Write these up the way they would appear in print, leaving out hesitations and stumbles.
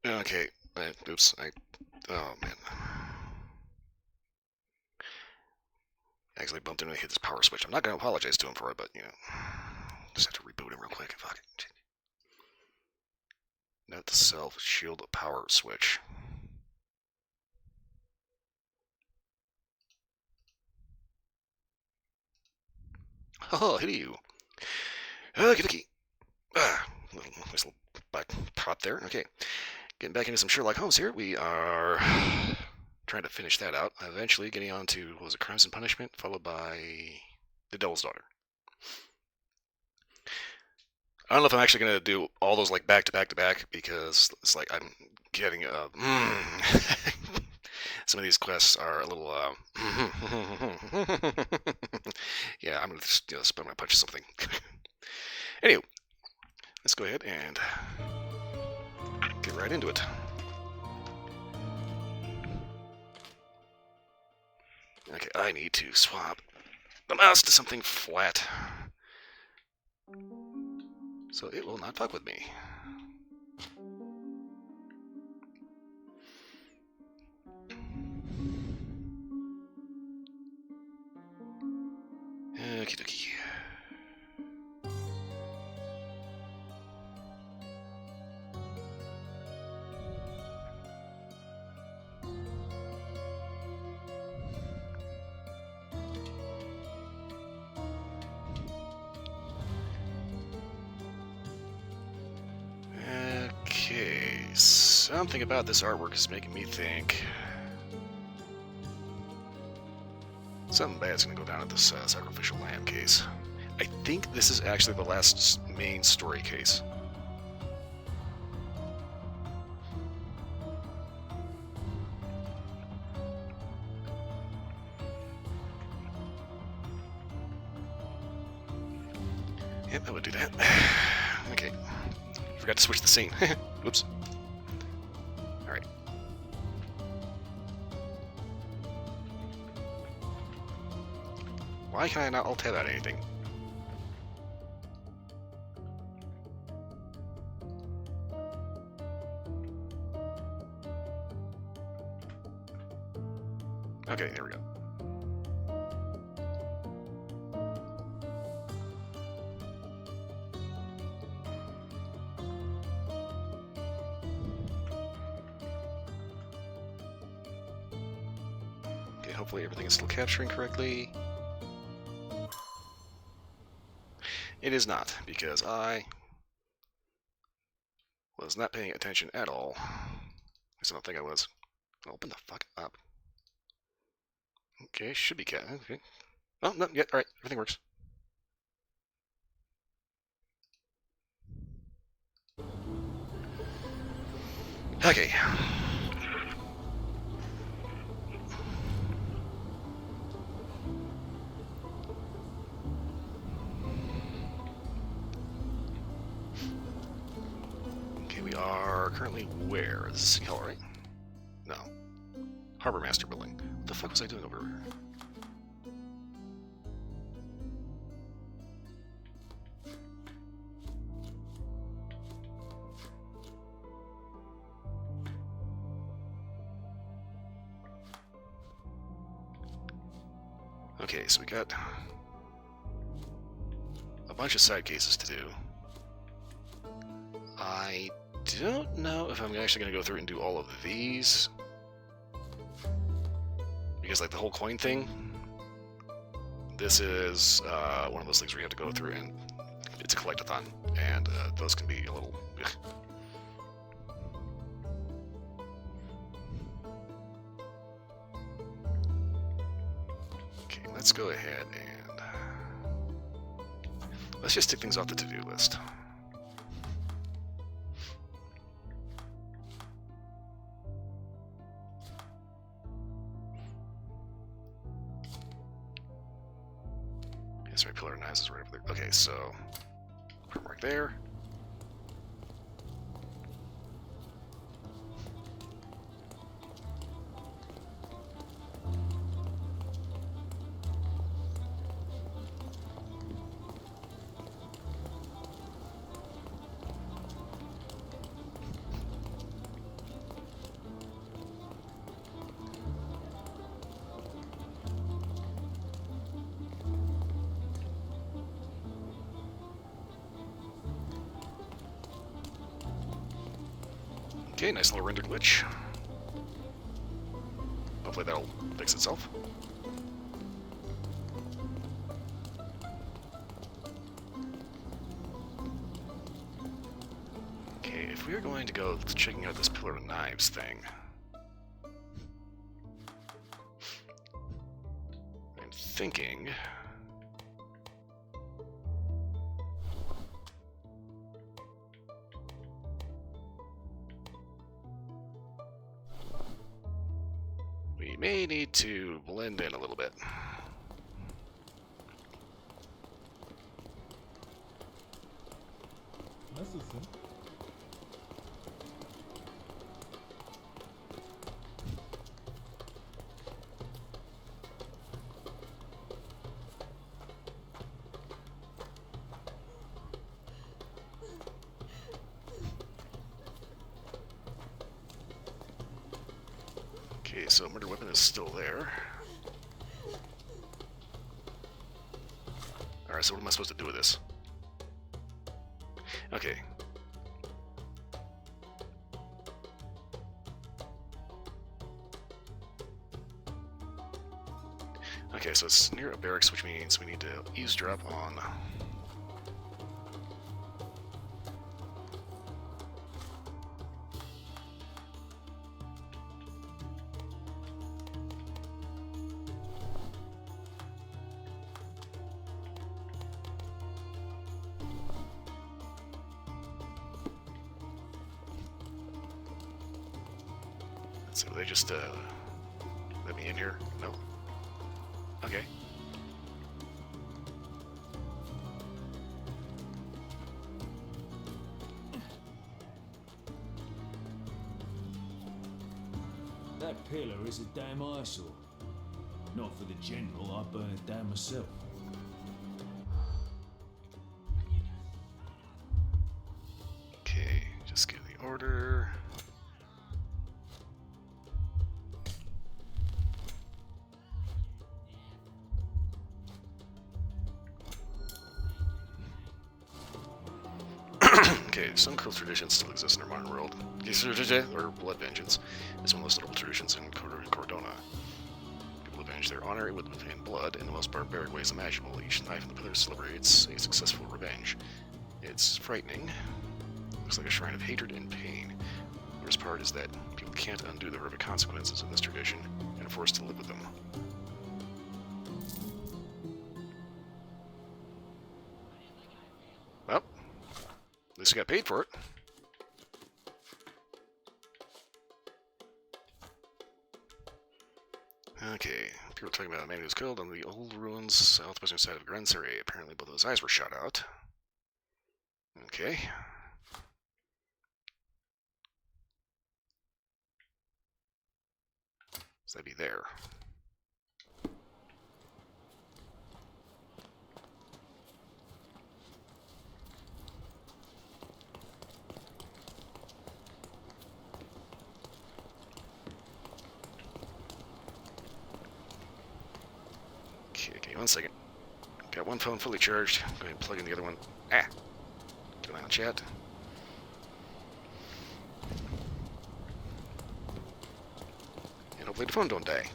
Okay. Oops. Oh man. Actually bumped into and hit this power switch. I'm not gonna apologize to him for it, but just have to reboot him real quick. Fuck it. Note the self shield power switch. Oh, hit you. Okay. Nice little back pop there. Okay. Getting back into some Sherlock Holmes here. We are trying to finish that out. Eventually getting on to, what was it, Crimes and Punishment, followed by The Devil's Daughter. I don't know if I'm actually going to do all those like back to back to back because it's like I'm getting some of these quests are a little yeah, I'm going to spin my punch or something. Anyway, let's go ahead and get right into it. Okay, I need to swap the mouse to something flat so it will not fuck with me. Okie dokie. Okay, something about this artwork is making me think something bad's gonna go down at this sacrificial lamb case. I think this is actually the last main story case. Yep, I would do that. Okay. Forgot to switch the scene. Whoops. Alright. Why can I not alt-tab out anything? Okay, there we go. Okay, hopefully everything is still capturing correctly. It is not, because I was not paying attention at all. At least I don't think I was. Open the fuck up. Okay, should be cat. Okay. Oh, no, yeah, alright, everything works. Okay. Okay, we are currently where? This is City Hall, right? No. Harbor Master Building. What the fuck was I doing over here? Okay, so we got a bunch of side cases to do. I don't know if I'm actually going to go through and do all of these. Because, like, the whole coin thing, this is one of those things where you have to go through and it's a collectathon. And those can be a little... Okay, let's go ahead and... let's just tick things off the to-do list. Sorry, pillar knives is right over there. Okay, so put them right there. Okay, nice little render glitch. Hopefully that'll fix itself. Okay, if we are going to go checking out this pillar of knives thing, I'm thinking we may need to blend in a little bit. Nasılsın? Okay, so murder weapon is still there. Alright, so what am I supposed to do with this? Okay. Okay, so it's near a barracks, which means we need to eavesdrop on... So they just let me in here? No? Okay. That pillar is a damn eyesore. Not for the general, I'd burn it down myself. Okay, just give the order. Okay, some cruel traditions still exist in our modern world. Or blood vengeance is one of those notable traditions in Cordona. People avenge their honor with blood in the most barbaric ways imaginable. Each knife in the pillar celebrates a successful revenge. It's frightening. Looks like a shrine of hatred and pain. The worst part is that people can't undo the horrific consequences of this tradition and are forced to live with them. Well, at least we got paid for it. Okay, people are talking about a man who was killed on the old ruins southwestern side of Grensere. Apparently both of his eyes were shot out. Okay. So that'd be there. Okay, 1 second. Got one phone fully charged. Go ahead and plug in the other one. Ah! Get on chat. And hopefully the phone don't die.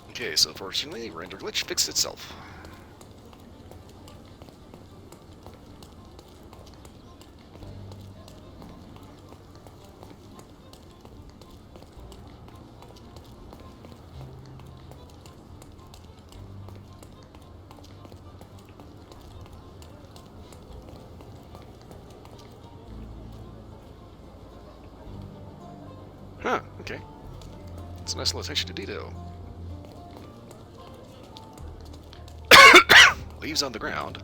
Okay, so fortunately, render glitch fixed itself. Huh, okay. It's a nice little attention to detail. Leaves on the ground.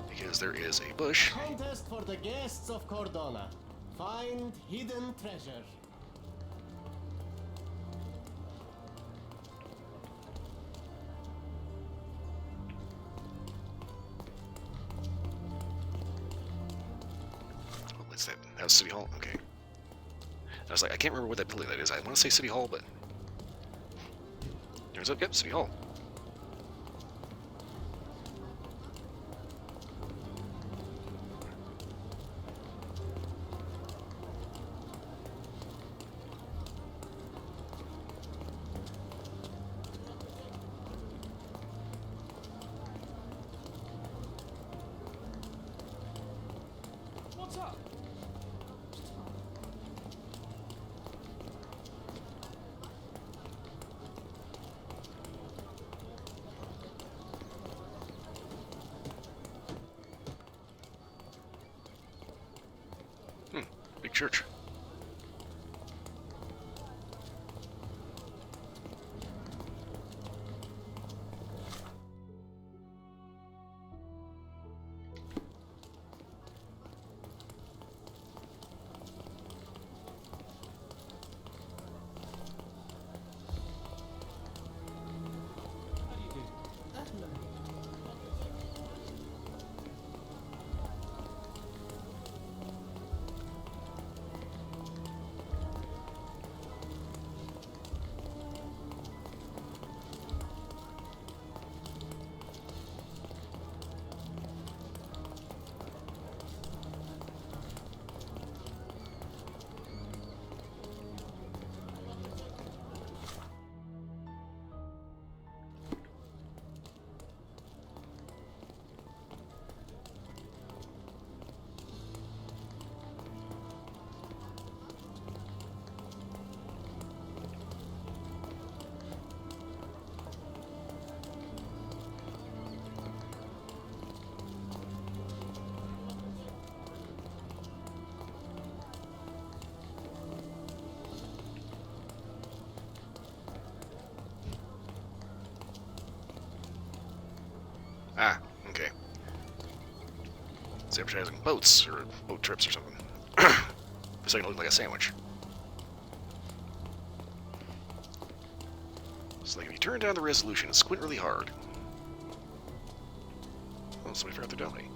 Because there is a bush. Contest for the guests of Cordona. Find hidden treasure. What's that? That's City Hall? Okay. I was like, I can't remember what that building that is. I want to say City Hall, but... There's it. Yep, City Hall. What's up? Big church. How do you do? Ah, okay. It's advertising boats, or boat trips or something. This thing looked like a sandwich. It's like if you turn down the resolution and squint really hard. Oh, somebody forgot their deli.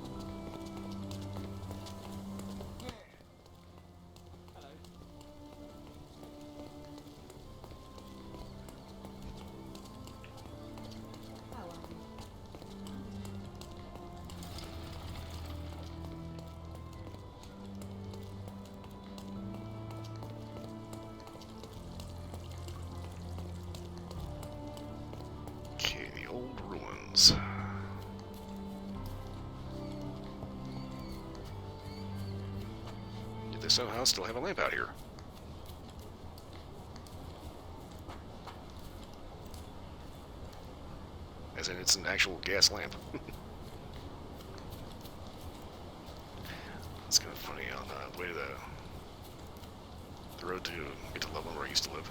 Okay, the old ruins. Did they somehow still have a lamp out here? As in, it's an actual gas lamp. It's kind of funny on the way to the road to get to Loveland where I used to live.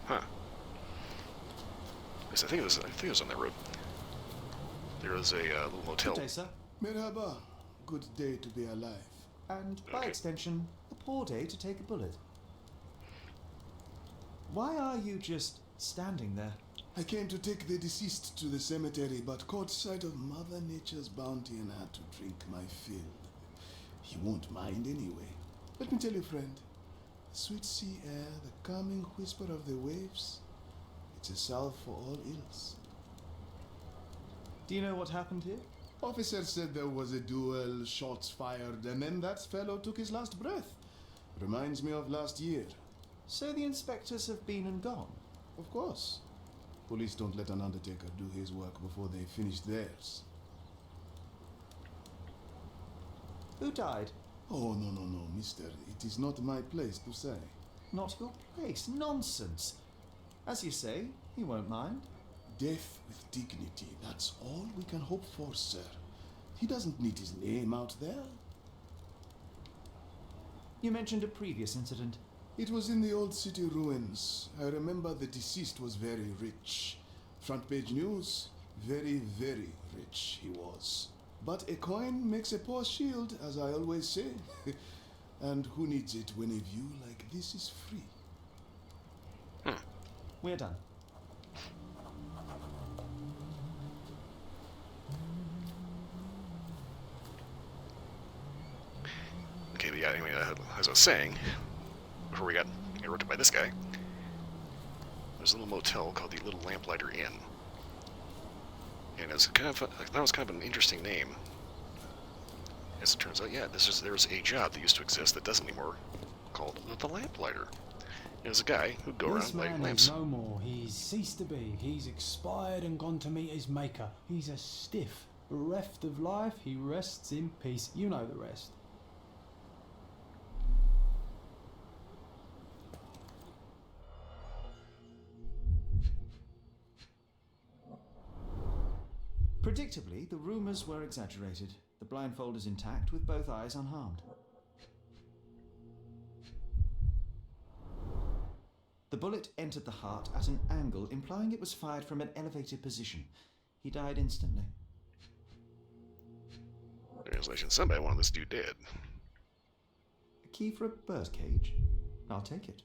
Huh. At least I think it was on that road. There was a little motel. Good day, sir. Merhaba. Good day to be alive. And by Okay. extension, a poor day to take a bullet. Why are you just standing there? I came to take the deceased to the cemetery, but caught sight of Mother Nature's bounty and had to drink my fill. He won't mind anyway. Let me tell you, friend. The sweet sea air, the calming whisper of the waves, it's a salve for all ills. Do you know what happened here? Officer said there was a duel, shots fired, and then that fellow took his last breath. Reminds me of last year. So the inspectors have been and gone. Of course. Police don't let an undertaker do his work before they finish theirs. Who died? Oh, no, mister. It is not my place to say. Not your place. Nonsense. As you say, he won't mind. Death with dignity, that's all we can hope for, sir. He doesn't need his name out there. You mentioned a previous incident. It was in the old city ruins. I remember the deceased was very rich. Front page news, very, very rich he was. But a coin makes a poor shield, as I always say. And who needs it when a view like this is free? We're done. anyway, as I was saying, before we got interrupted by this guy, there's a little motel called the Little Lamplighter Inn. And it's kind of that was kind of an interesting name. As it turns out, yeah, there's a job that used to exist that doesn't anymore, called the Lamplighter. There's a guy who'd go This around lighting man lamps. is no more. He's ceased to be. He's expired and gone to meet his maker. He's a stiff. Bereft of life, he rests in peace. You know the rest. Predictably, the rumours were exaggerated. The blindfold is intact, with both eyes unharmed. The bullet entered the heart at an angle, implying it was fired from an elevated position. He died instantly. Translation: somebody wanted this dude dead. A key for a birdcage? I'll take it.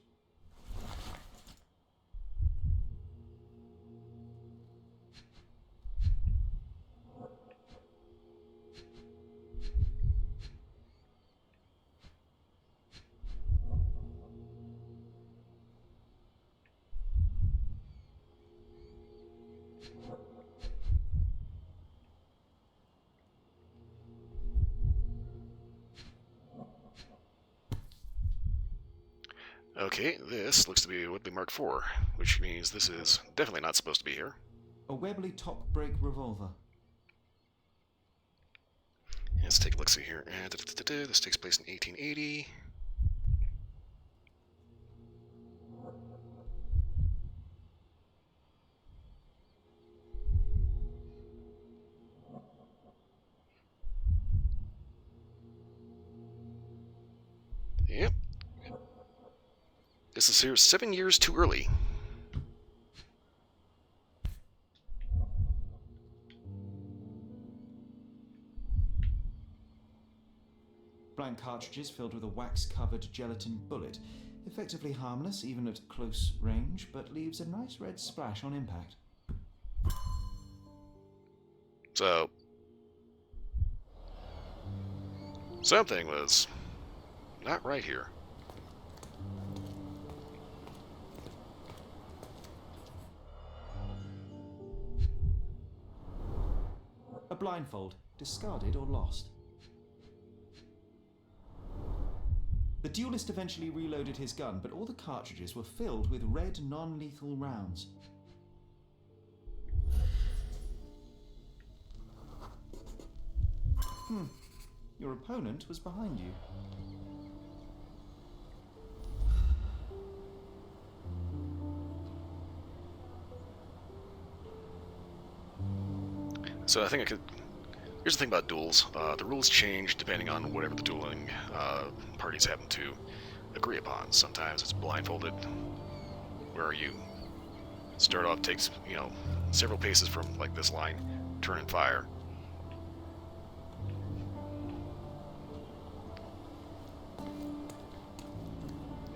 Okay, this looks to be would be Mark IV, which means this is definitely not supposed to be here. A Webley top break revolver. Let's take a look see here. This takes place in 1880. Yep. This is here 7 years too early. Blank cartridges filled with a wax-covered gelatin bullet. Effectively harmless, even at close range, but leaves a nice red splash on impact. So, something was not right here. A blindfold, discarded or lost. The duelist eventually reloaded his gun, but all the cartridges were filled with red non-lethal rounds. Your opponent was behind you. So I think I could... Here's the thing about duels. The rules change depending on whatever the dueling parties happen to agree upon. Sometimes it's blindfolded. Where are you? Start off takes, several paces from, like, this line. Turn and fire.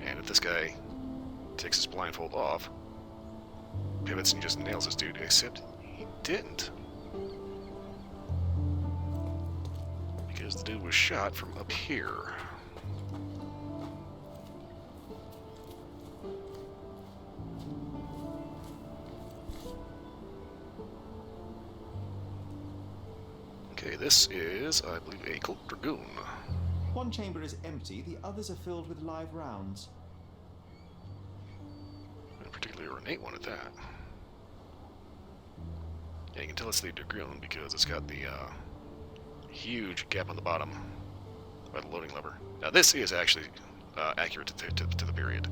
And if this guy takes his blindfold off, pivots and just nails this dude, except he didn't. Because the dude was shot from up here. Okay, this is, I believe, a Colt Dragoon. One chamber is empty, the others are filled with live rounds. A particularly ornate one at that. Yeah, you can tell it's the Dragoon because it's got the huge gap on the bottom by the loading lever. Now this is actually accurate to the period.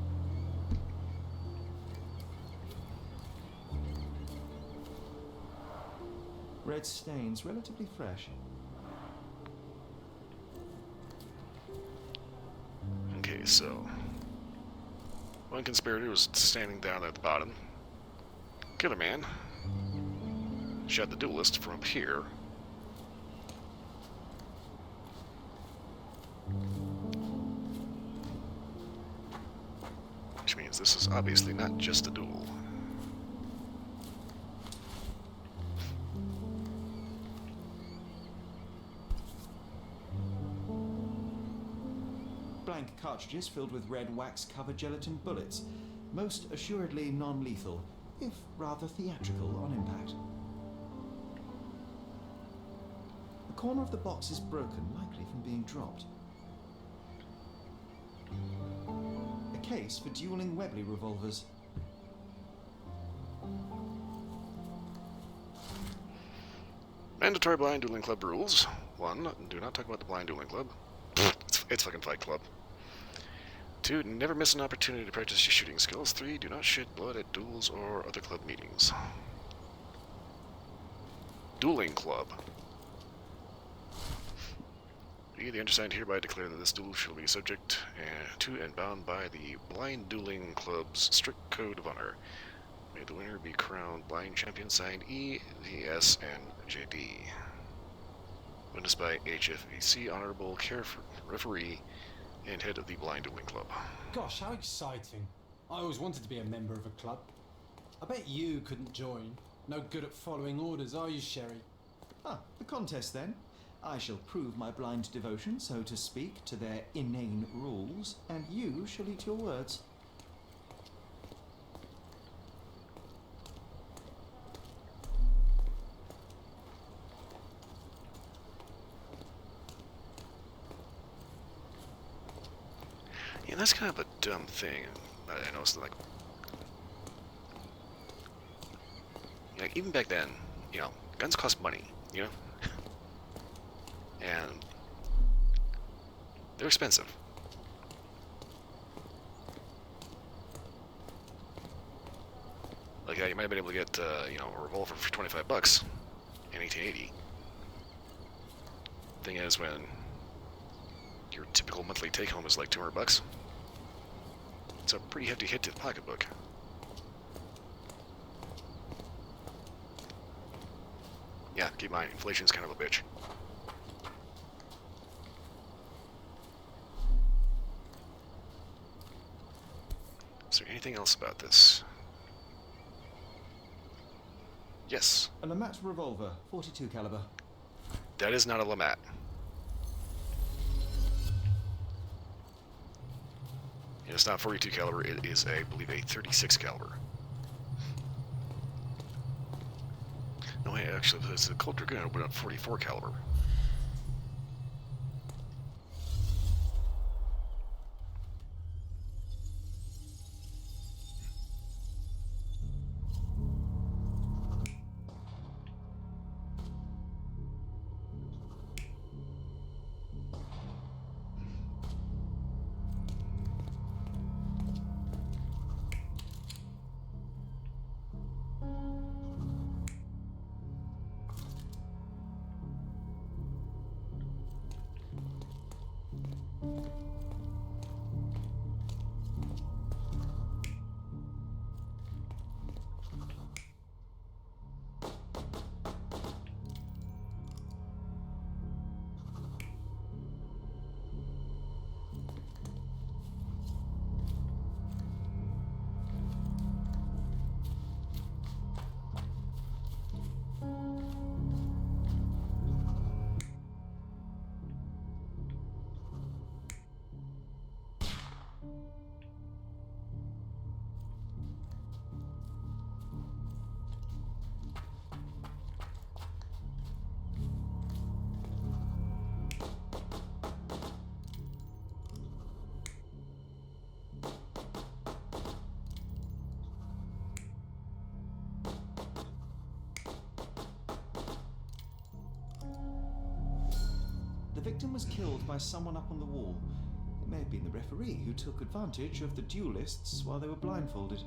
Red stains, relatively fresh. Okay, so one conspirator was standing down at the bottom. Killer man shot the duelist from up here. Which means this is obviously not just a duel. blank cartridges filled with red wax-covered gelatin bullets. Most assuredly non-lethal, if rather theatrical on impact. The corner of the box is broken, likely from being dropped. A case for dueling Webley revolvers. Mandatory Blind Dueling Club rules. 1. Do not talk about the Blind Dueling Club. It's fucking Fight Club. 2. Never miss an opportunity to practice your shooting skills. 3. Do not shed blood at duels or other club meetings. Dueling Club. We, the undersigned, hereby declare that this duel shall be subject to and bound by the Blind Dueling Club's strict code of honor. May the winner be crowned Blind Champion, signed E, V, S, and JD. Witnessed by HFEC Honorable Referee and head of the Blind Dueling Club. Gosh, how exciting. I always wanted to be a member of a club. I bet you couldn't join. No good at following orders, are you, Sherry? Ah, the contest then. I shall prove my blind devotion, so to speak, to their inane rules, and you shall eat your words. Yeah, that's kind of a dumb thing. I know it's like even back then, guns cost money, and they're expensive. Like, you might have been able to get, a revolver for $25 in 1880. Thing is, when your typical monthly take-home is like $200, it's a pretty hefty hit to the pocketbook. Yeah, keep in mind, inflation's kind of a bitch. Is there anything else about this? Yes. A Lamat revolver, .42 caliber. That is not a Lamat. And it's not .42 caliber, it is, I believe, a .36 caliber. No, wait, actually, it's a Colt Dragoon, but a .44 caliber. The victim was killed by someone up on the wall. It may have been the referee who took advantage of the duelists while they were blindfolded.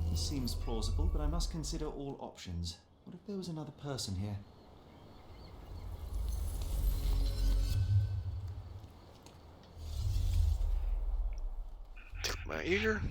This seems plausible, but I must consider all options. What if there was another person here? Tip my ear.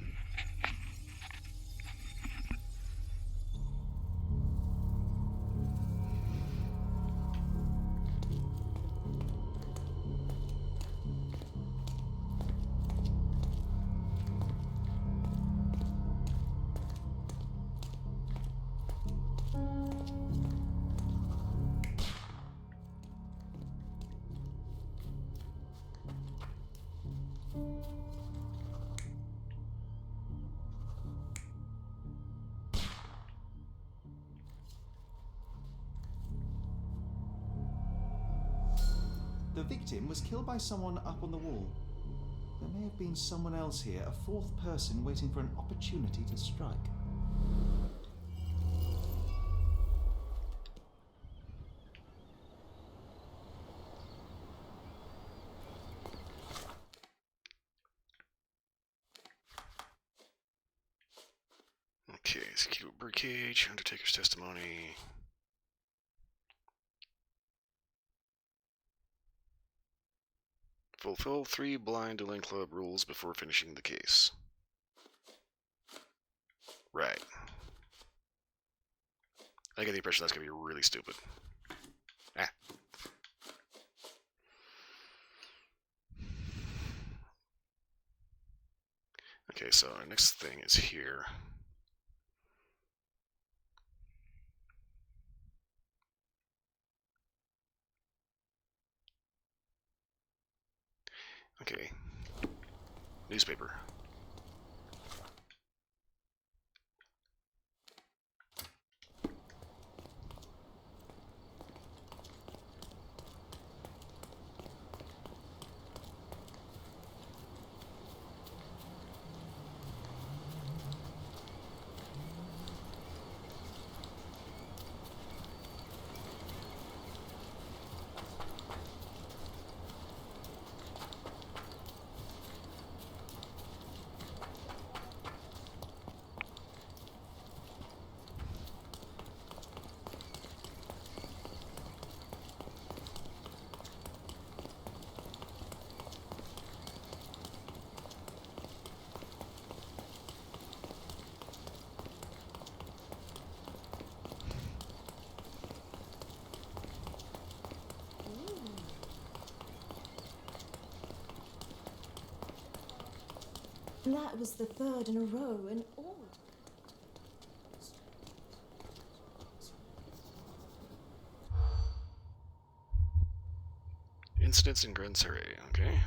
The victim was killed by someone up on the wall. There may have been someone else here, a fourth person waiting for an opportunity to strike. Okay, secure birdcage, Undertaker's testimony. Fulfill 3 blind dueling club rules before finishing the case. Right. I get the impression that's going to be really stupid. Ah. Okay, so our next thing is here. Okay. Newspaper. That was the third in a row in all. Incidents in Grand Surrey, okay.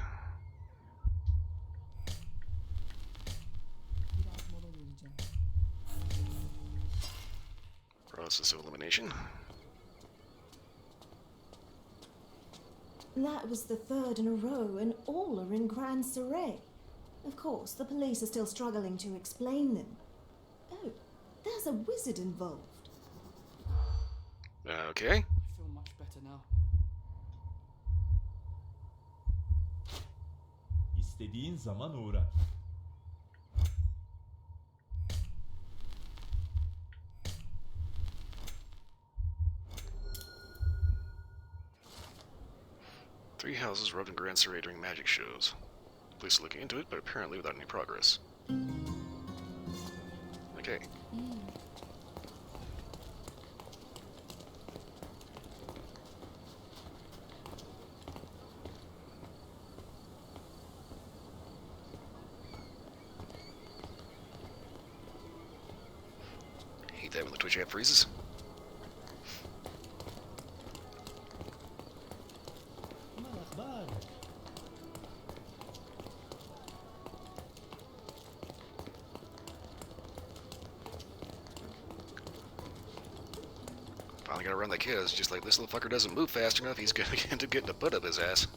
Process of elimination. That was the third in a row and all are in Grand Surrey. Of course, the police are still struggling to explain them. Oh, there's a wizard involved. Okay. I feel much better now. İstediğin zaman uğra. Three houses robbed in Grand Surrey during magic shows. Police are looking into it, but apparently without any progress. Okay. Hate that when the Twitch app freezes. Finally gotta run the kids. Just like this little fucker doesn't move fast enough, he's gonna end up getting a butt up his ass.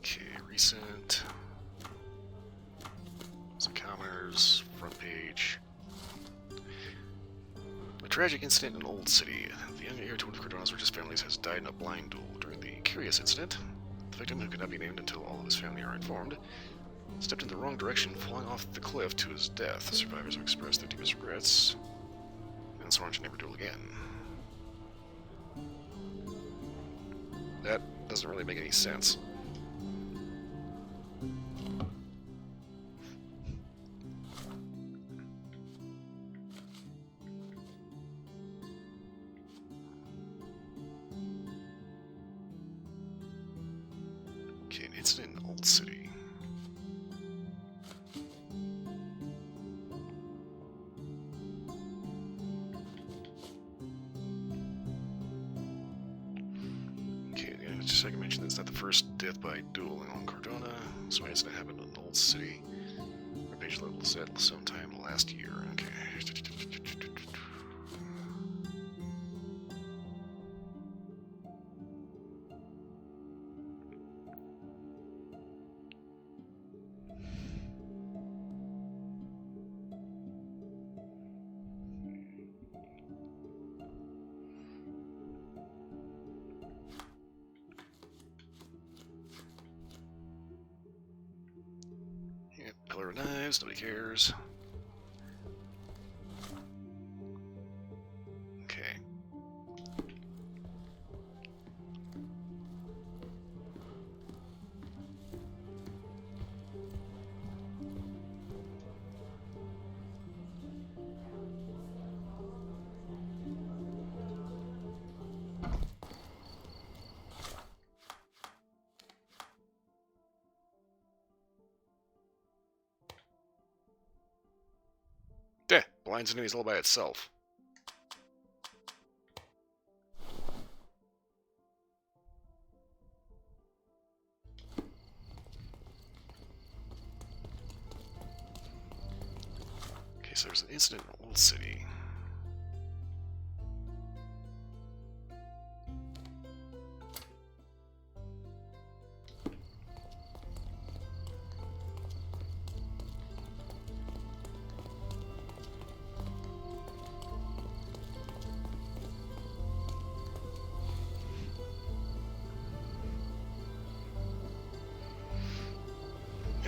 Okay, recent. Some commoners, front page. A tragic incident in Old City. The young heir to one of Cordona's richest families has died in a blind duel. During the curious incident, the victim, who could not be named until all of his family are informed, stepped in the wrong direction, falling off the cliff to his death. Survivors have expressed their deepest regrets and sworn to never duel again. That doesn't really make any sense. Okay, an incident in Old City. Okay, just like I mentioned, it's not the first death by duel in Cardona. So an incident happened in Old City. Our page level set sometime last year. Okay. Yep, pillar of knives, nobody cares. Okay. Deh, blinds enemies all by itself. Okay, so there's an incident in Old City.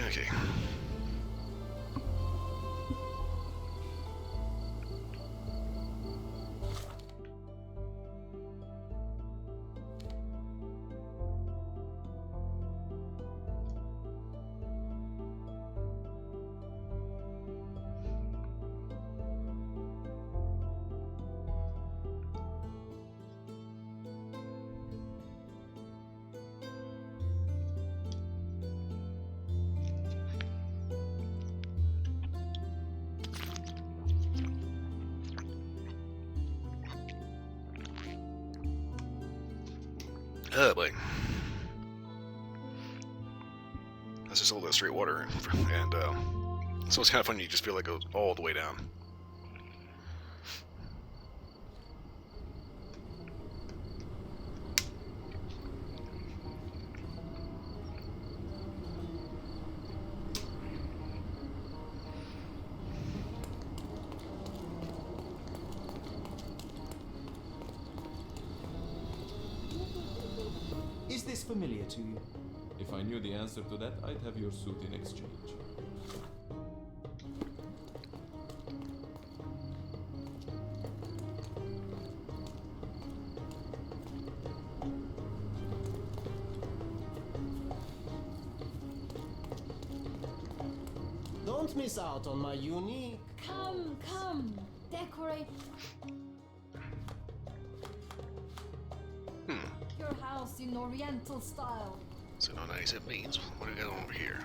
Okay. Oh boy. That's just a little bit of straight water, and so it's kind of funny. You just feel like it goes all the way down. Is this familiar to you? If I knew the answer to that, I'd have your suit in exchange. Don't miss out on my unique. Come, come, decorate your house in Oriental style. So no nice it means. What do we got over here?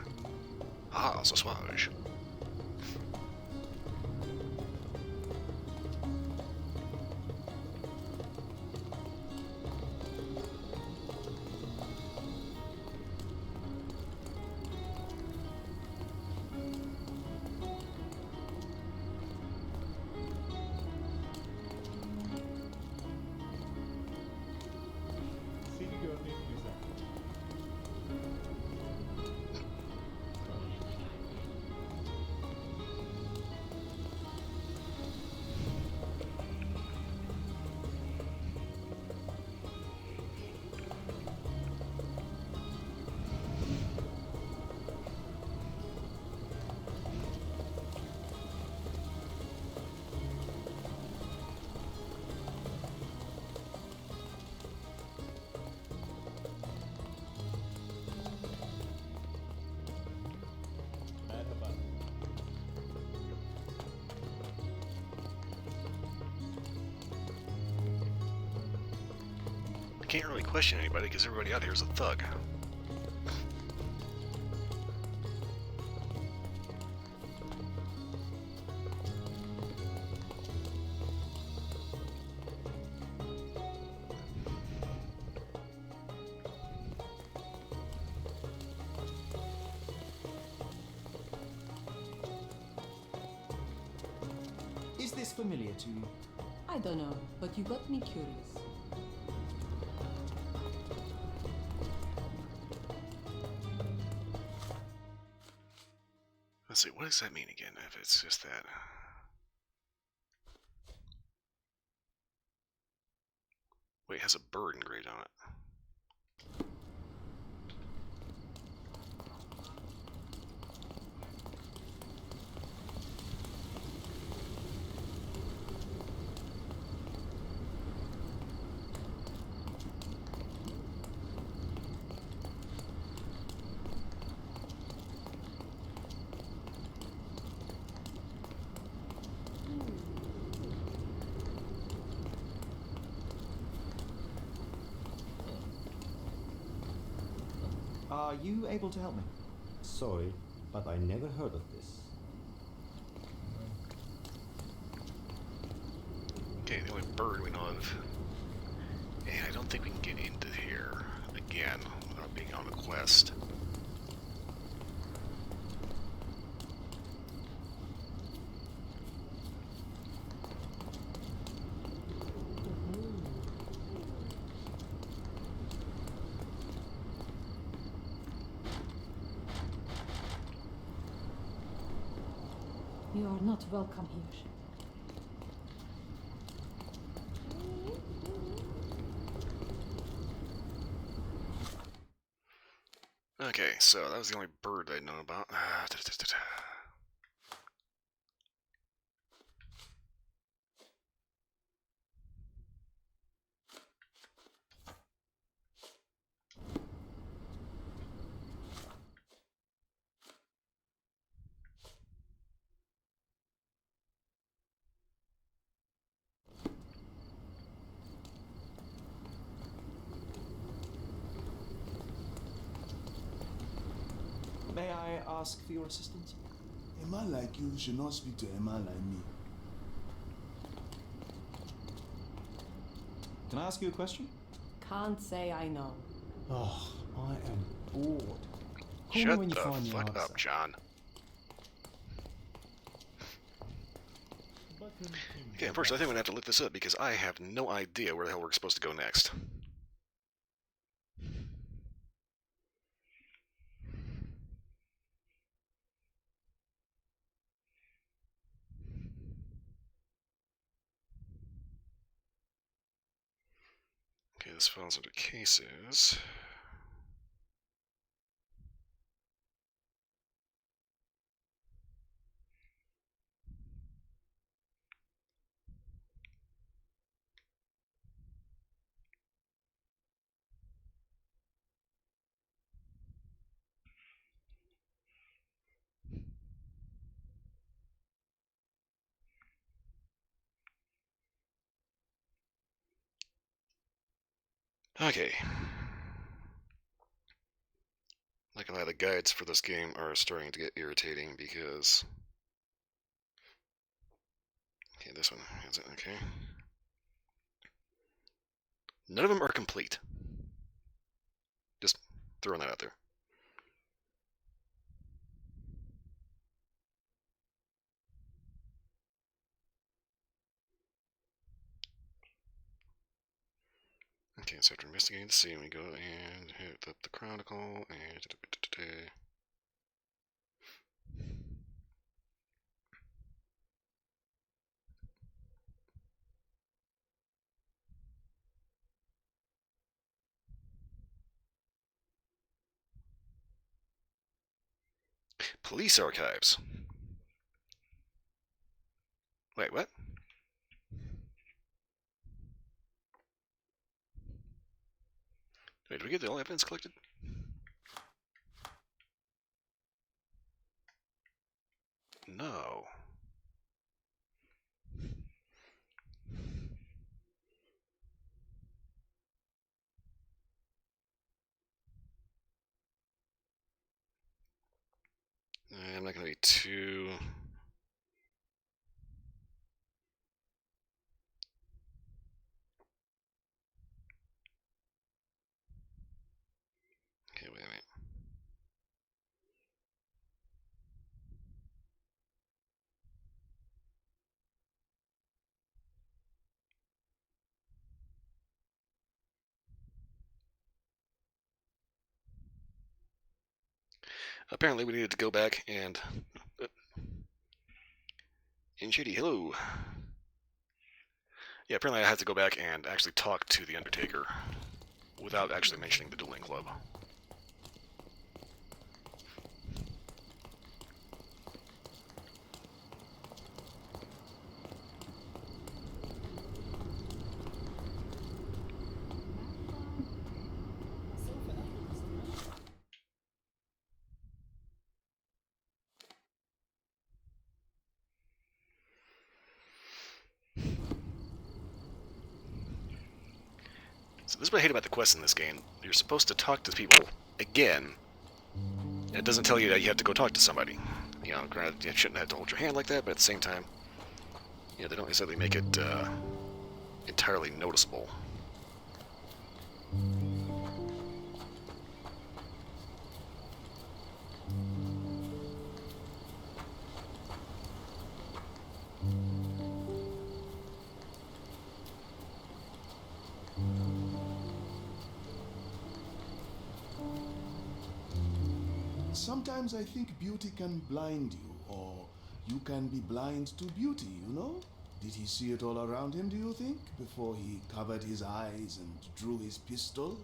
Ah, sausage. Seni görmek güzel. can't really question anybody because everybody out here is a thug. Is this familiar to you? I don't know, but you got me curious. Let's see, what does that mean again, if it's just that? Wait, it has a bird engraved on it. Are you able to help me? Sorry, but I never heard of this. Okay, the only bird we know of. And I don't think we can get into here again without being on a quest. You are not welcome here. Okay, so that was the only bird I'd known about. May I ask for your assistance? A man like you should not speak to a man like me. Can I ask you a question? Can't say I know. Oh, I am bored. Call me Shut when you the find the fuck answer. up, John. Okay, unfortunately, I think I'm gonna have to look this up because I have no idea where the hell we're supposed to go next. Okay, this falls into cases. Okay. Like the guides for this game are starting to get irritating because... Okay, this one is it, okay. None of them are complete. Just throwing that out there. Okay, so after investigating the scene, we go and hit up the chronicle and... Police archives. Wait, what? Wait, did we get all evidence collected? No. I'm not going to be too... Okay, wait a minute. Apparently we needed to go back and... Shady, hello. Yeah, apparently I had to go back and actually talk to the Undertaker without actually mentioning the dueling club. So this is what I hate about the quests in this game. You're supposed to talk to people again, and it doesn't tell you that you have to go talk to somebody. You know, granted, you shouldn't have to hold your hand like that, but at the same time, you know, they don't necessarily make it entirely noticeable. Sometimes I think beauty can blind you, or you can be blind to beauty, you know? Did he see it all around him, do you think, before he covered his eyes and drew his pistol?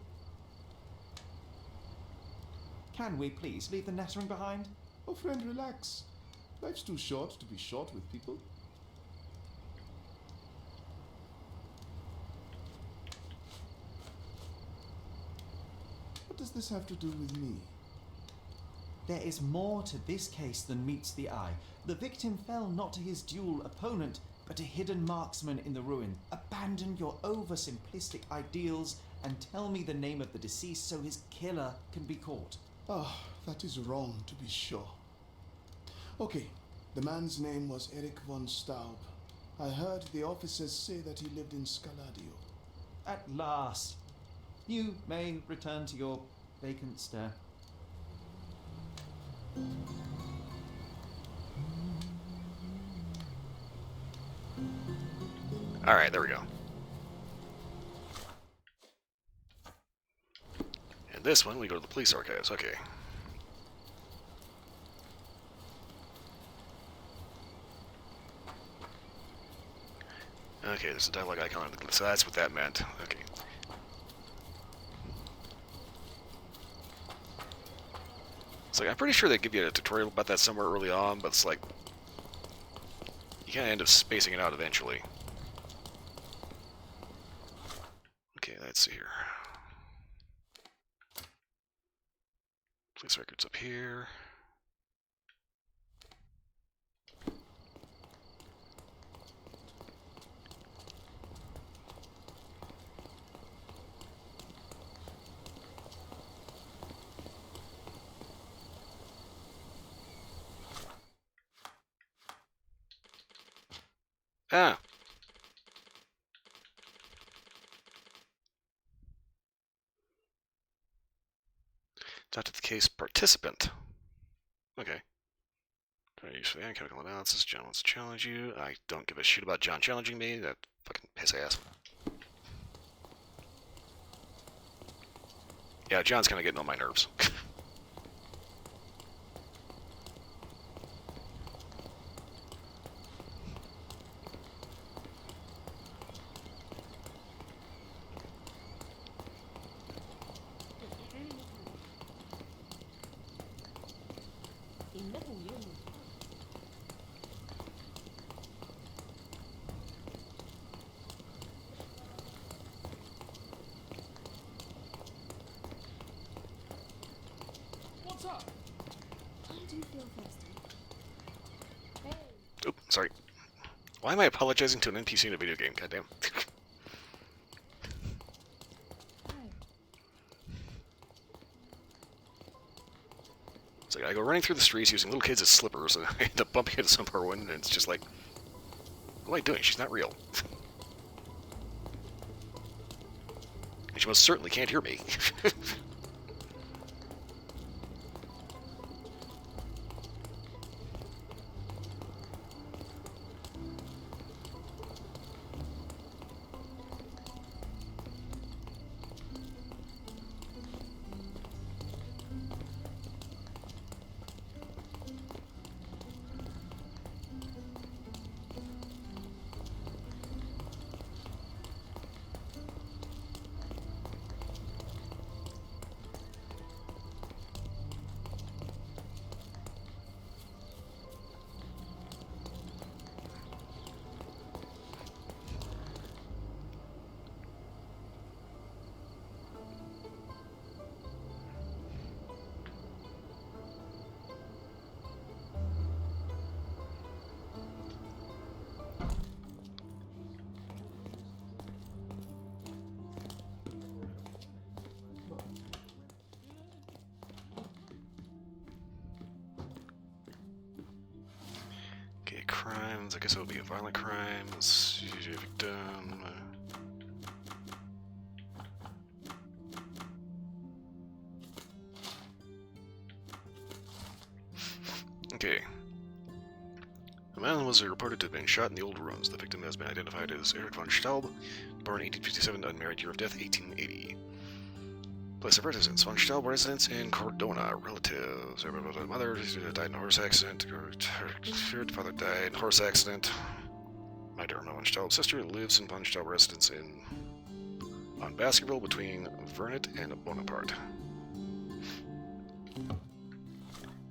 Can we please leave the nattering behind? Oh, friend, relax. Life's too short to be short with people. What does this have to do with me? There is more to this case than meets the eye. The victim fell not to his dual opponent, but a hidden marksman in the ruin. Abandon your oversimplistic ideals and tell me the name of the deceased so his killer can be caught. Ah, that is wrong, to be sure. Okay, the man's name was Eric von Staub. I heard the officers say that he lived in Scaladio. At last. You may return to your vacant stare. Alright, there we go. And this one, we go to the police archives. Okay. Okay, there's a dialogue icon, so that's what that meant. Okay. So I'm pretty sure they give you a tutorial about that somewhere early on, but it's like... you kind of end up spacing it out eventually. Okay, let's see here. Police records up here. Ah! Talk to the case participant. Okay. Try to use for the chemical analysis. John wants to challenge you. I don't give a shit about John challenging me. That fucking piss ass. Yeah, John's kind of getting on my nerves. What's up? I do feel thirsty. Hey. Oop, sorry. Why am I apologizing to an NPC in a video game? Goddamn. So I go running through the streets using little kids as slippers, and I end up bumping into some poor woman, and it's just like, what am I doing? She's not real. And she most certainly can't hear me. Okay, crimes. I guess it would be a violent crime. Victim. Okay. A man was reported to have been shot in the old ruins. The victim has been identified as Erich von Staub, born 1857, unmarried, year of death 1880. Place of residence: Von Staub residence in Cordona. Relatives: mother died in a horse accident. Father died in a horse accident. I don't know. Von Staub's sister lives in Von Staub residence on Baskerville between Vernet and Bonaparte.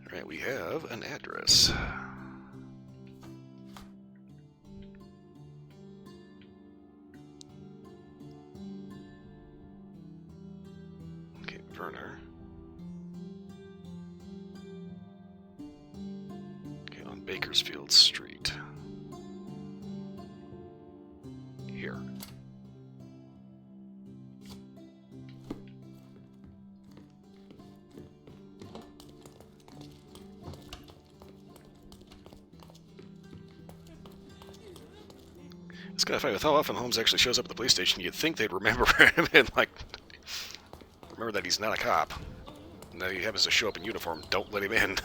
Alright, we have an address. Okay, Werner. Okay, on Bakersfield Street. Here. It's kind of funny with how often Holmes actually shows up at the police station. You'd think they'd remember him and, like, remember that he's not a cop. And that he happens to show up in uniform. Don't let him in.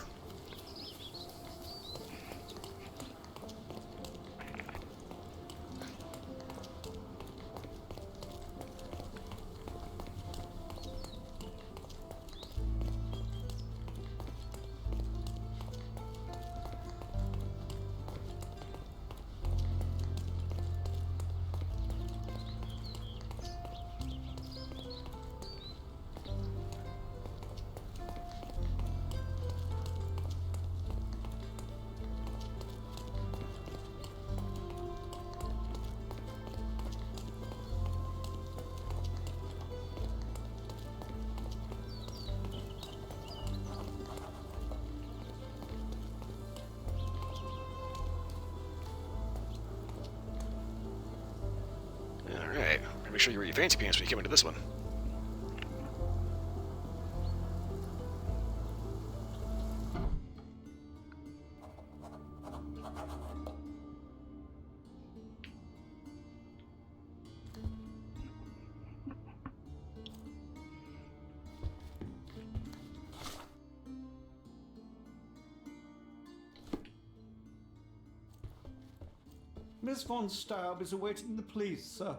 Alright, make sure you wear your fancy pants when you come into this one. Miss von Staub is awaiting the police, sir.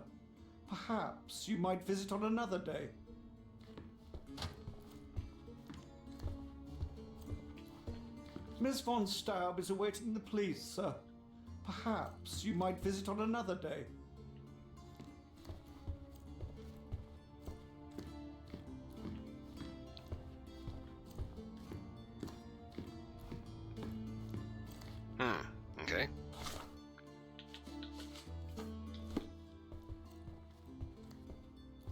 Perhaps you might visit on another day. Miss von Staub is awaiting the police, sir. Perhaps you might visit on another day. Okay.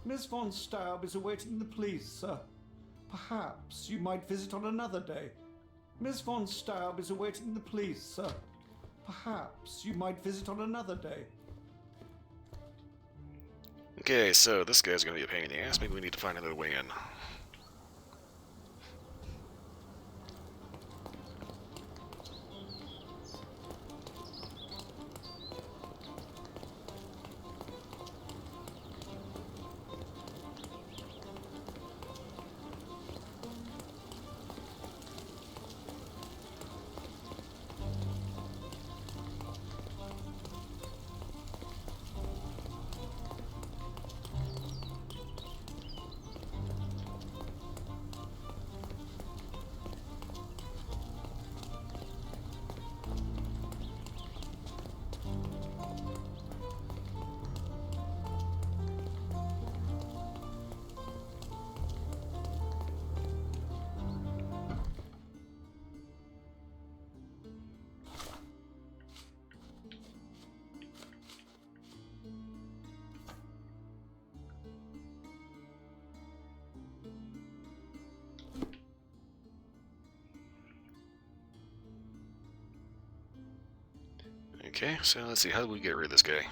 Miss von Staub is awaiting the police, sir. Perhaps you might visit on another day. Miss von Staub is awaiting the police, sir. Perhaps you might visit on another day. Okay, so this guy's gonna be a pain in the ass. Maybe we need to find another way in. Okay, so let's see, how do we get rid of this guy?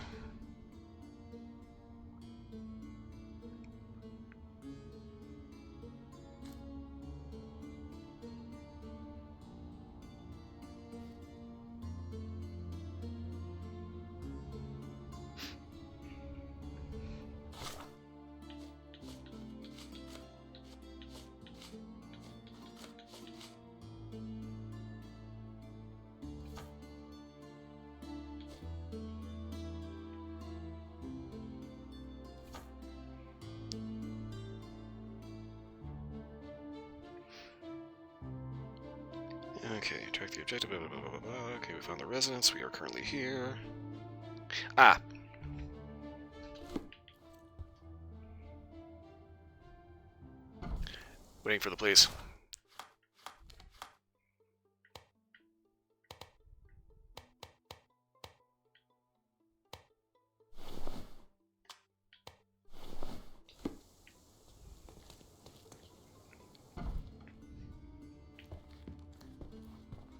Okay, track the objective, blah, blah, blah, blah, blah. Okay, we found the residence. We are currently here. Ah! Waiting for the police.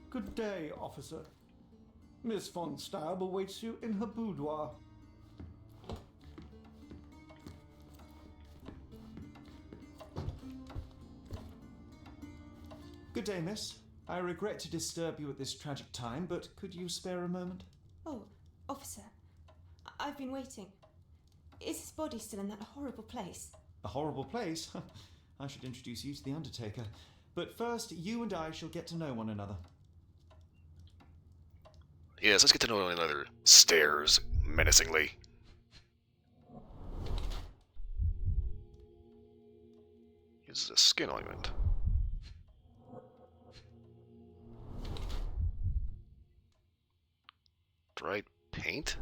Good day, officer. Miss von Staub awaits you in her boudoir. Good day, miss. I regret to disturb you at this tragic time, but could you spare a moment? Oh, officer, I've been waiting. Is his body still in that horrible place? A horrible place? I should introduce you to the Undertaker. But first, you and I shall get to know one another. Yes, let's get to know one another. Stares menacingly. Uses a skin ointment. Dried paint?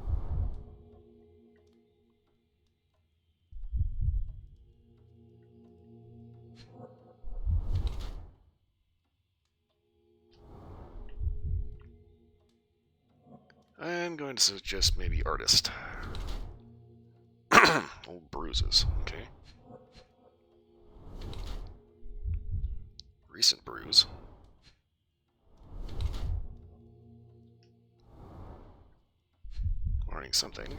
I'm going to suggest maybe artist. Old bruises, okay. Recent bruise. Learning something.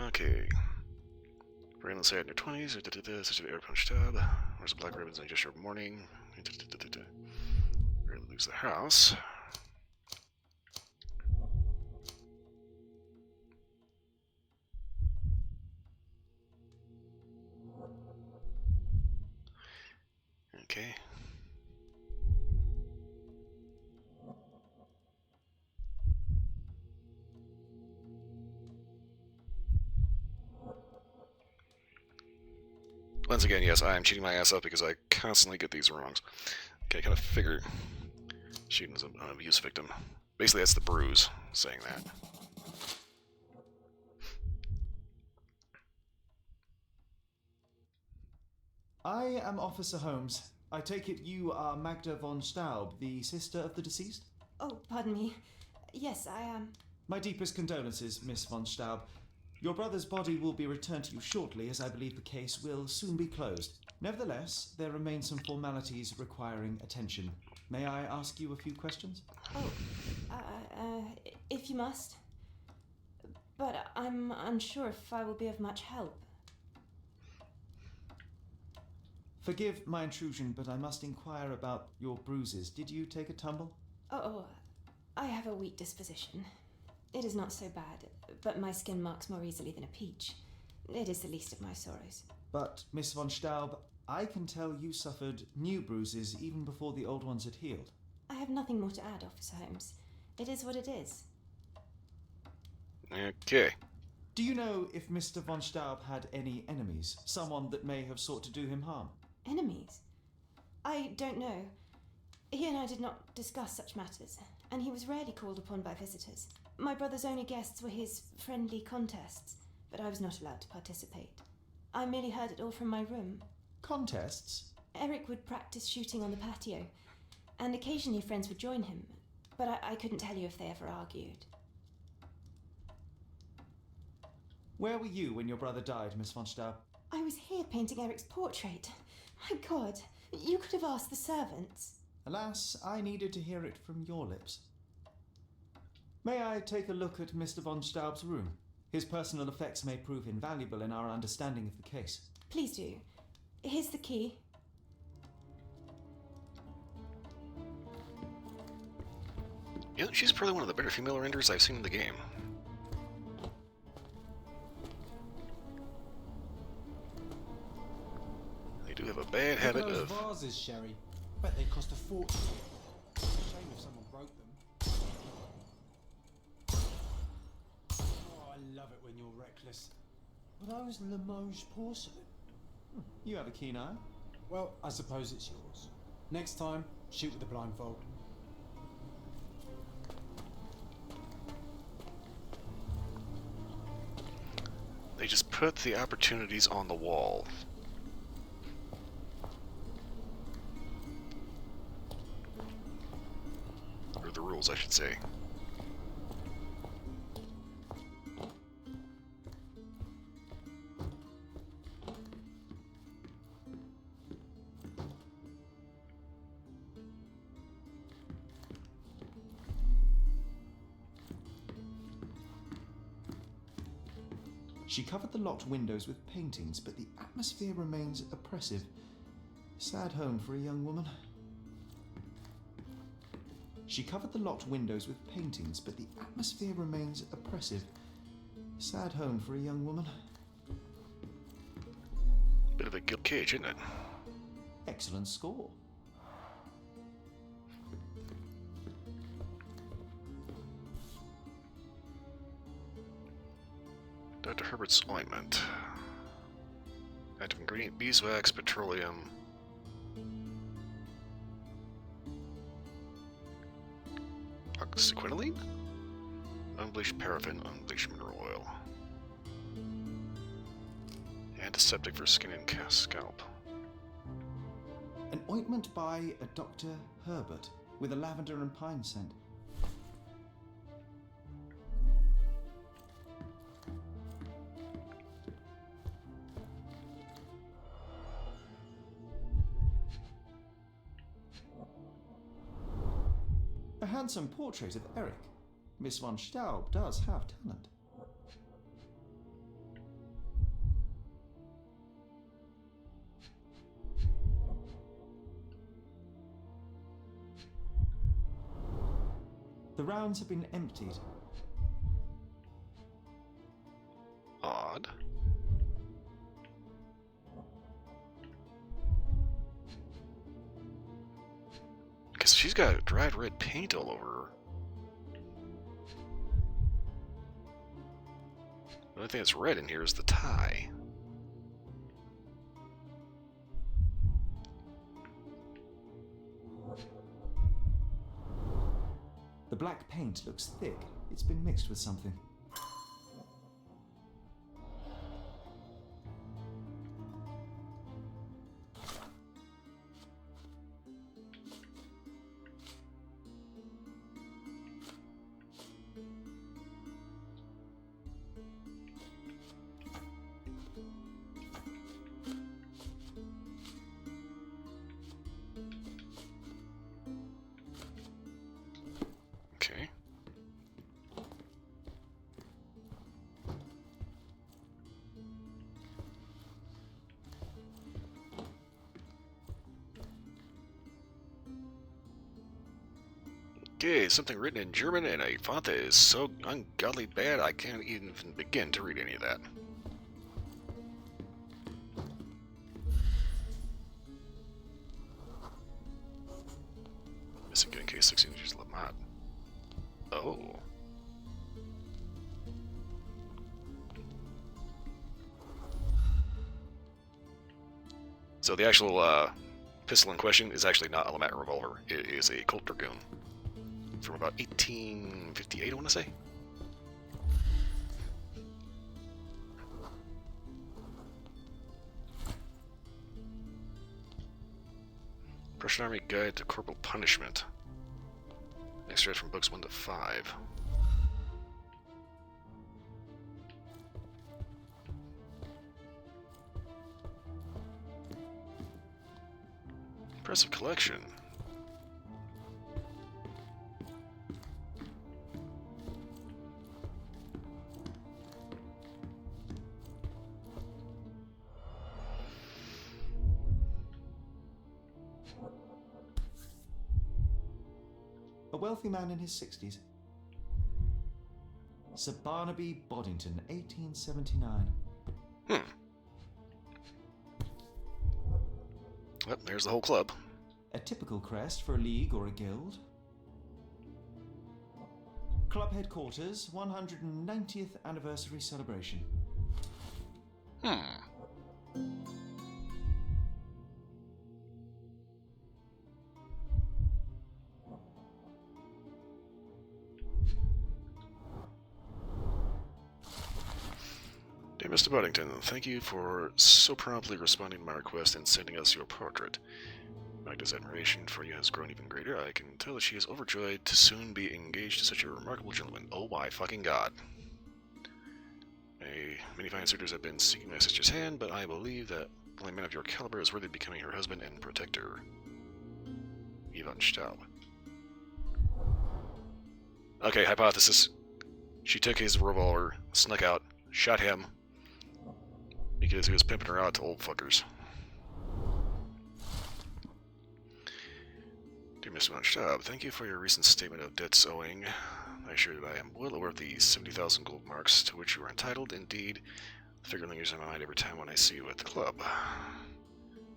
Okay. Brain inside in your 20s, such an air punch tab. Where's the black ribbons on just your morning? Rarely leaves the house. Okay. Once again, yes, I am cheating my ass up because I constantly get these wrongs. Okay, kind of figure shooting as an abuse victim. Basically, that's the bruise saying that. I am Officer Holmes. I take it you are Magda von Staub, the sister of the deceased? Oh, pardon me. Yes, I am. My deepest condolences, Miss von Staub. Your brother's body will be returned to you shortly, as I believe the case will soon be closed. Nevertheless, there remain some formalities requiring attention. May I ask you a few questions? Oh, if you must. But I'm unsure if I will be of much help. Forgive my intrusion, but I must inquire about your bruises. Did you take a tumble? Oh, I have a weak disposition. It is not so bad, but my skin marks more easily than a peach. It is the least of my sorrows. But, Miss von Staub, I can tell you suffered new bruises even before the old ones had healed. I have nothing more to add, Officer Holmes. It is what it is. Okay. Do you know if Mr. von Staub had any enemies? Someone that may have sought to do him harm? Enemies? I don't know. He and I did not discuss such matters, and he was rarely called upon by visitors. My brother's only guests were his friendly contests, but I was not allowed to participate. I merely heard it all from my room. Contests? Eric would practice shooting on the patio, and occasionally friends would join him, but I couldn't tell you if they ever argued. Where were you when your brother died, Miss von Staub? I was here painting Eric's portrait. My God, you could have asked the servants. Alas, I needed to hear it from your lips. May I take a look at Mr. von Staub's room? His personal effects may prove invaluable in our understanding of the case. Please do. Here's the key. Yeah, she's probably one of the better female renders I've seen in the game. They do have a bad habit Look at of... those vases, Sherry. Bet they cost a fortune. It's a shame if someone broke them. Oh, I love it when you're reckless. Were those Limoges porcelain? You have a keen eye. Well, I suppose it's yours. Next time, shoot with the blindfold. They just put the opportunities on the wall. Or the rules, I should say. She covered the locked windows with paintings, but the atmosphere remains oppressive. Sad home for a young woman. She covered the locked windows with paintings, but the atmosphere remains oppressive. Sad home for a young woman. Bit of a guilt cage, isn't it? Excellent score. Dr. Herbert's ointment. Active ingredient: beeswax, petroleum. Oxyquinoline? Unbleached paraffin, unbleached mineral oil. Antiseptic for skin and scalp. An ointment by a Dr. Herbert with a lavender and pine scent. A handsome portrait of Eric. Miss von Staub does have talent. The rounds have been emptied. Odd. Because she's got dried red paint all over her. The only thing that's red in here is the tie. The black paint looks thick. It's been mixed with something. Okay. Okay, something written in German in a font that is so ungodly bad I can't even begin to read any of that. Missing good in case 16 inches Lamont. Oh. So the actual pistol in question is actually not a Lamont revolver. It is a Colt Dragoon from about 1858, I want to say. Prussian Army Guide to Corporal Punishment. Extract from books 1 to 5. Impressive collection. A wealthy man in his 60s. Sir Barnaby Boddington, 1879. Well, there's the whole club. A typical crest for a league or a guild. Club headquarters, 190th anniversary celebration. Dear Mr. Boddington, thank you for so promptly responding to my request and sending us your portrait. Magda's admiration for you has grown even greater. I can tell that she is overjoyed to soon be engaged to such a remarkable gentleman. Oh my fucking god. Many fine suitors have been seeking my sister's hand, but I believe that only a man of your caliber is worthy of becoming her husband and protector. Ivan Staub. Okay, hypothesis. She took his revolver, snuck out, shot him, because he was pimping her out to old fuckers. Dear Mr. Von Staub, thank you for your recent statement of debts owing. I assure you that I am well aware of the 70,000 gold marks to which you are entitled. Indeed, the figure lingers in my mind every time when I see you at the club.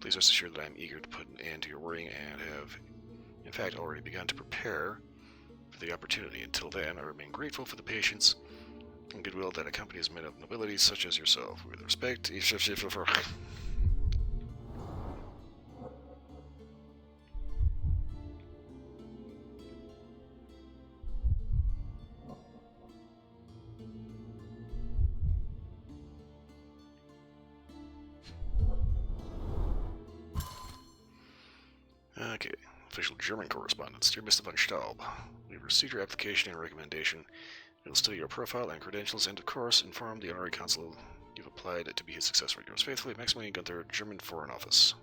Please rest assured that I am eager to put an end to your worrying and have, in fact, already begun to prepare for the opportunity. Until then, I remain grateful for the patience and goodwill that accompanies men of nobility such as yourself. With respect, Okay, official German correspondence. Dear Mr. Von Staub, we've received your application and recommendation. We will study your profile and credentials and, of course, inform the honorary consul you've applied to be his successor. Yours faithfully, Maximilian Gunther, German Foreign Office.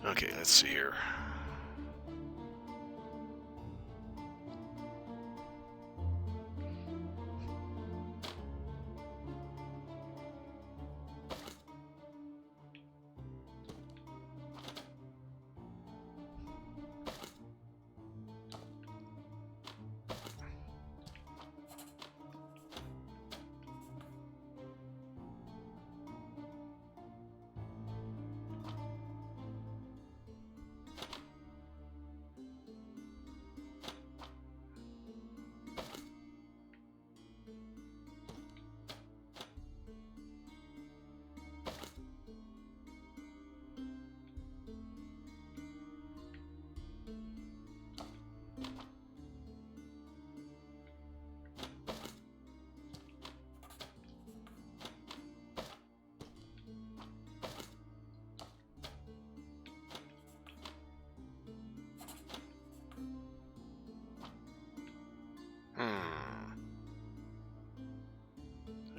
Okay, let's see here.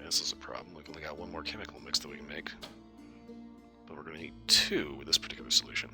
This is a problem. We've only got one more chemical mix that we can make. But we're going to need two with this particular solution.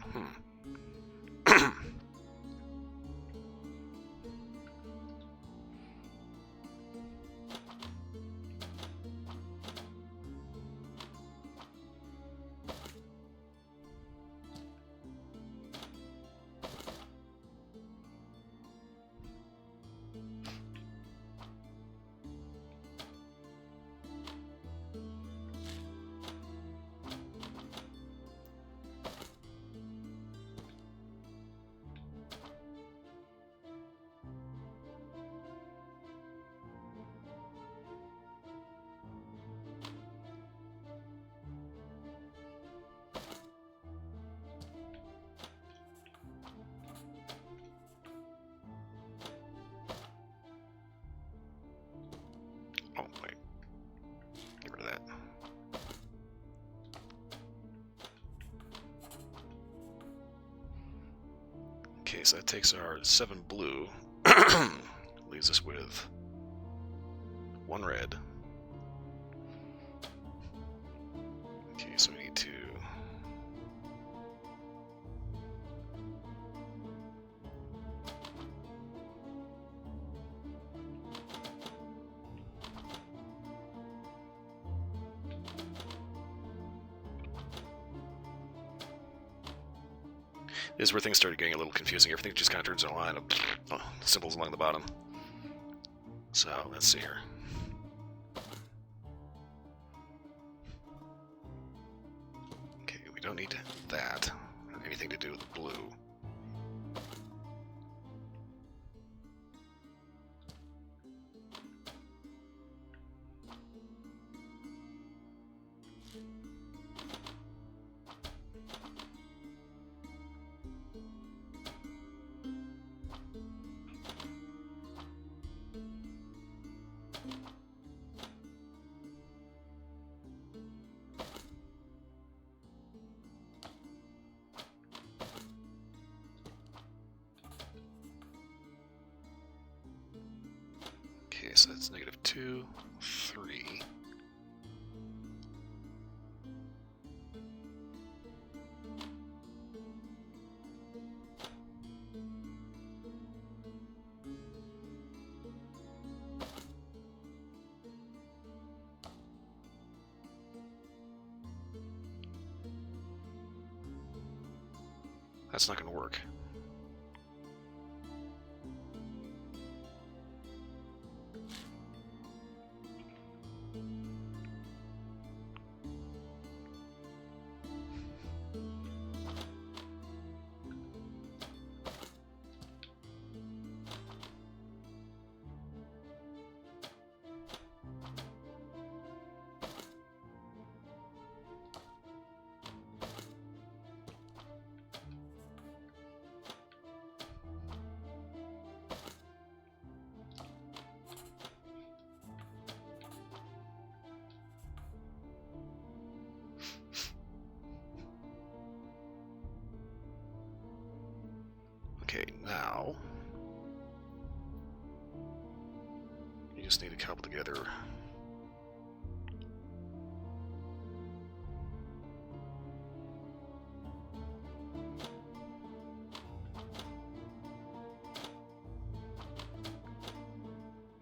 Okay, so that takes our 7 blue. Leaves us with 1 red. Okay, so we need to... This is where things started getting a little confusing. Everything just kind of turns in a line of symbols along the bottom. So, let's see here. Okay, we don't need that, or anything to do with blue. Okay, so that's -2, 3. That's not going to work. Okay, now you just need to cobble together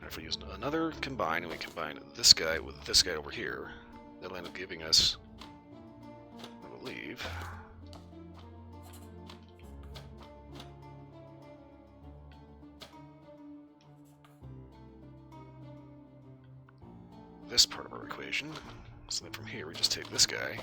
if we use another combine and we combine this guy with this guy over here, that'll end up giving us, I believe, this part of our equation. So then from here we just take this guy,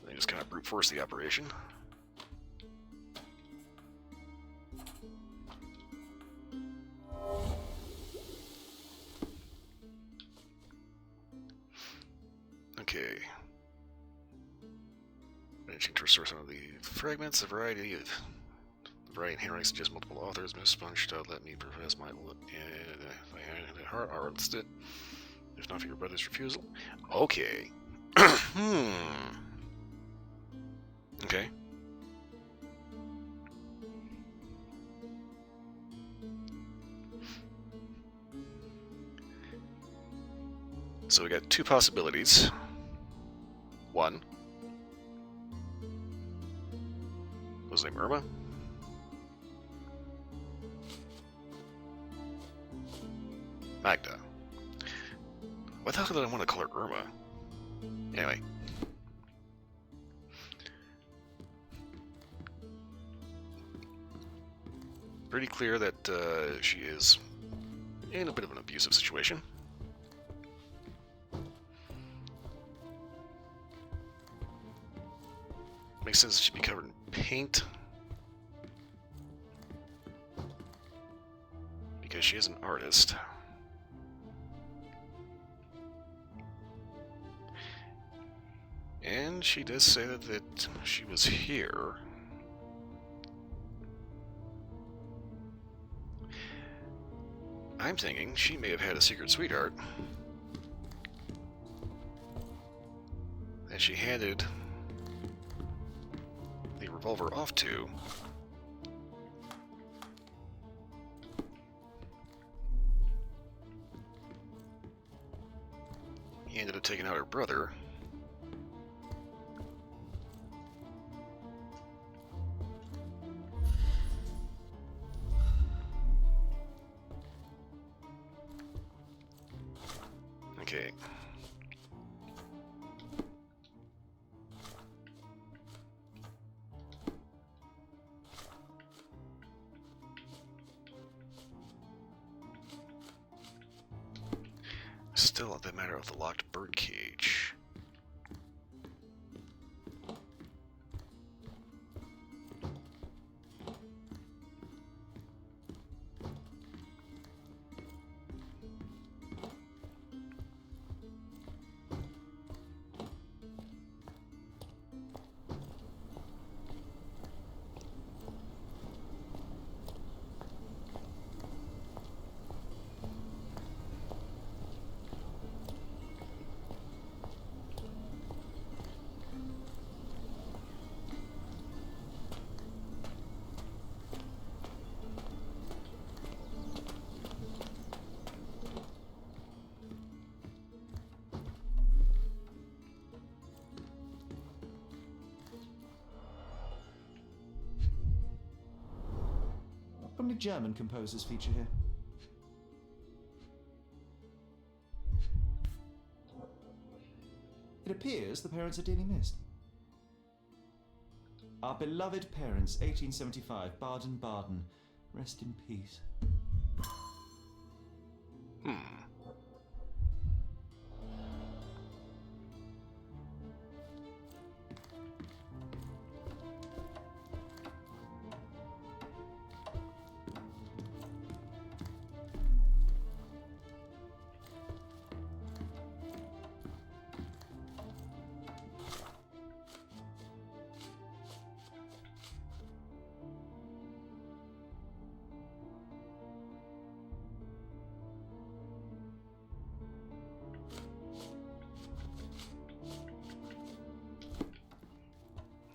and just kind of brute force the operation. Okay. Managing to restore some of the fragments, a variety in handwriting suggests multiple authors. Miss Sponge, let me profess my heart. Let's do it. If not for your brother's refusal. Okay. Okay. So we got 2 possibilities. 1. What was his name? Irma? Magda. Why the hell did I want to call her Irma? Anyway. Pretty clear that she is in a bit of an abusive situation. Makes sense that she'd be covered in paint. Because she is an artist. And she does say that she was here. I'm thinking she may have had a secret sweetheart that she handed the revolver off to. He ended up taking out her brother. Okay. Still the matter of the locked bird cage. How many German composers feature here? It appears the parents are dearly missed. Our beloved parents, 1875, Baden-Baden. Rest in peace.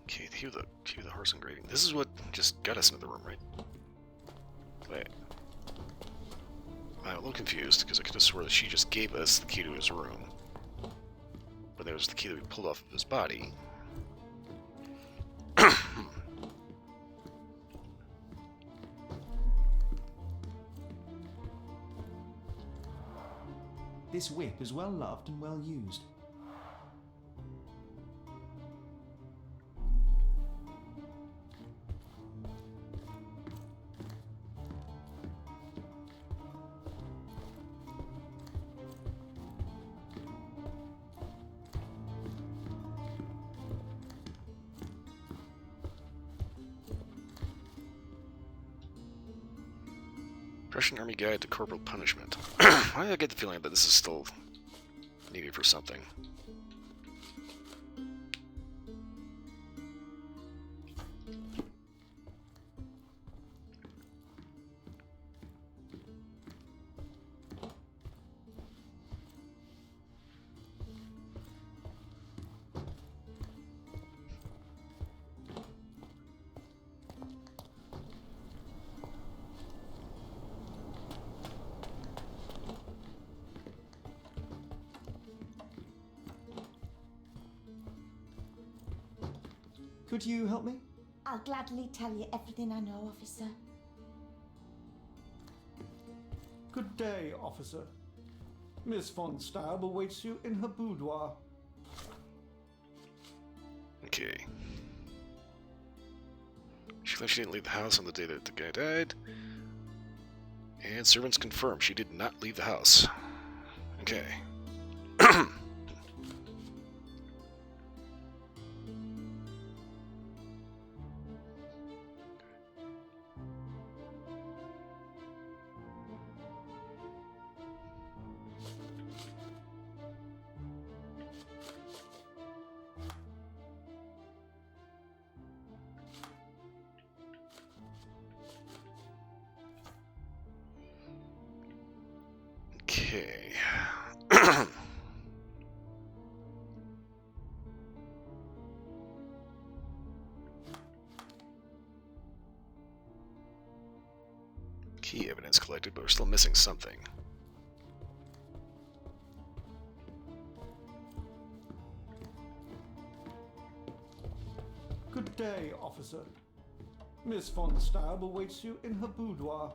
Okay, cue the horse engraving. This is what just got us into the room, right? Wait. I'm a little confused because I could have swore that she just gave us the key to his room. But there was the key that we pulled off of his body. This whip is well loved and well used. Russian Army Guide to Corporal Punishment. I get the feeling that this is still needed for something. Could you help me? I'll gladly tell you everything I know, officer. Good day, officer. Miss von Staub awaits you in her boudoir. Okay. She claims she didn't leave the house on the day that the guy died. And servants confirm she did not leave the house. Okay. Key evidence collected, but we're still missing something. Good day, officer. Miss von Staub awaits you in her boudoir.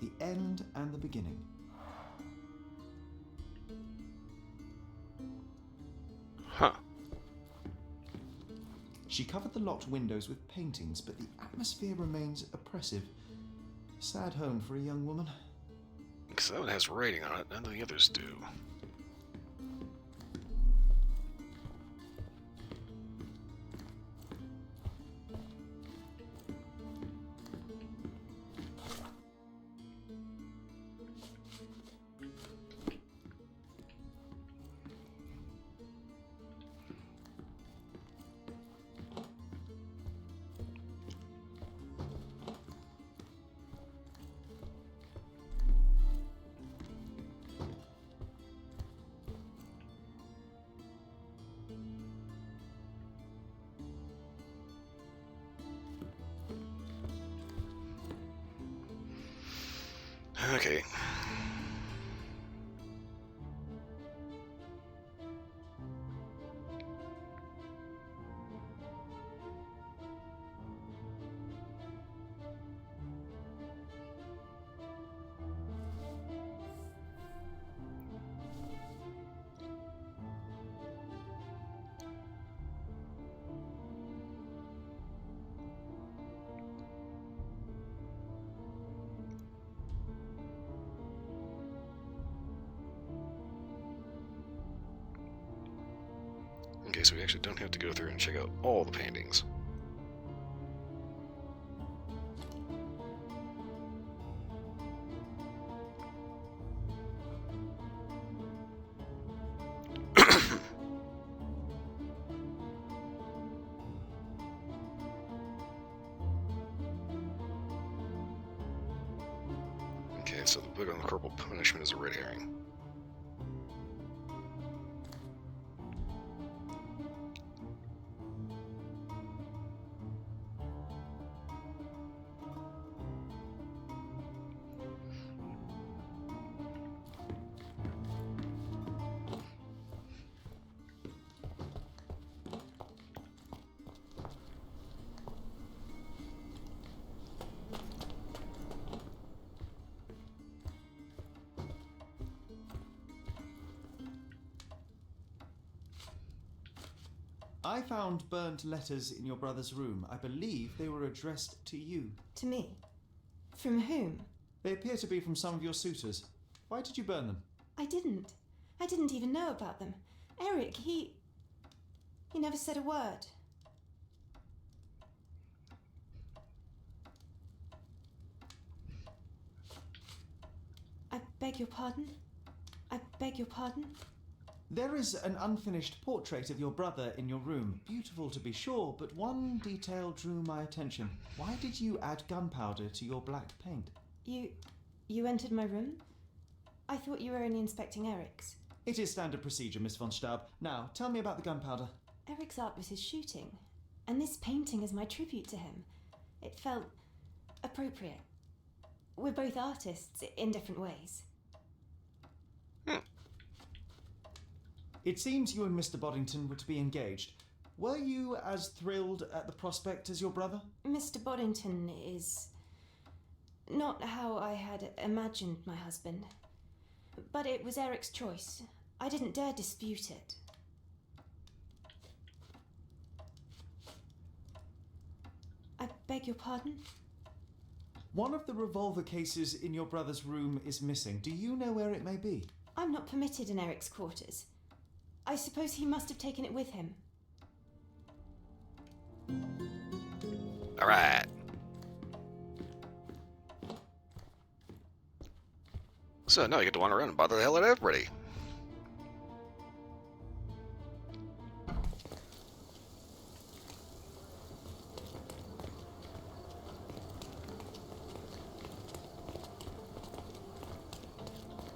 The end and the beginning. Huh. She covered the locked windows with paintings, but the atmosphere remains oppressive. Sad home for a young woman. Because that one has writing on it, none of the others do. Okay. Okay, so we actually don't have to go through and check out all the paintings. Okay, so the book on the corporal punishment is a red herring. I found burnt letters in your brother's room. I believe they were addressed to you. To me? From whom? They appear to be from some of your suitors. Why did you burn them? I didn't. I didn't even know about them. Eric, he never said a word. I beg your pardon? I beg your pardon? There is an unfinished portrait of your brother in your room. Beautiful to be sure, but one detail drew my attention. Why did you add gunpowder to your black paint? You entered my room? I thought you were only inspecting Eric's. It is standard procedure, Miss von Staub. Now, tell me about the gunpowder. Eric's art was his shooting, and this painting is my tribute to him. It felt appropriate. We're both artists in different ways. It seems you and Mr. Boddington were to be engaged. Were you as thrilled at the prospect as your brother? Mr. Boddington is not how I had imagined my husband. But it was Eric's choice. I didn't dare dispute it. beg your pardon? One of the revolver cases in your brother's room is missing. Do you know where it may be? I'm not permitted in Eric's quarters. I suppose he must have taken it with him. Alright. So now you get to wander around and bother the hell out of everybody.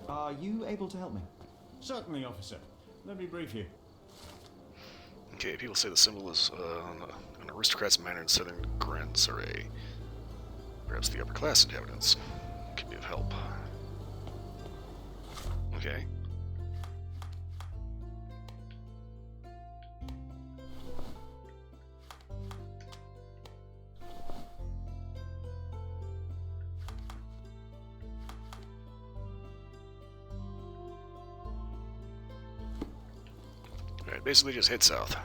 Are you able to help me? Certainly, officer. Let me brief you. Okay, people say the symbol is an aristocrat's manner in southern Grand Surrey. Perhaps the upper class inhabitants can be of help. Okay. Alright, basically just head south.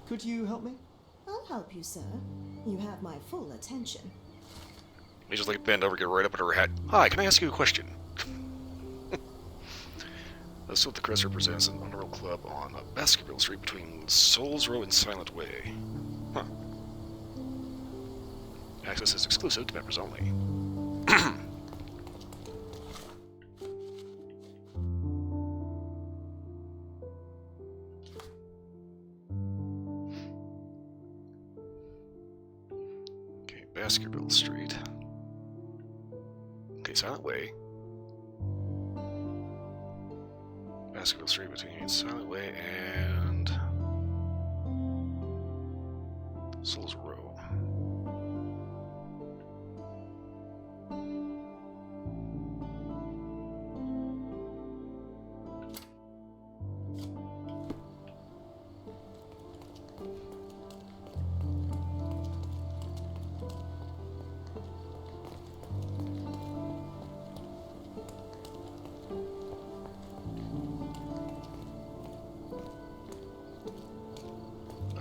Could you help me? I'll help you, sir. You have my full attention. You just like bend over, get right up into her head. Hi, can I ask you a question? That's what the crest represents an underworld club on Baskerville Street between Souls Row and Silent Way. Huh. Access is exclusive to members only. Okay, Baskerville Street. Okay, Silent Way. Baskerville Street between Silent Way and Souls Row.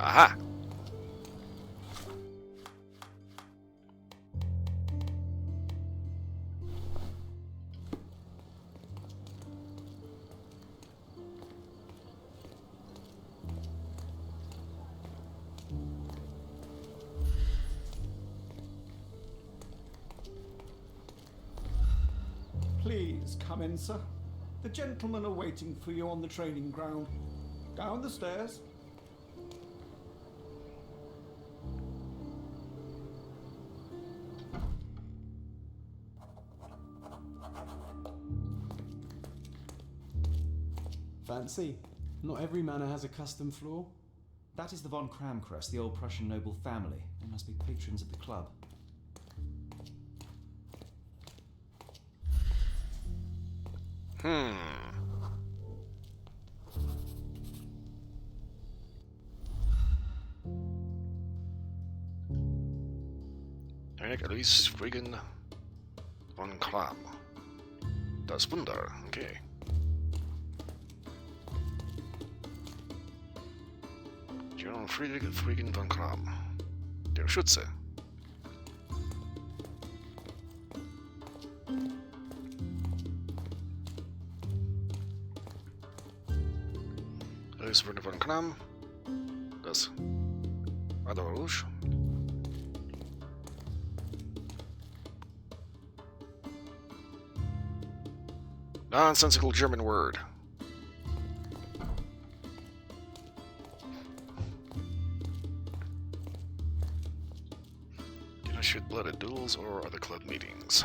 Aha! Please come in, sir. The gentlemen are waiting for you on the training ground. Down the stairs. Fancy. Not every manor has a custom floor. That is the von Kramkrest, the old Prussian noble family. They must be patrons of the club. Eric Alois Friggin von Kram. Das Wunder, okay. General Friedrich Friggin von Kram. Der Schütze. Alois Friedrich von Kram. Das Adorrouge. Nonsensical German word. Shoot blood at duels or other club meetings.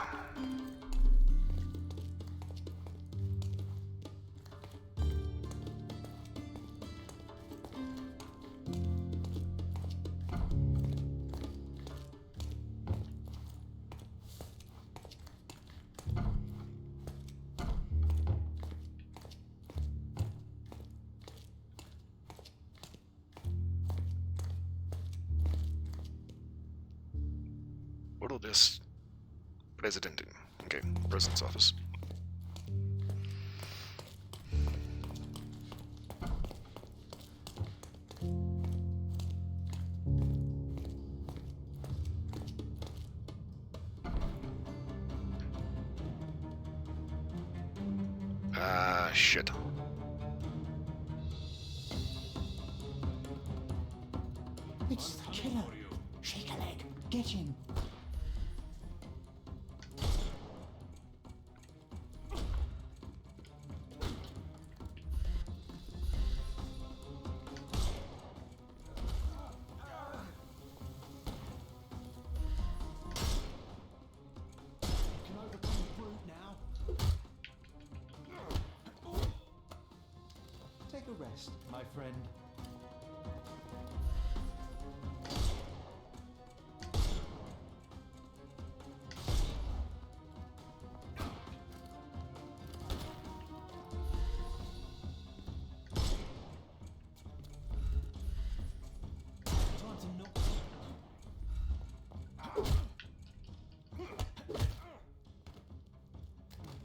What'll this president do? Okay, president's office. Ah, shit. It's the killer. Shake a leg. Get him. Take a rest, my friend. Time to knock.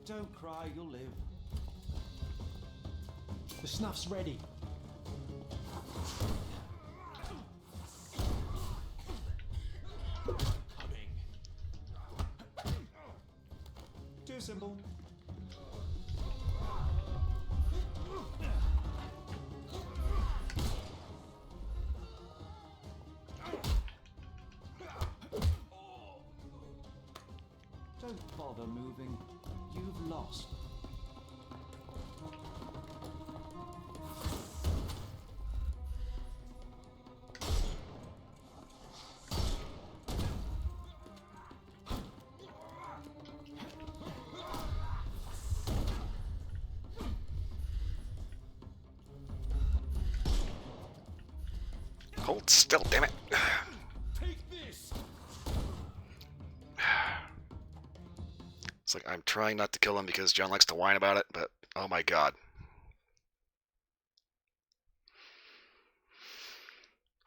Don't cry, you'll live. The snuff's ready. Coming. Too simple. Don't bother moving. You've lost. Hold still, damn it. Take this. It's like I'm trying not to kill him because John likes to whine about it, but oh my god.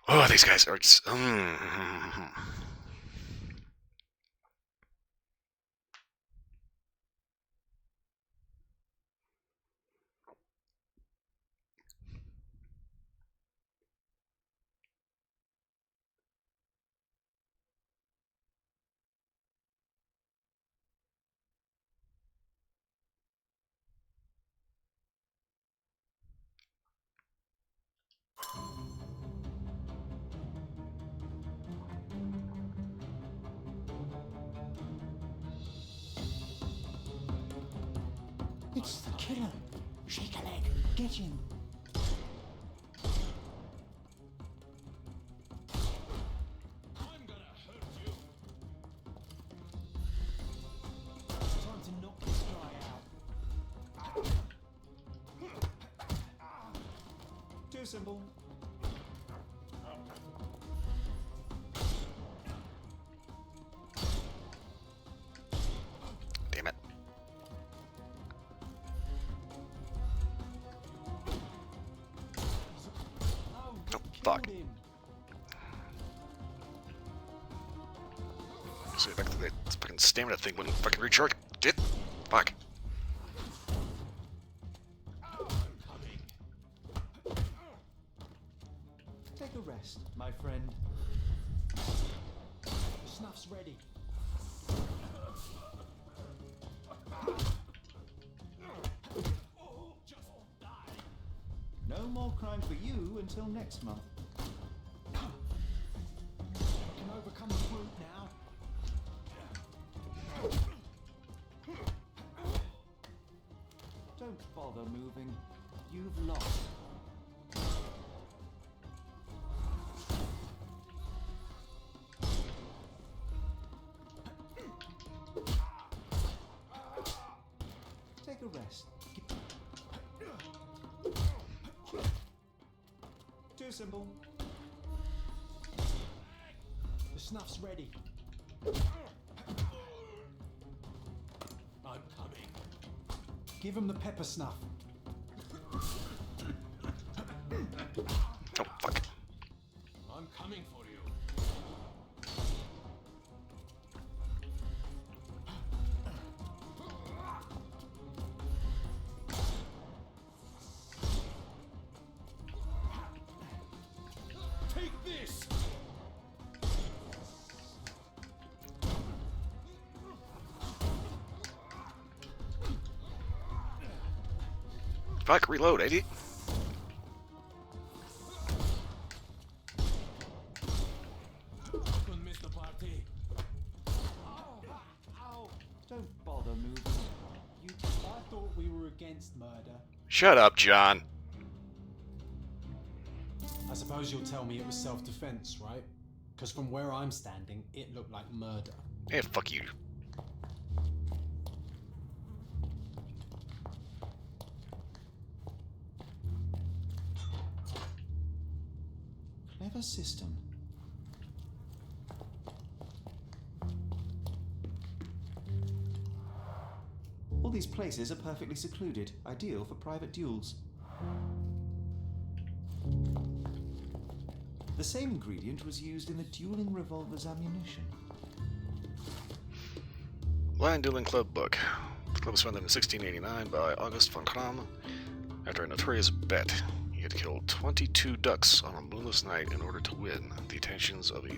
Oh, these guys are just... It's the killer. Shake a leg. Get him. I'm gonna hurt you. Time to knock this guy out. Too simple. Damn it. Oh, fuck. So back to that fucking stamina thing wouldn't fucking recharge. Did? Fuck. Take a rest, my friend. The snuff's ready. No more crime for you until next month. Can overcome the brute now. Don't bother moving. You've lost. symbol. The snuff's ready. I'm coming. Give him the pepper snuff. Oh, fuck. I'm coming for you. Take this! Fuck, reload, idiot. Couldn't miss the party. Ow! Don't bother moving. I thought we were against murder. Shut up, John. I suppose you'll tell me it was self-defense, right? Because from where I'm standing, it looked like murder. Hey, fuck you. Clever system. All these places are perfectly secluded, ideal for private duels. The same ingredient was used in the dueling revolver's ammunition. Blind Dueling Club book. The club was founded in 1689 by August von Kram after a notorious bet. He had killed 22 ducks on a moonless night in order to win the attentions of the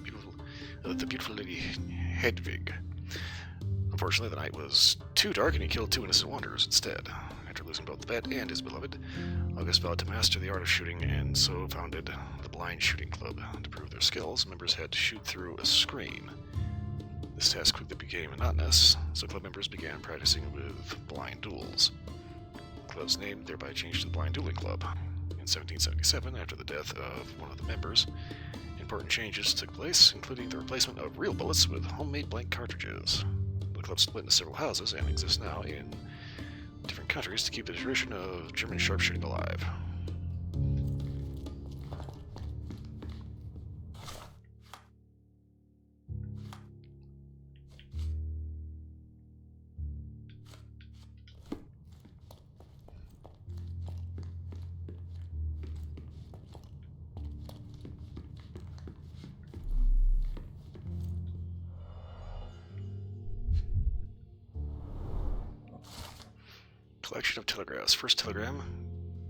beautiful lady Hedwig. Unfortunately, the night was too dark and he killed 2 innocent wanderers instead. After losing both the bet and his beloved, August vowed to master the art of shooting and so founded the Blind Shooting Club. To prove their skills, members had to shoot through a screen. This task quickly became monotonous, so club members began practicing with blind duels. The club's name thereby changed to the Blind Dueling Club. In 1777, after the death of one of the members, important changes took place, including the replacement of real bullets with homemade blank cartridges. The club split into several houses and exists now in different countries to keep the tradition of German sharpshooting alive. Collection of telegraphs. First telegram.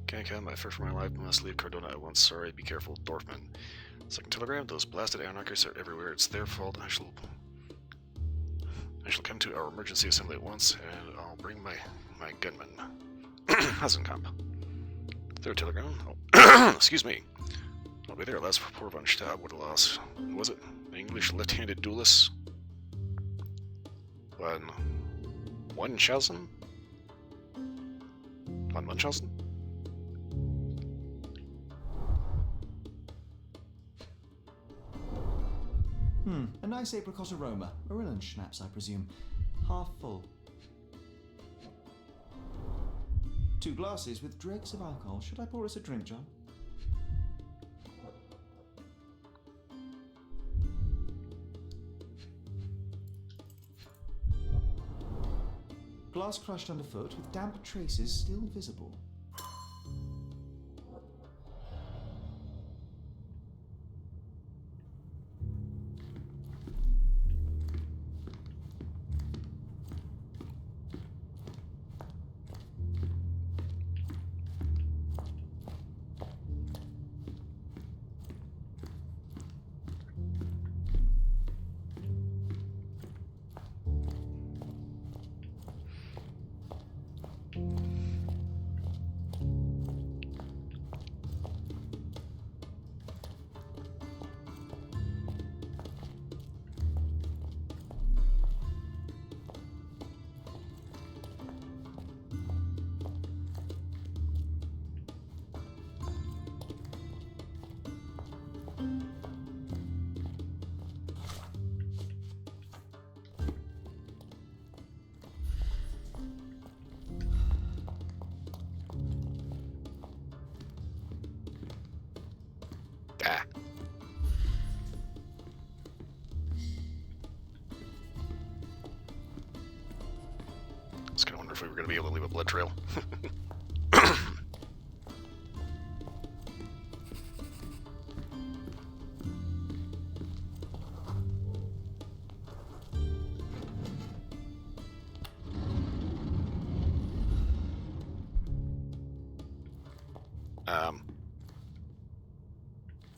Can't count my first for my life. Must leave Cardona at once. Sorry. Be careful. Dorfman. Second telegram. Those blasted anarchists are everywhere. It's their fault. I shall come to our emergency assembly at once, and I'll bring my gunmen. Hasenkamp. Third telegram. Oh, excuse me. I'll be there. Last poor von Stab. What a loss. Who was it? The English left-handed duelist. One Munchausen? Von Munchausen? A nice apricot aroma. Marilyn schnapps, I presume. Half full. 2 glasses with dregs of alcohol. Should I pour us a drink, John? Glass crushed underfoot with damp traces still visible. if we were going to be able to leave a blood trail.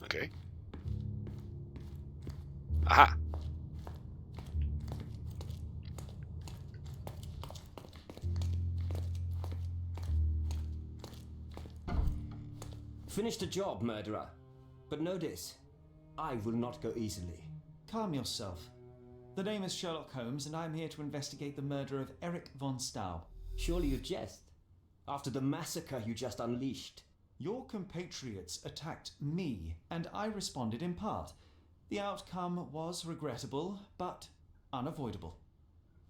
Okay. Aha! Finish the job, murderer. But know this, I will not go easily. Calm yourself. The name is Sherlock Holmes, and I'm here to investigate the murder of Erich von Staub. Surely you jest. After the massacre you just unleashed. Your compatriots attacked me, and I responded in part. The outcome was regrettable, but unavoidable.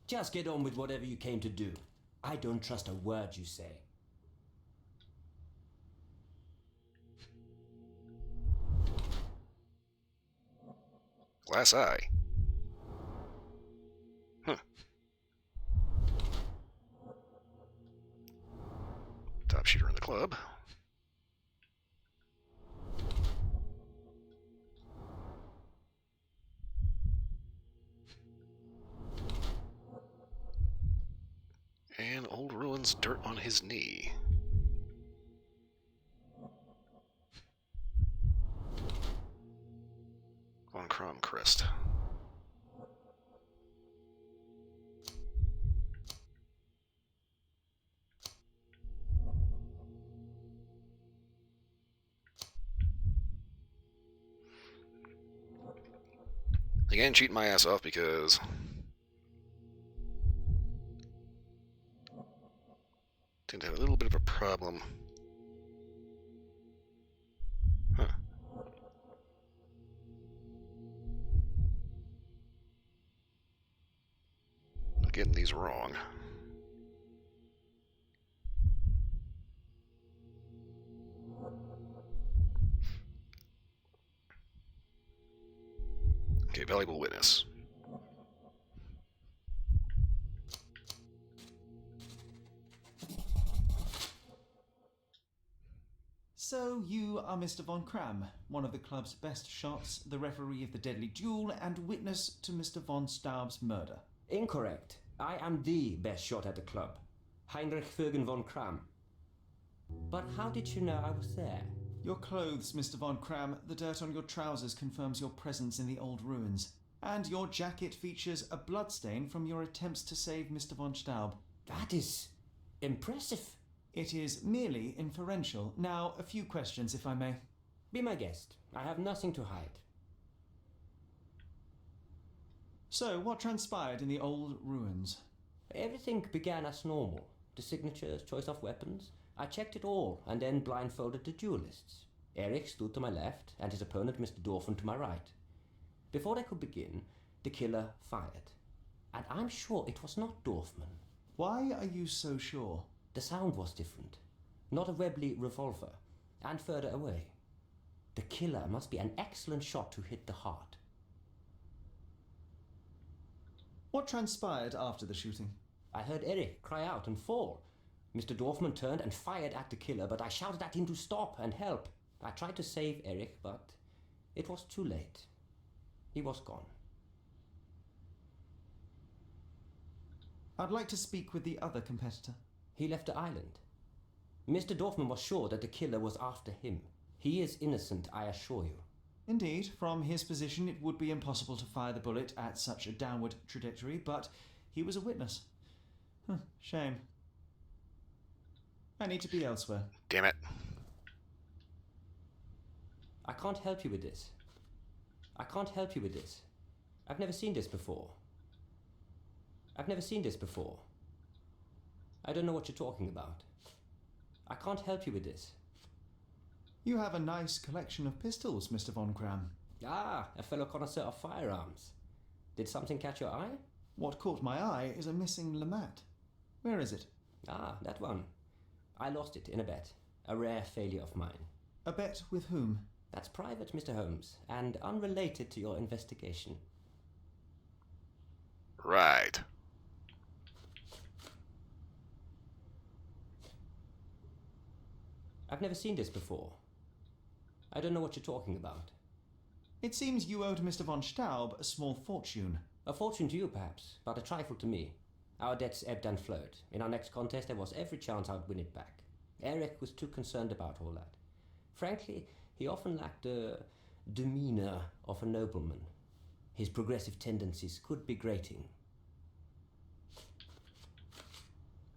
Just get on with whatever you came to do. I don't trust a word you say. Glass eye. Huh. Top shooter in the club. And Old Ruins, dirt on his knee. Von Krom crest. Again, cheating my ass off because tend to have a little bit of a problem. Huh. Getting these wrong. Okay, valuable witness. So you are Mr. Von Kram, one of the club's best shots, the referee of the deadly duel, and witness to Mr. von Staub's murder. Incorrect. I am the best shot at the club. Heinrich Vögen von Kram. But how did you know I was there? Your clothes, Mr. Von Kram, the dirt on your trousers confirms your presence in the old ruins. And your jacket features a bloodstain from your attempts to save Mr. von Staub. That is impressive. It is merely inferential. Now, a few questions, if I may. Be my guest. I have nothing to hide. So, what transpired in the old ruins? Everything began as normal. The signatures, choice of weapons. I checked it all and then blindfolded the duelists. Erich stood to my left and his opponent, Mr. Dorfman, to my right. Before they could begin, the killer fired. And I'm sure it was not Dorfman. Why are you so sure? The sound was different. Not a Webley revolver. And further away. The killer must be an excellent shot to hit the heart. What transpired after the shooting? I heard Erich cry out and fall. Mr. Dorfman turned and fired at the killer, but I shouted at him to stop and help. I tried to save Erich, but it was too late. He was gone. I'd like to speak with the other competitor. He left the island. Mr. Dorfman was sure that the killer was after him. He is innocent, I assure you. Indeed, from his position it would be impossible to fire the bullet at such a downward trajectory, but he was a witness. Shame. I need to be elsewhere. Damn it. I can't help you with this. I can't help you with this. I've never seen this before. I've never seen this before. I don't know what you're talking about. I can't help you with this. You have a nice collection of pistols, Mr. Von Kram. Ah, a fellow connoisseur of firearms. Did something catch your eye? What caught my eye is a missing Lamat. Where is it? Ah, that one. I lost it in a bet. A rare failure of mine. A bet with whom? That's private, Mr. Holmes, and unrelated to your investigation. Right. I've never seen this before. I don't know what you're talking about. It seems you owed Mr. von Staub a small fortune. A fortune to you, perhaps, but a trifle to me. Our debts ebbed and flowed. In our next contest, there was every chance I'd win it back. Eric was too concerned about all that. Frankly, he often lacked the demeanor of a nobleman. His progressive tendencies could be grating.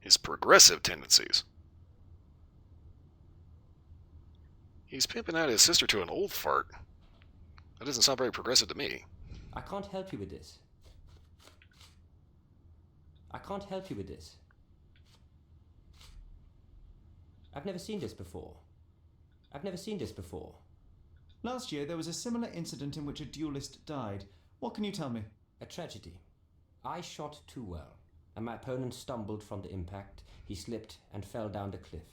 His progressive tendencies? He's pimping out his sister to an old fart. That doesn't sound very progressive to me. I can't help you with this. I can't help you with this. I've never seen this before. I've never seen this before. Last year, there was a similar incident in which a duelist died. What can you tell me? A tragedy. I shot too well, and my opponent stumbled from the impact. He slipped and fell down the cliff.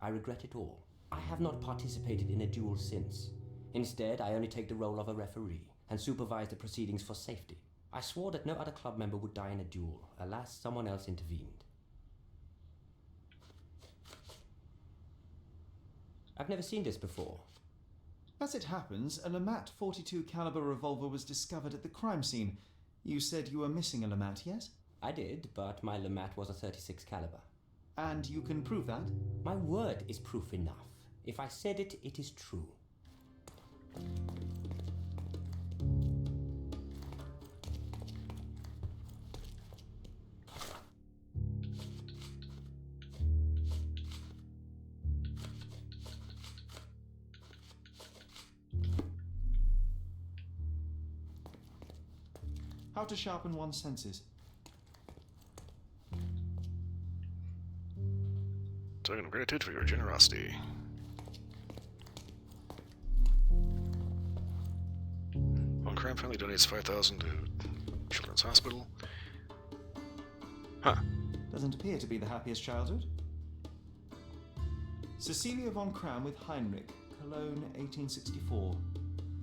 I regret it all. I have not participated in a duel since. Instead, I only take the role of a referee and supervise the proceedings for safety. I swore that no other club member would die in a duel. Alas, someone else intervened. I've never seen this before. As it happens, a Lamat 42 caliber revolver was discovered at the crime scene. You said you were missing a Lamat, yes? I did, but my Lamat was a 36 caliber. And you can prove that? My word is proof enough. If I said it, it is true. How to sharpen one's senses. Token of gratitude for your generosity. One crime family donates 5,000 to Children's Hospital. Huh. Doesn't appear to be the happiest childhood. Cecilia von Kram with Heinrich, Cologne, 1864.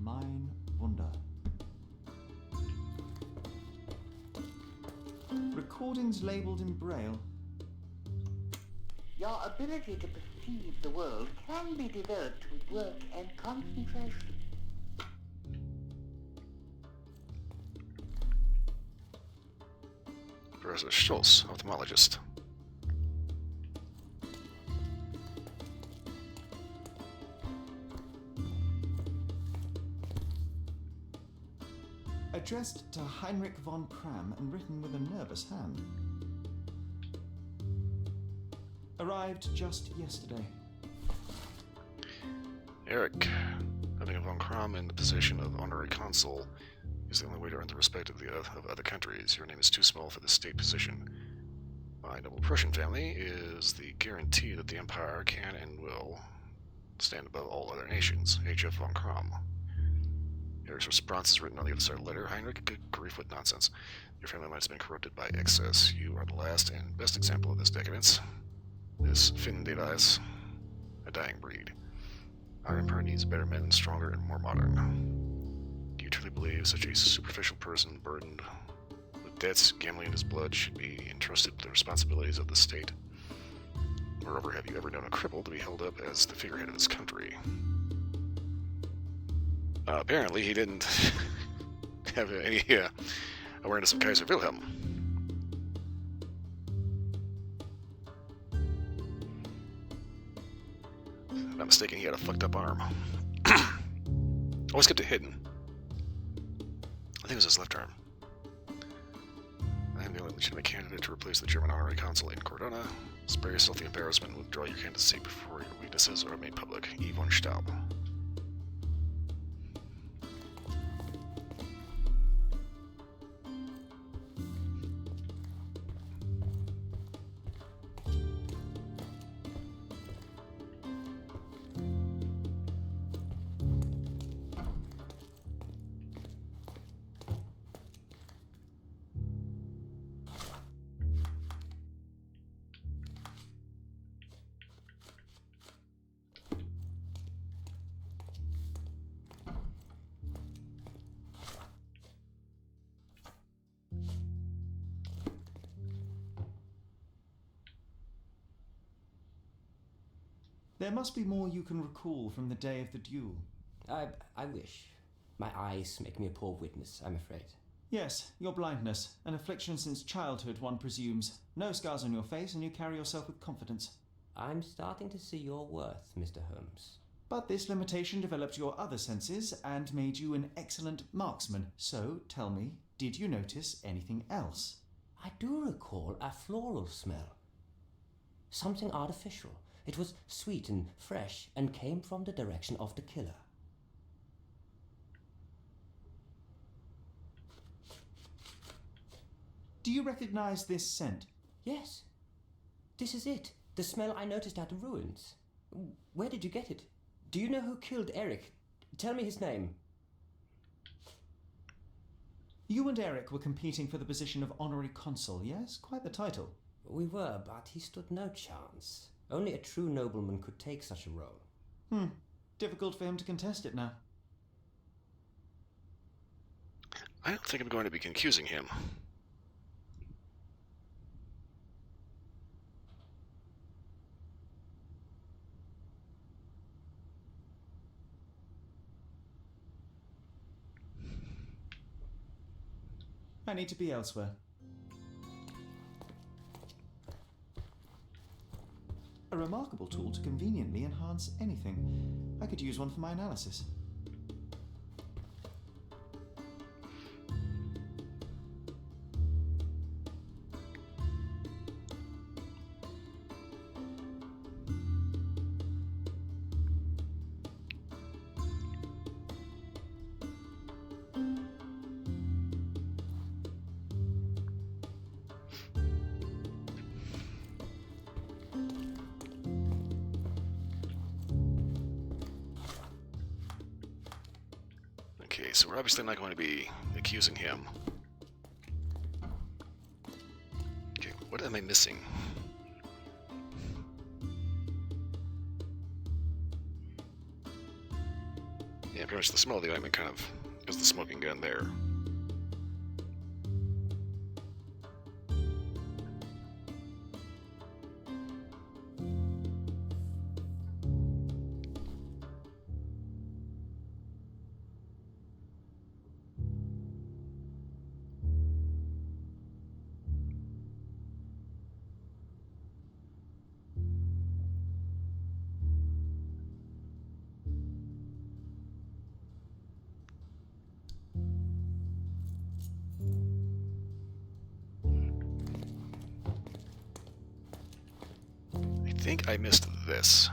Mein Wunder. Recordings labelled in Braille. Your ability to perceive the world can be developed with work and concentration. Professor Schultz, ophthalmologist. Addressed to Heinrich von Kram and written with a nervous hand. Arrived just yesterday. Eric, having von Kram in the position of honorary consul is the only way to earn the respect of other countries. Your name is too small for the state position. My noble Prussian family is the guarantee that the Empire can and will stand above all other nations. H.F. von Kram. Eric's response is written on the other side of the letter. Heinrich, good grief, what nonsense. Your family might have been corrupted by excess. You are the last and best example of this decadence. This fin de Dies, a dying breed. Our empire needs better men, stronger and more modern. Do you truly believe such a superficial person burdened with debts, gambling in his blood, should be entrusted with the responsibilities of the state? Moreover, have you ever known a cripple to be held up as the figurehead of his country? Apparently, he didn't have any awareness of Kaiser Wilhelm. If I'm not mistaken, he had a fucked up arm. Always kept it hidden. I think it was his left arm. I am the only legitimate candidate to replace the German honorary consul in Cordona. Spare yourself the embarrassment and withdraw your candidacy before your weaknesses are made public. E. von Staub. There must be more you can recall from the day of the duel. I wish. My eyes make me a poor witness, I'm afraid. Yes, your blindness, an affliction since childhood, one presumes. No scars on your face, and you carry yourself with confidence. I'm starting to see your worth, Mr. Holmes. But this limitation developed your other senses and made you an excellent marksman. So, tell me, did you notice anything else? I do recall a floral smell. Something artificial. It was sweet and fresh and came from the direction of the killer. Do you recognize this scent? Yes. This is it. The smell I noticed at the ruins. Where did you get it? Do you know who killed Eric? Tell me his name. You and Eric were competing for the position of honorary consul, yes? Quite the title. We were, but he stood no chance. Only a true nobleman could take such a role. Difficult for him to contest it now. I don't think I'm going to be accusing him. I need to be elsewhere. A remarkable tool to conveniently enhance anything. I could use one for my analysis. Okay, so we're obviously not going to be accusing him. Okay, what am I missing? Yeah, pretty much the smell of the ointment kind of is the smoking gun there. I think I missed this.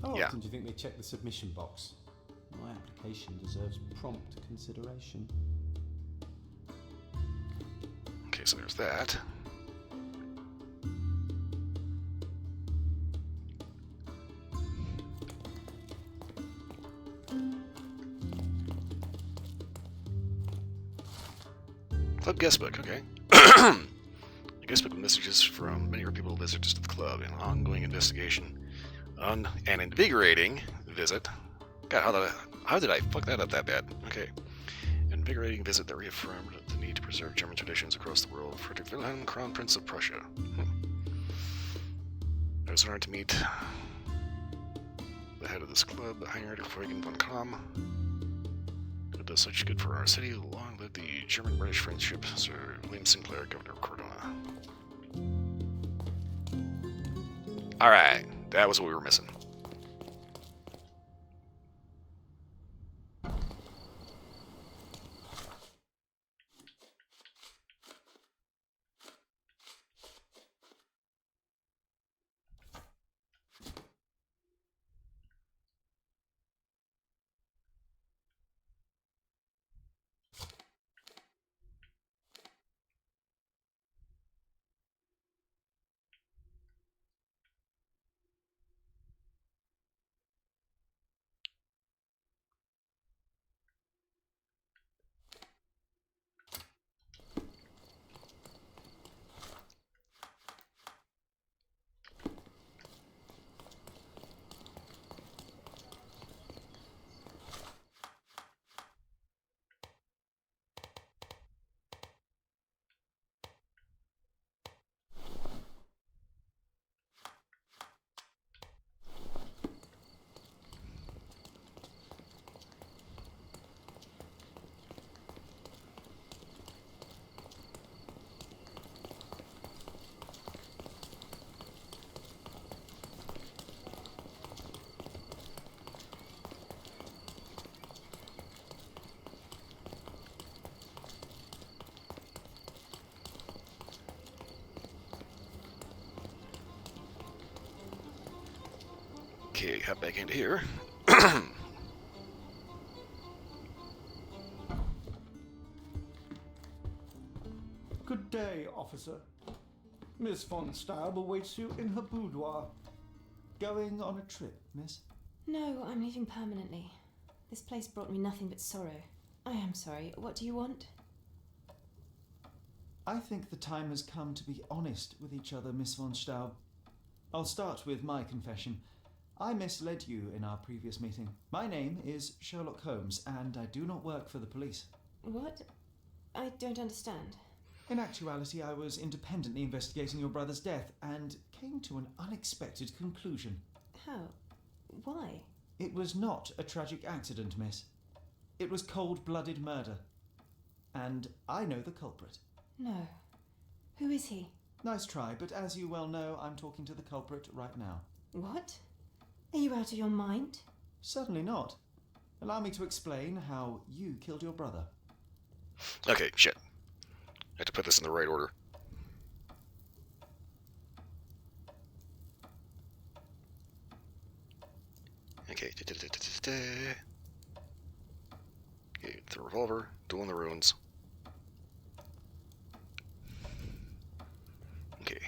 How Yeah. often do you think they check the submission box? My application deserves prompt consideration. Okay, so there's that. Club guestbook, okay. A guestbook with messages from many reputable visitors to the club. An ongoing investigation. An invigorating visit. God, how did I fuck that up that bad? Okay. Invigorating visit that reaffirmed the need to preserve German traditions across the world. Friedrich Wilhelm, Crown Prince of Prussia. I was honored to meet the head of this club, Heinrich Eugen von Kamm. Who does such good for our city. Long live the German-British friendship, Sir William Sinclair, Governor of Cordona. Alright, that was what we were missing. hop back into here. Good day, officer. Miss von Staub awaits you in her boudoir. Going on a trip, miss? No, I'm leaving permanently. This place brought me nothing but sorrow. I am sorry. What do you want? I think the time has come to be honest with each other, Miss von Staub. I'll start with my confession. I misled you in our previous meeting. My name is Sherlock Holmes, and I do not work for the police. What? I don't understand. In actuality, I was independently investigating your brother's death and came to an unexpected conclusion. How? Why? It was not a tragic accident, miss. It was cold-blooded murder. And I know the culprit. No. Who is he? Nice try, but as you well know, I'm talking to the culprit right now. What? Are you out of your mind? Certainly not. Allow me to explain how you killed your brother. Okay, shit. I have to put this in the right order. Okay. Okay, the revolver, duel in the ruins. Okay.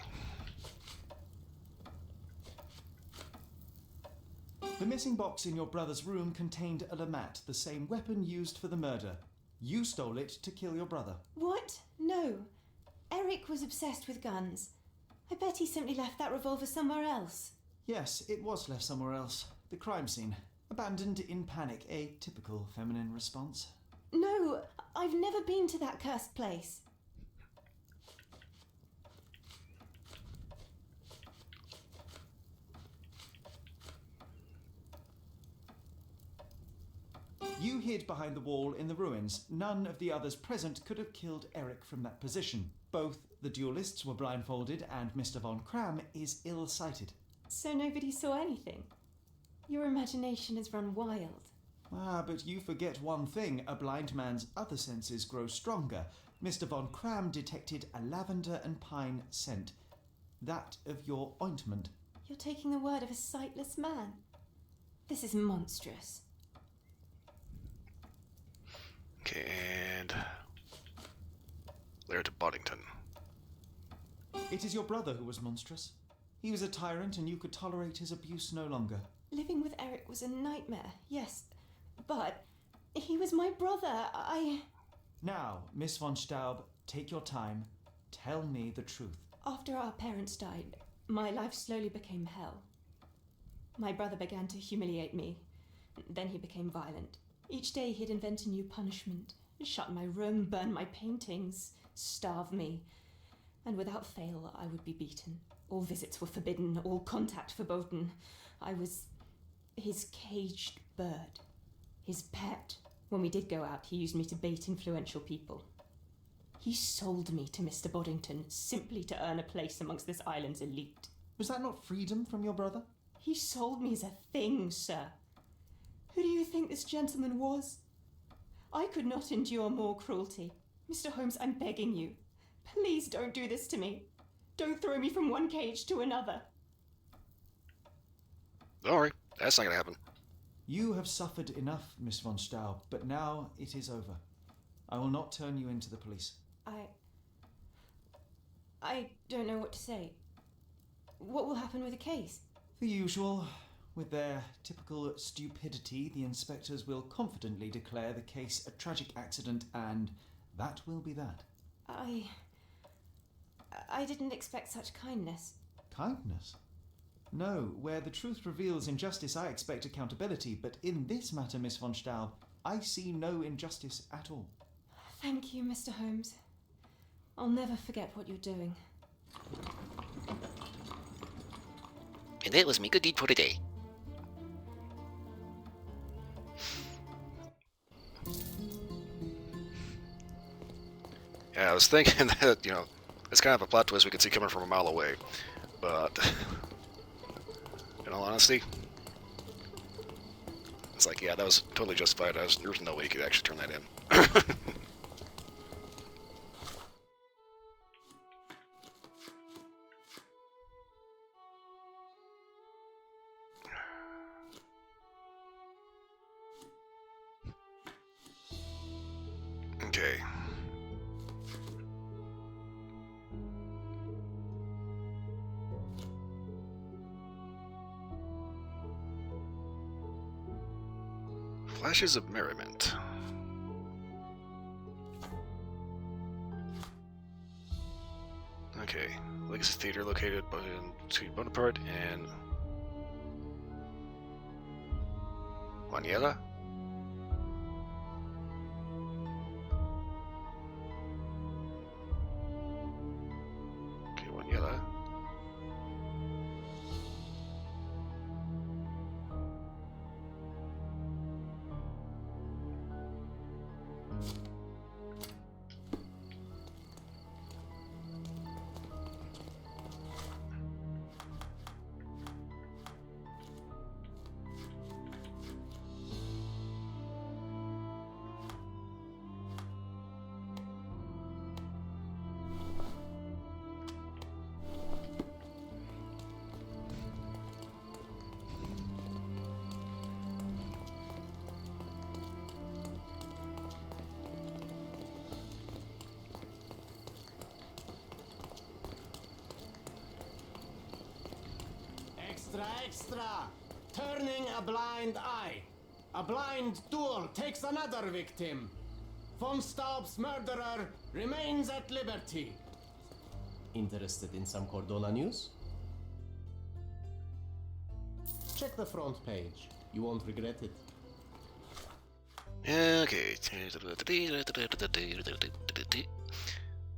The missing box in your brother's room contained a Lamat, the same weapon used for the murder. You stole it to kill your brother. What? No. Eric was obsessed with guns. I bet he simply left that revolver somewhere else. Yes, it was left somewhere else. The crime scene. Abandoned in panic, a typical feminine response. No, I've never been to that cursed place. You hid behind the wall in the ruins. None of the others present could have killed Eric from that position. Both the duelists were blindfolded and Mr. von Kram is ill-sighted. So nobody saw anything? Your imagination has run wild. Ah, but you forget one thing. A blind man's other senses grow stronger. Mr. von Kram detected a lavender and pine scent. That of your ointment. You're taking the word of a sightless man. This is monstrous. Okay, and Laird to Boddington. It is your brother who was monstrous. He was a tyrant and you could tolerate his abuse no longer. Living with Eric was a nightmare, yes. But he was my brother. Now, Miss von Staub, take your time. Tell me the truth. After our parents died, my life slowly became hell. My brother began to humiliate me. Then he became violent. Each day he'd invent a new punishment. Shut my room, burn my paintings, starve me. And without fail, I would be beaten. All visits were forbidden, all contact verboten. I was his caged bird. His pet. When we did go out, he used me to bait influential people. He sold me to Mr. Boddington simply to earn a place amongst this island's elite. Was that not freedom from your brother? He sold me as a thing, sir. Who do you think this gentleman was? I could not endure more cruelty. Mr. Holmes, I'm begging you. Please don't do this to me. Don't throw me from one cage to another. Don't worry, that's not gonna happen. You have suffered enough, Miss von Staub, but now it is over. I will not turn you into the police. I don't know what to say. What will happen with the case? The usual. With their typical stupidity, the inspectors will confidently declare the case a tragic accident, and that will be that. I didn't expect such kindness. Kindness? No, where the truth reveals injustice, I expect accountability, but in this matter, Miss von Staub, I see no injustice at all. Thank you, Mr. Holmes. I'll never forget what you're doing. And that was my good deed for today. Yeah, I was thinking that, it's kind of a plot twist we could see coming from a mile away. But, in all honesty, it's like, yeah, that was totally justified. There was no way you could actually turn that in. Flashes of merriment. Okay, Legacy Theater located between Bonaparte and Juaniela? Okay, Juaniela. Extra, extra! Turning a blind eye. A blind duel takes another victim. Von Staub's murderer remains at liberty. Interested in some Cordona news? Check the front page. You won't regret it. Okay.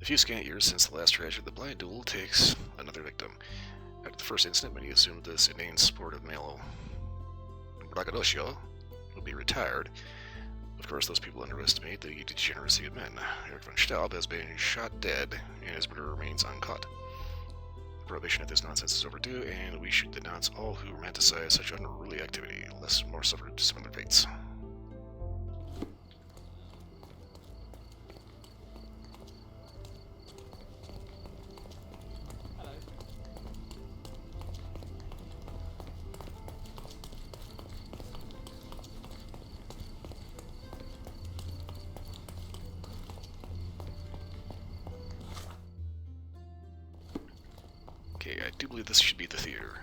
A few scant years since the last tragedy, the blind duel takes another victim. After the first incident, many assumed this inane sport of male braggadocio would be retired. Of course, those people underestimate the degeneracy of men. Eric von Staub has been shot dead, and his murder remains uncaught. Prohibition of this nonsense is overdue, and we should denounce all who romanticize such unruly activity, lest more suffer similar fates. Okay, I do believe this should be the theater.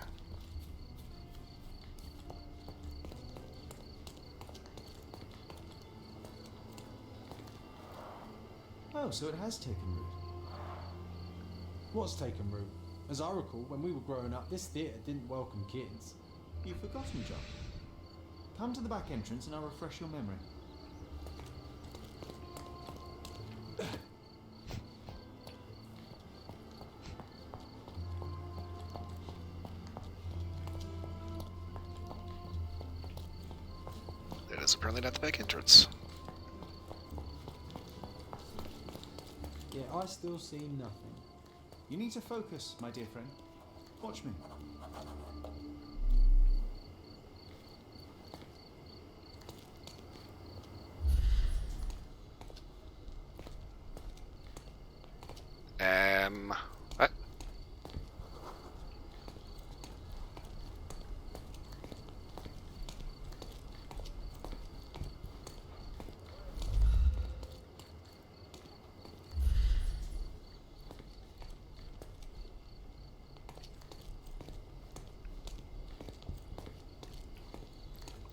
Oh, so it has taken root. What's taken root? As I recall, when we were growing up, this theatre didn't welcome kids. You've forgotten, John. Come to the back entrance and I'll refresh your memory. That is apparently not the back entrance. Yeah, I still see nothing. You need to focus, my dear friend. Watch me. What?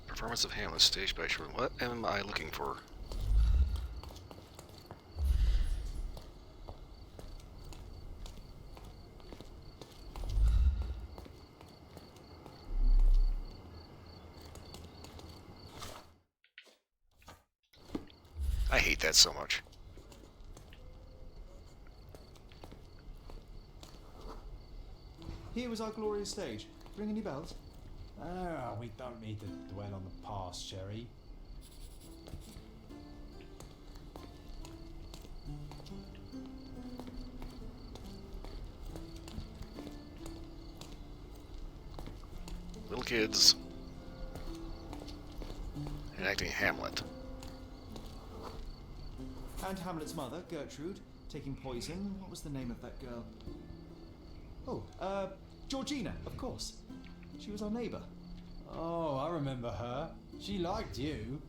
Performance of Hamlet staged by Sherlock. What am I looking for? I hate that so much. Here was our glorious stage. Ring any bells? Ah, we don't need to dwell on the past, Sherry. Little kids enacting Hamlet. And Hamlet's mother, Gertrude, taking poison. What was the name of that girl? Oh, Georgina, of course. She was our neighbour. Oh, I remember her. She liked you.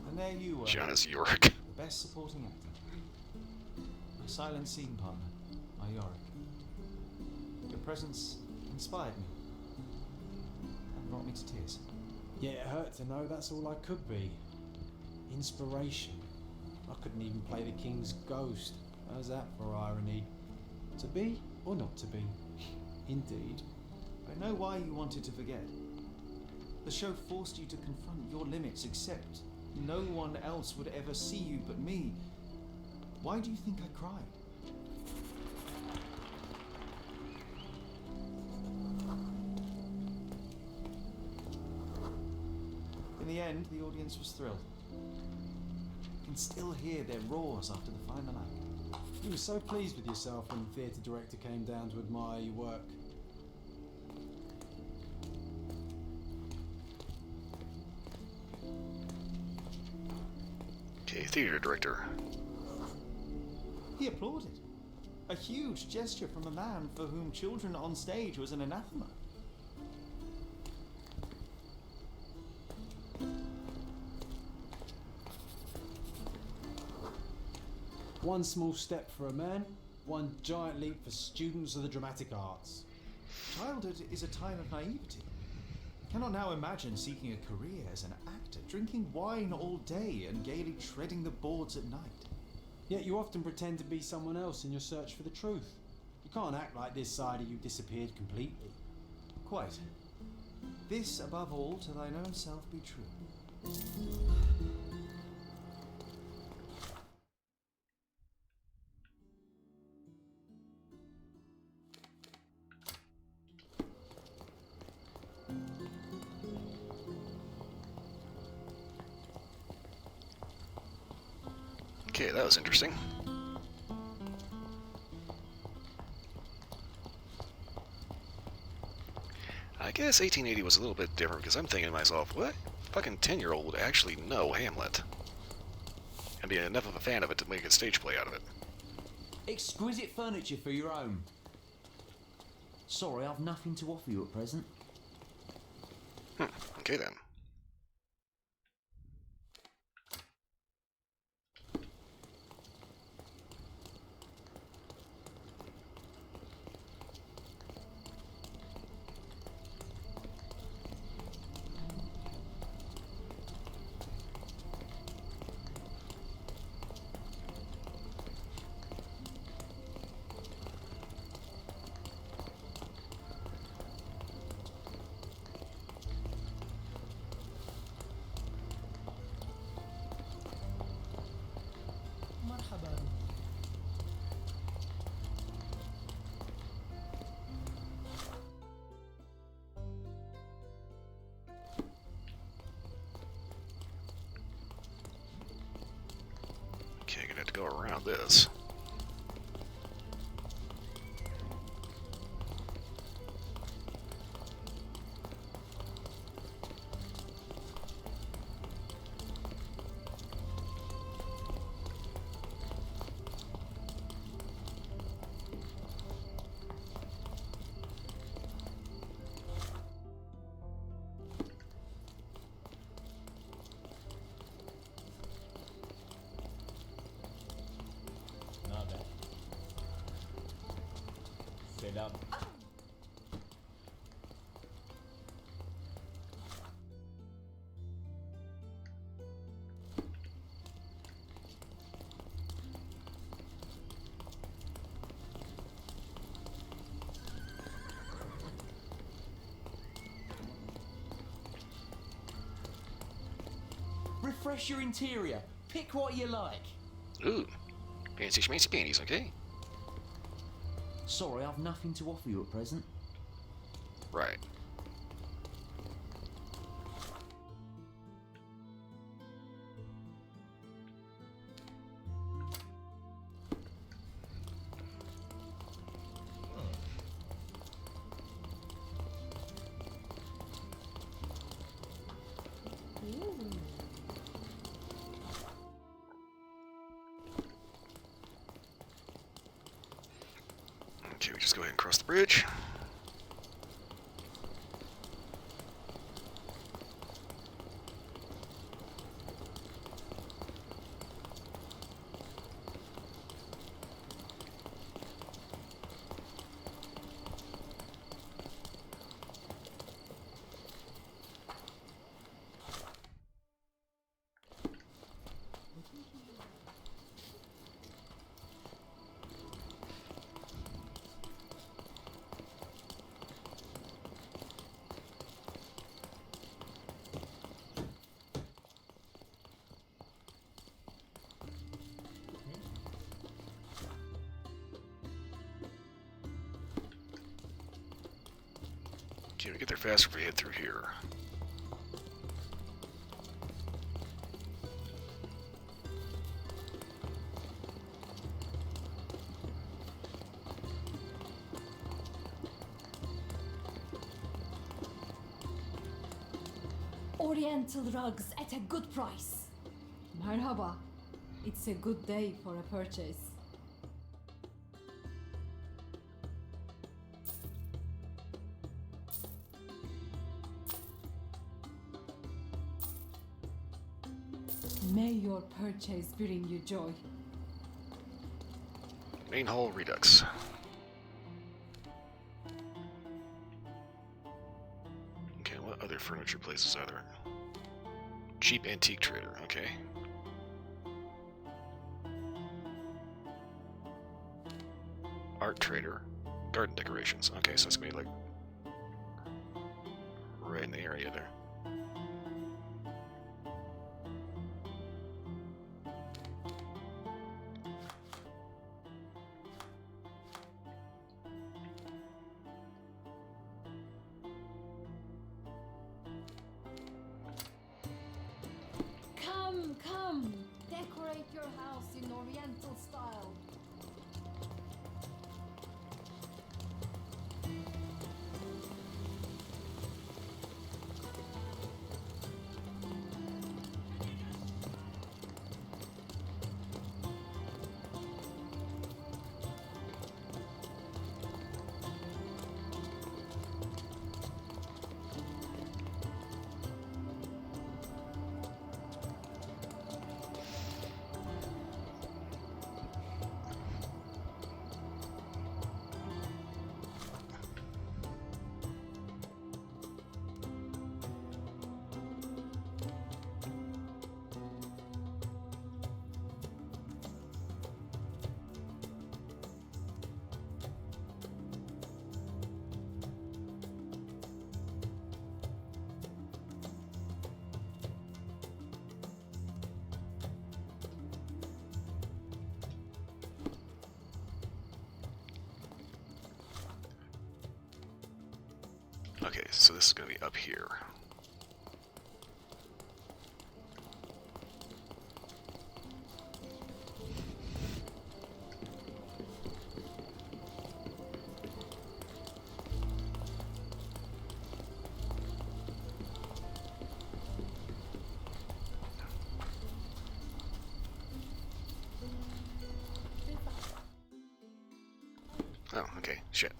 And there you were. Jonas York. The best supporting actor. My silent scene partner, my Yorick. Your presence inspired me. brought me to tears. Yeah, it hurt to know that's all I could be. Inspiration. I couldn't even play the King's Ghost. How's that for irony? To be or not to be? Indeed. I know why you wanted to forget. The show forced you to confront your limits, except no one else would ever see you but me. Why do you think I cried? In the end, the audience was thrilled. You can still hear their roars after the final act. You were so pleased with yourself when the theatre director came down to admire your work. Okay, theater director. He applauded. A huge gesture from a man for whom children on stage was an anathema. One small step for a man, one giant leap for students of the dramatic arts. Childhood is a time of naivety. I cannot now imagine seeking a career as an actor, drinking wine all day and gaily treading the boards at night. Yet you often pretend to be someone else in your search for the truth. You can't act like this side of you disappeared completely. Quite. This, above all, to thine own self be true. Okay, that was interesting. I guess 1880 was a little bit different because I'm thinking to myself, what fucking 10-year-old would actually know Hamlet? And be enough of a fan of it to make a stage play out of it. Exquisite furniture for your home. Sorry, I've nothing to offer you at present. Okay then. Okay, gonna have to go around this. Sit up. Refresh your interior. Pick what you like. Ooh, fancy schmancy panties, okay? Sorry, I've nothing to offer you at present. Right. Okay, we just go ahead and cross the bridge. Okay, we get there faster if we head through here. Oriental rugs at a good price. Marhaba. It's a good day for a purchase. May your purchase bring you joy. Main hall redux. Okay, what other furniture places are there? Cheap antique trader, okay. Art trader. Garden decorations. Okay, so it's gonna be like right in the area there. Come, decorate your house in Oriental style. Okay, so this is going to be up here. Oh, okay, shit.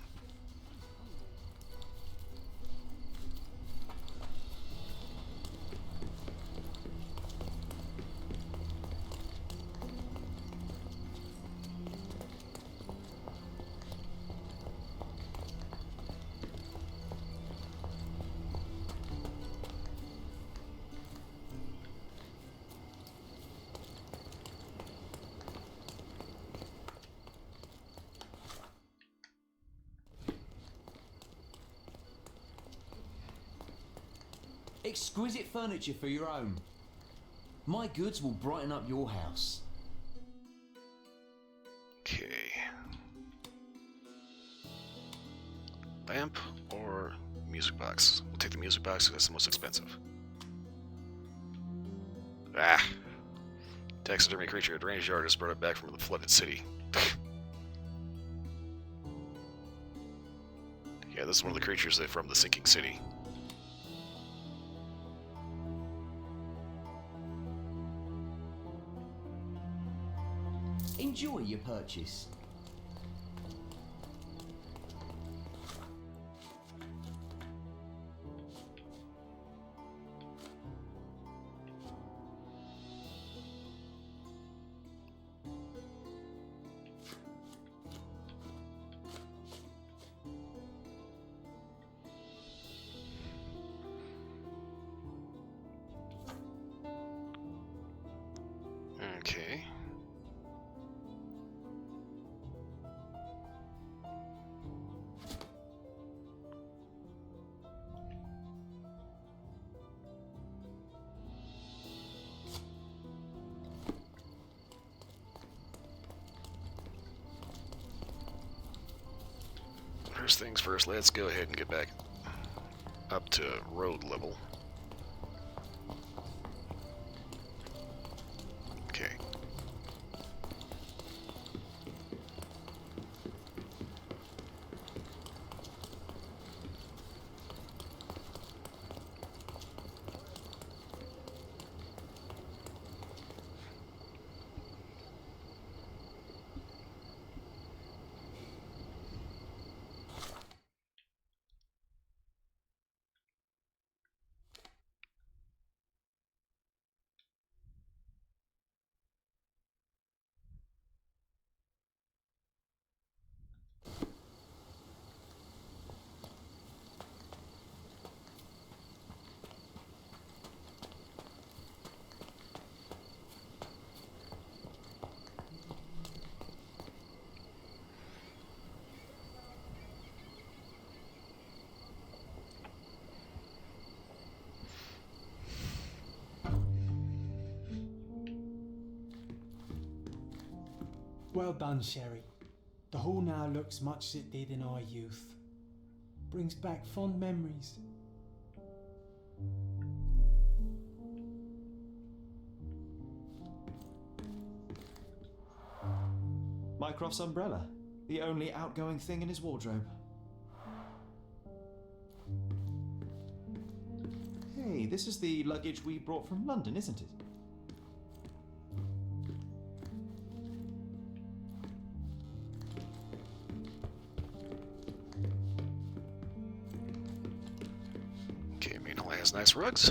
Exquisite furniture for your home. My goods will brighten up your house. Okay. Lamp or music box? We'll take the music box because that's the most expensive. Ah! Taxidermy creature at range yard is brought it back from the flooded city. Yeah, this is one of the creatures that from the sinking city. Enjoy your purchase. Okay. First things first, let's go ahead and get back up to road level. Okay. Well done, Sherry. The hall now looks much as it did in our youth. Brings back fond memories. Mycroft's umbrella, the only outgoing thing in his wardrobe. Hey, this is the luggage we brought from London, isn't it? Okay, Maynell has nice rugs.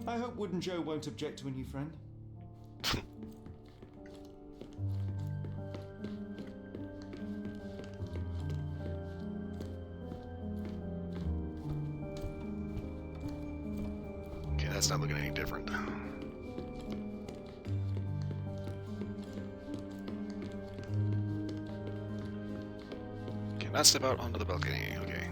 I hope Wooden Joe won't object to a new friend. Okay, that's not looking any different. Okay, not step out onto the balcony. Okay.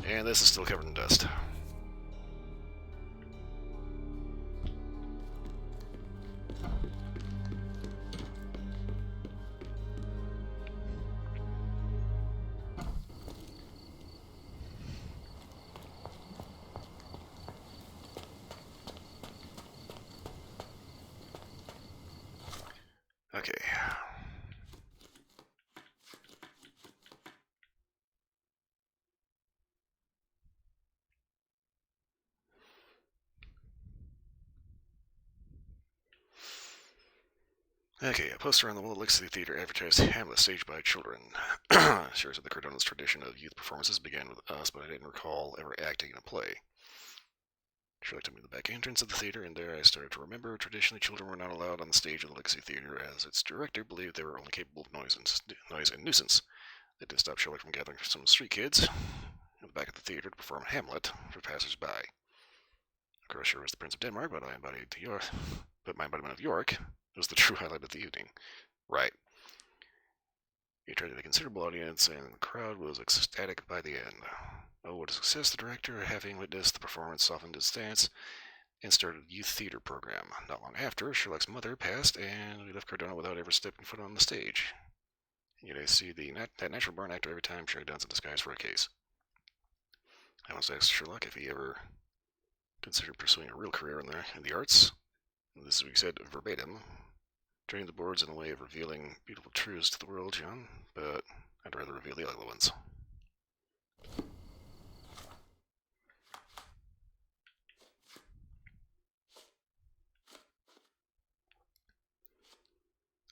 And this is still covered in dust. Okay. Okay, a poster on the wall at Lake City Theater advertised Hamlet staged by children. Shares of the Cardona's tradition of youth performances began with us, but I didn't recall ever acting in a play. Sherlock took me to the back entrance of the theater, and there I started to remember traditionally children were not allowed on the stage of the Lake City Theater, as its director believed they were only capable of noise and nuisance. That didn't stop Sherlock from gathering some street kids in the back of the theater to perform Hamlet for passers-by. Crusher was the Prince of Denmark, but my embodiment of York was the true highlight of the evening. Right. He attracted a considerable audience, and the crowd was ecstatic by the end. Oh, what a success! The director, having witnessed the performance, softened his stance and started a youth theater program. Not long after, Sherlock's mother passed, and we left Cardona without ever stepping foot on the stage. Yet I see that natural born actor every time Sherlock dons a disguise for a case. I once asked Sherlock if he ever considered pursuing a real career in the arts. This is what he said verbatim. Draining the boards in a way of revealing beautiful truths to the world, John, but I'd rather reveal the ugly ones.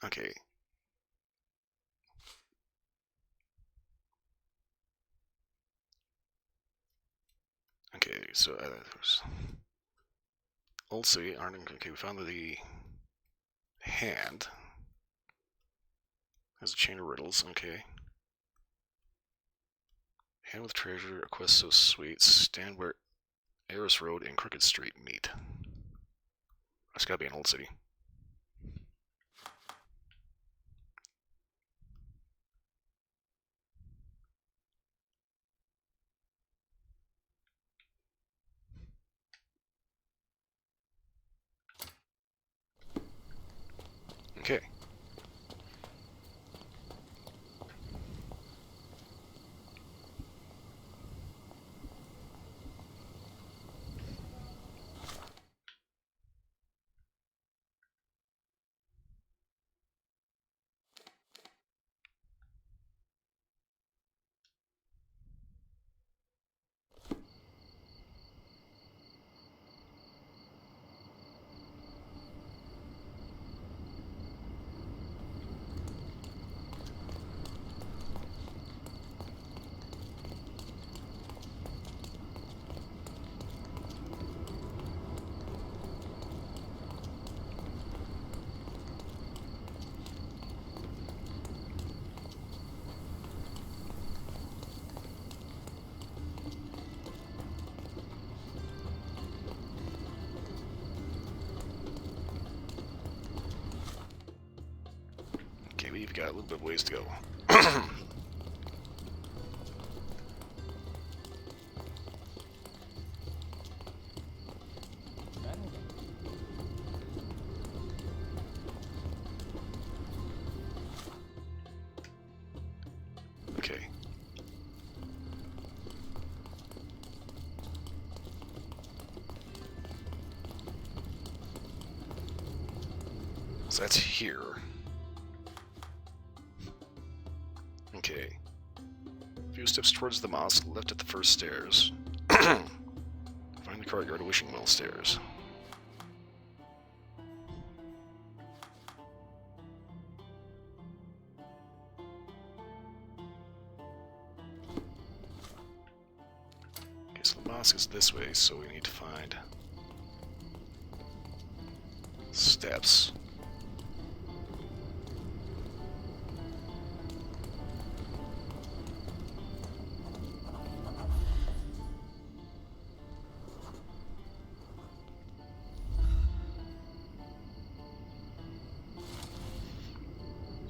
Okay. Okay, so there's Old City, Arnhem. Okay, we found the hand. Has a chain of riddles, okay. Hand with treasure, a quest so sweet, stand where Eris Road and Crooked Street meet. That's gotta be an Old City. Okay. Okay, we've got a little bit of ways to go. Okay. So that's here. Okay. A few steps towards the mosque, left at the first stairs. Find the courtyard wishing well stairs. Okay, so the mosque is this way, so we need to find steps.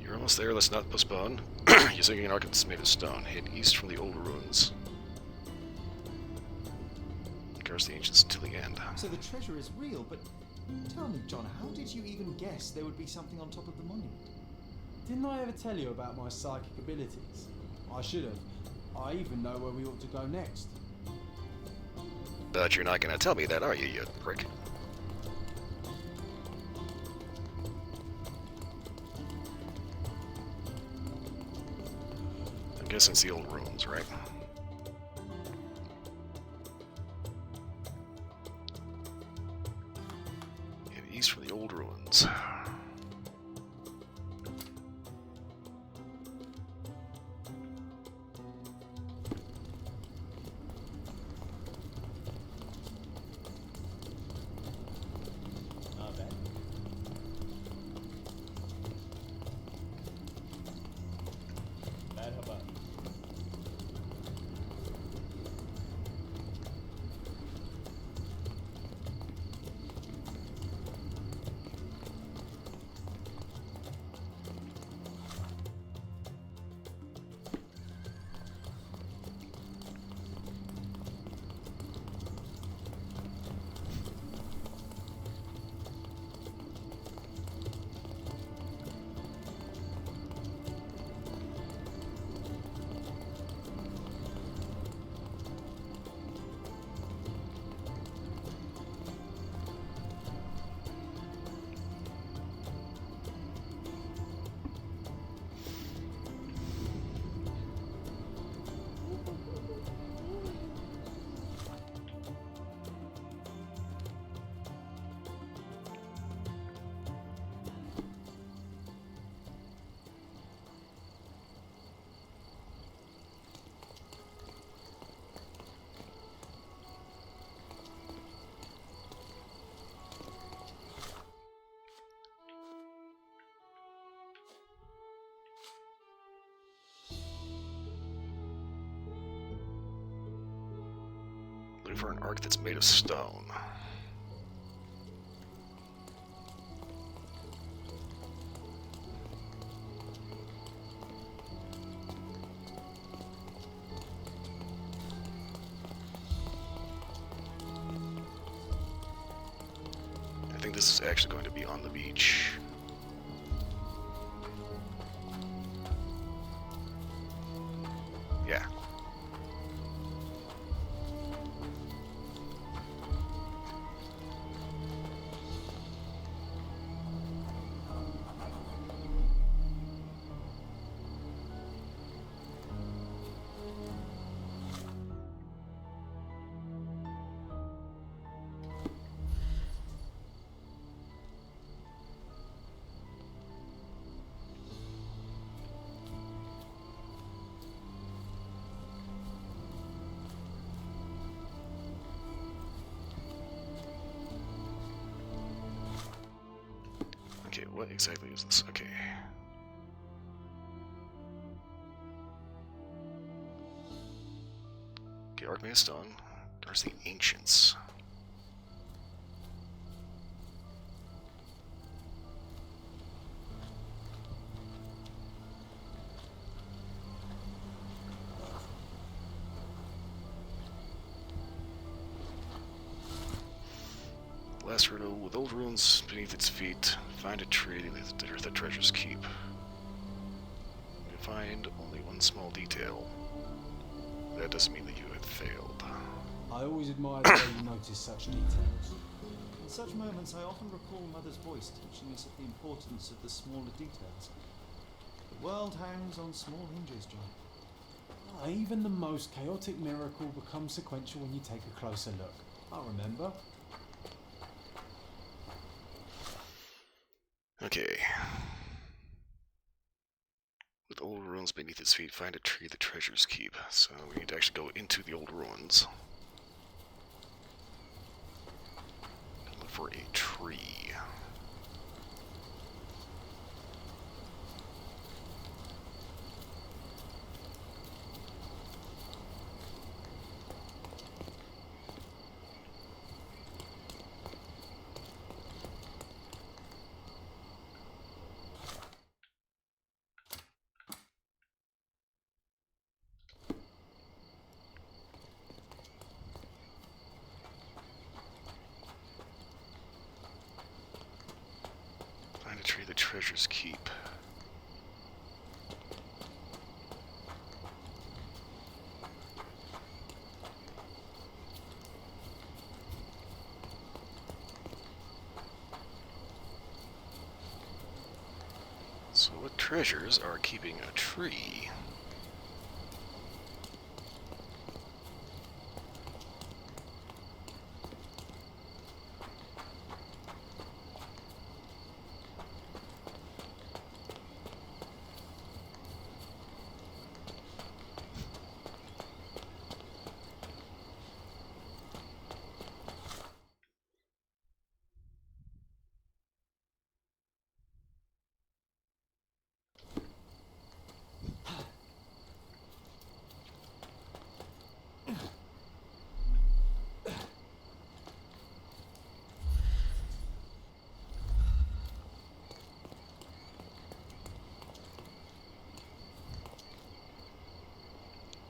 You're almost there, let's not postpone. Using an arc that's made of stone, head east from the old ruins. Curse the ancients until the end. So the treasure is real, but tell me, John, how did you even guess there would be something on top of the monument? Didn't I ever tell you about my psychic abilities? I should have. I even know where we ought to go next. But you're not gonna tell me that, are you, you prick? I'm guessing it's the old ruins, right? Head east from the old ruins. Looking for an arc that's made of stone. I think this is actually going to be on the beach. what exactly is this? Okay. Okay, Archmage Stone. There's the Ancients. Last riddle, with old ruins beneath its feet, find a tree that the treasures keep. You find only one small detail. That doesn't mean that you have failed. I always admired the way you notice such details. In such moments, I often recall Mother's voice teaching us of the importance of the smaller details. The world hangs on small hinges, John. Even the most chaotic miracle becomes sequential when you take a closer look. I remember. Okay. With old ruins beneath its feet, find a tree the treasures keep. So we need to actually go into the old ruins. Look for a tree. Find a tree the treasures keep. So what treasures are keeping a tree?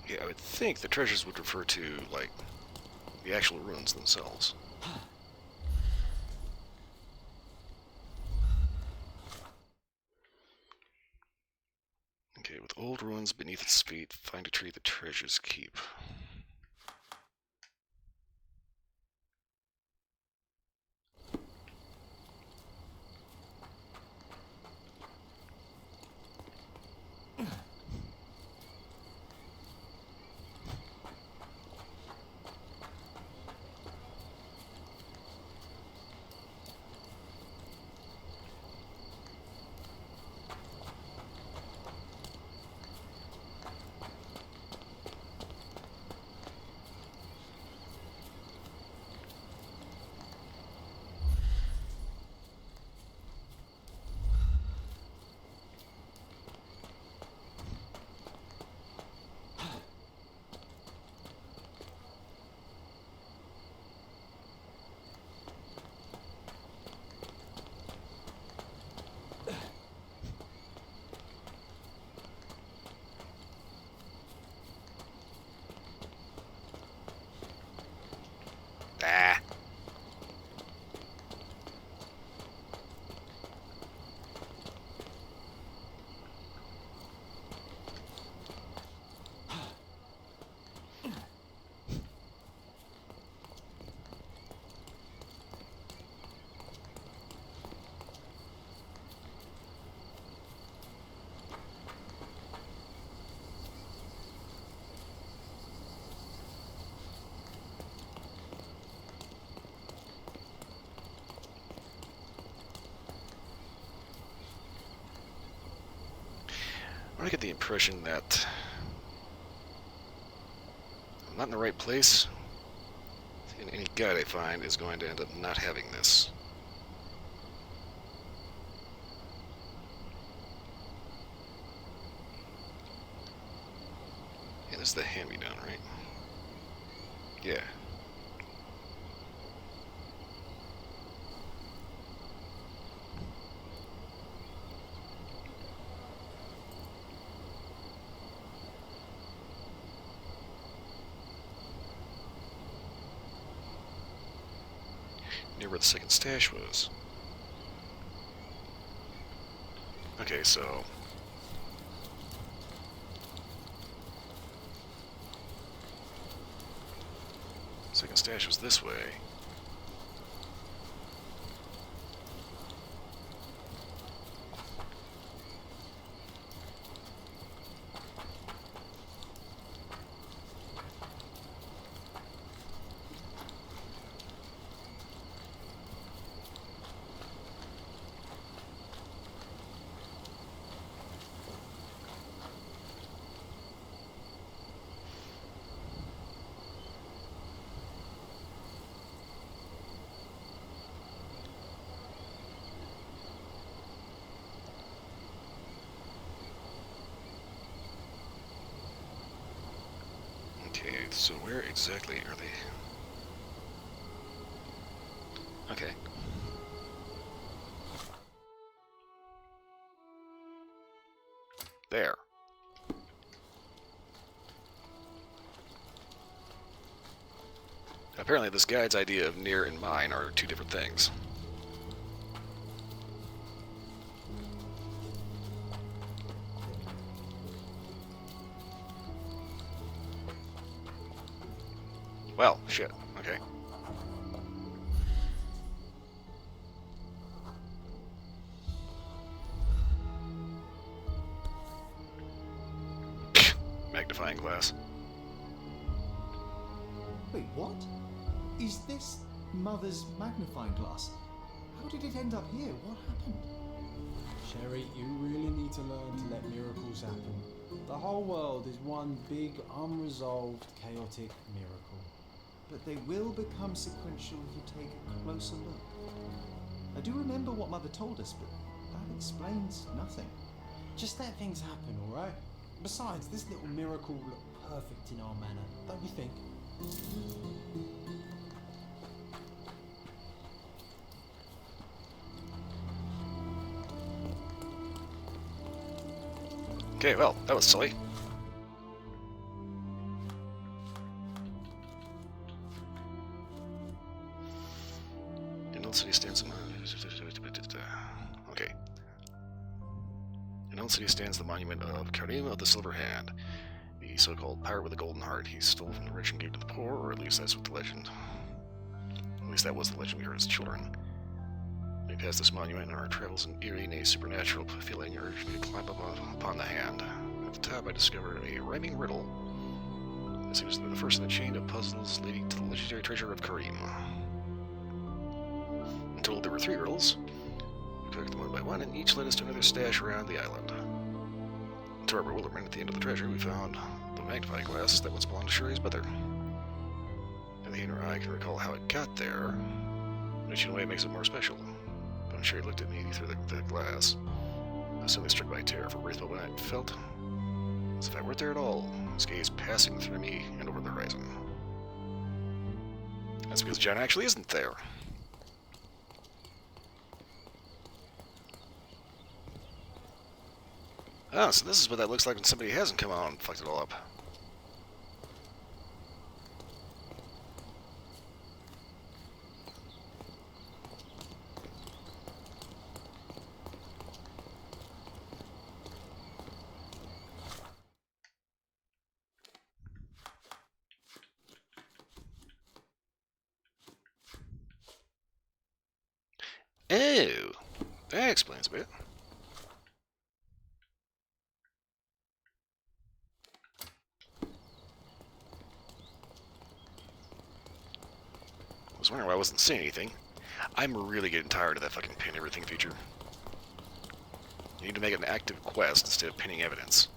Yeah, I would think the treasures would refer to, like, the actual ruins themselves. Okay, with old ruins beneath its feet, find a tree the treasures keep. Ah. I get the impression that I'm not in the right place, and any guide I find is going to end up not having this. this is the hand-me-down, right? Yeah. Near where the second stash was. Okay, so second stash was this way. Okay, so where exactly are they? Okay. There. Apparently this guide's idea of near and mine are two different things. Well, shit. Okay. Magnifying glass. Wait, what? Is this Mother's magnifying glass? How did it end up here? What happened? Sherry, you really need to learn to let miracles happen. The whole world is one big, unresolved, chaotic miracle. But they will become sequential if you take a closer look. I do remember what Mother told us, but that explains nothing. Just let things happen, alright? Besides, this little miracle will look perfect in our manner, don't you think? Okay, well, that was silly. In Old City stands... Okay. In Old City stands the monument of Karim of the Silver Hand, the so-called pirate with a golden heart. He stole from the rich and gave to the poor, or at least that's what the legend... At least that was the legend we heard as children. We passed this monument in our travels, an eerie and a supernatural feeling urged me to climb up upon the hand. At the top, I discovered a rhyming riddle. This was the first in a chain of puzzles leading to the legendary treasure of Karim. In total, there were 3 riddles. We collected them one by one, and each led us to another stash around the island. To our bewilderment, at the end of the treasure, we found the magnifying glass that once belonged to Sherry's mother. Neither I can recall how it got there, which in a way makes it more special. But when Sherry looked at me through the glass, I was suddenly struck by terror, for brief moment I felt as if I weren't there at all, his gaze passing through me and over the horizon. That's because John actually isn't there. Oh, so this is what that looks like when somebody hasn't come out and fucked it all up. Oh, that explains a bit. I was wondering why I wasn't seeing anything. I'm really getting tired of that fucking pin everything feature. You need to make it an active quest instead of pinning evidence.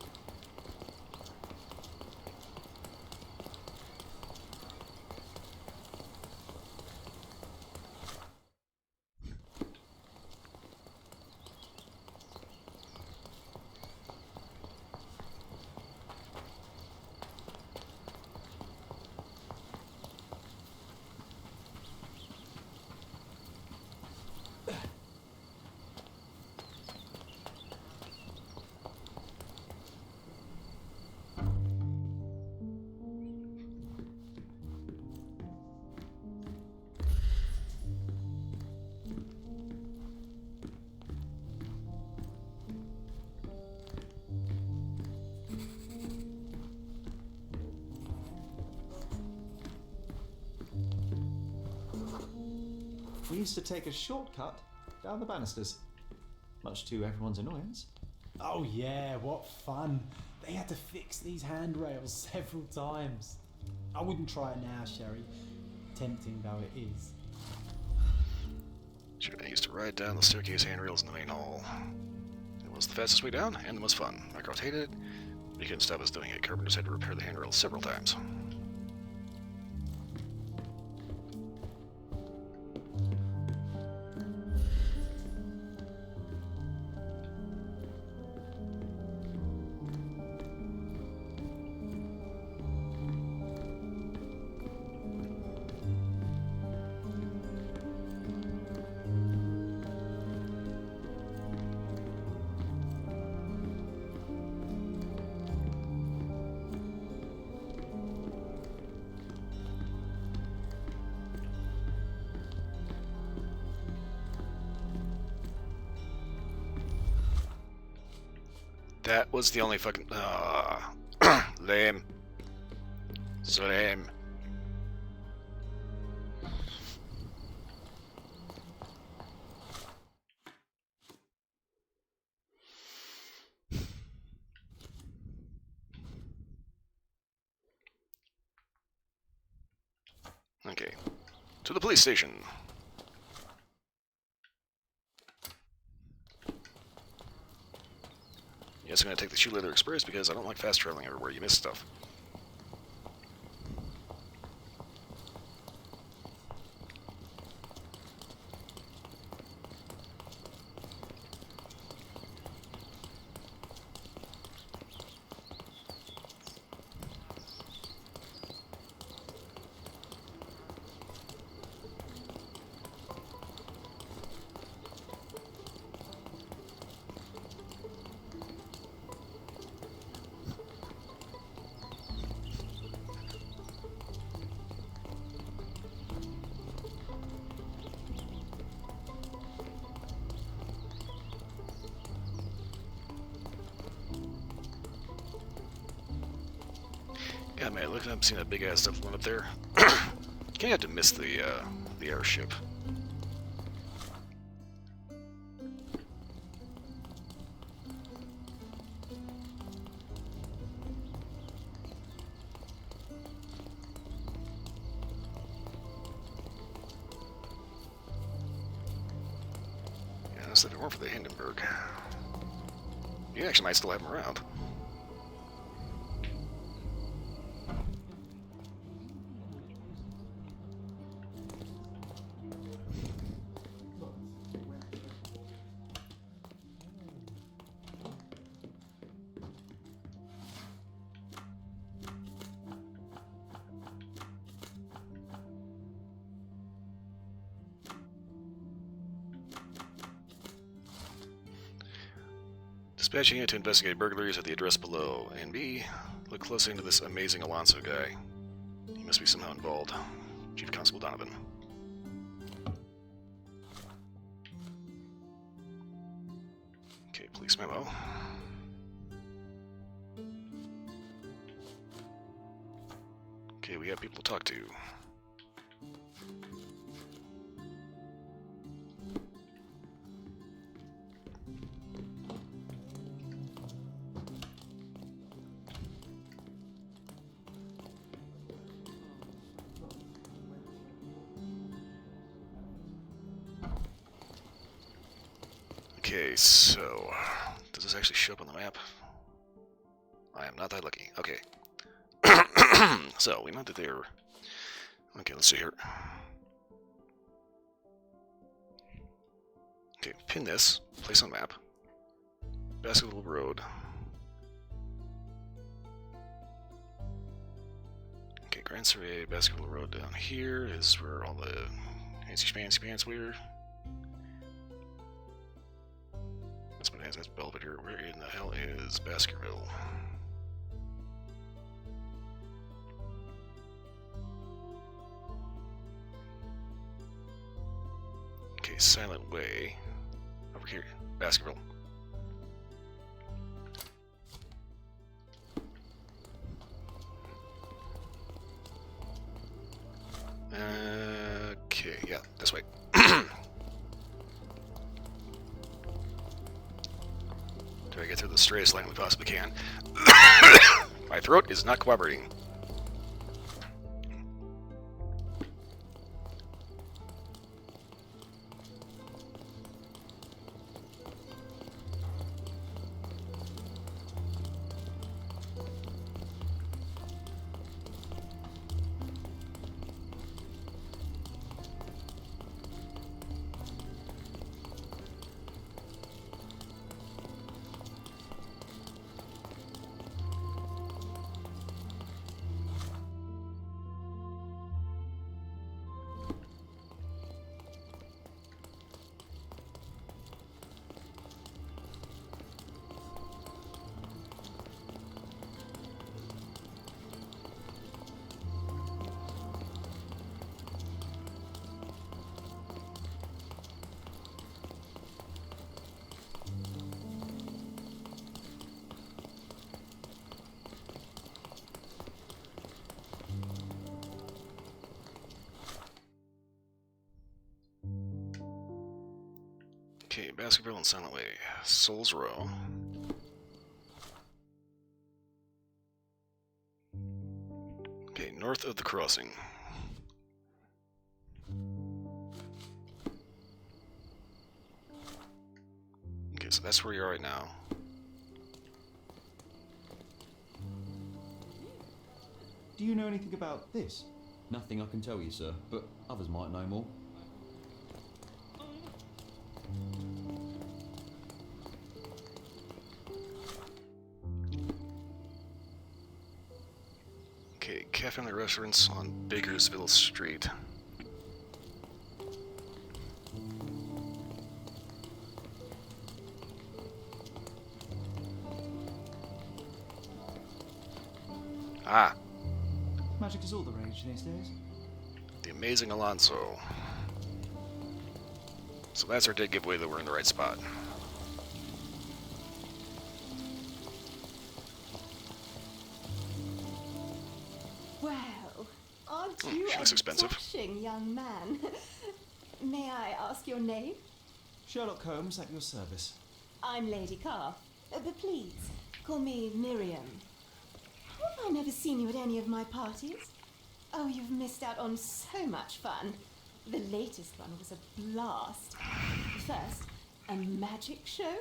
We used to take a shortcut down the banisters, much to everyone's annoyance. Oh yeah, what fun. They had to fix these handrails several times. I wouldn't try it now, Sherry, tempting though it is. Sure, I used to ride down the staircase handrails in the main hall. It was the fastest way down and the most fun. Mycroft hated it, but he couldn't stop us doing it. Carpenters had to repair the handrails several times. That was the only fucking... lame. So lame. Okay. To the police station. Yes, I'm gonna take the Shoe Leather Express because I don't like fast traveling everywhere. You miss stuff. Yeah, man, looking up, seeing that big ass stuff going up there. You can't have to miss the airship. Yeah, that's if it weren't for the Hindenburg. You actually might still have him around. Dispatching it to investigate burglaries at the address below. And B, look closely into this amazing Alonso guy. He must be somehow involved. Chief Constable Donovan. Okay, police memo. Okay, we have people to talk to. Okay, so does this actually show up on the map? I am not that lucky. Okay. So we mounted there. Okay, let's see here. Okay, pin this, place on map. Basketball Road. Okay, Grand Survey, Basketball Road down here is where all the fancy pants were. That's Belvedere. Where in the hell is Baskerville? Okay, Silent Way. Over here. Baskerville. Okay, yeah, this way. Do I get through the straightest line we possibly can? My throat is not cooperating. Okay, Baskerville and Silent Way. Souls Row. Okay, north of the crossing. Okay, so that's where you are right now. Do you know anything about this? Nothing I can tell you, sir, but others might know more. Okay, cafe and restaurants on Bakersville Street. Ah, Magic is all the rage these days. the amazing Alonso. So that's our dead giveaway that we're in the right spot. Well, aren't you she looks expensive. dashing young man? May I ask your name? Sherlock Holmes at your service. I'm Lady Carr. But please, call me Miriam. How have I never seen you at any of my parties? Oh, you've missed out on so much fun. The latest one was a blast. First, a magic show,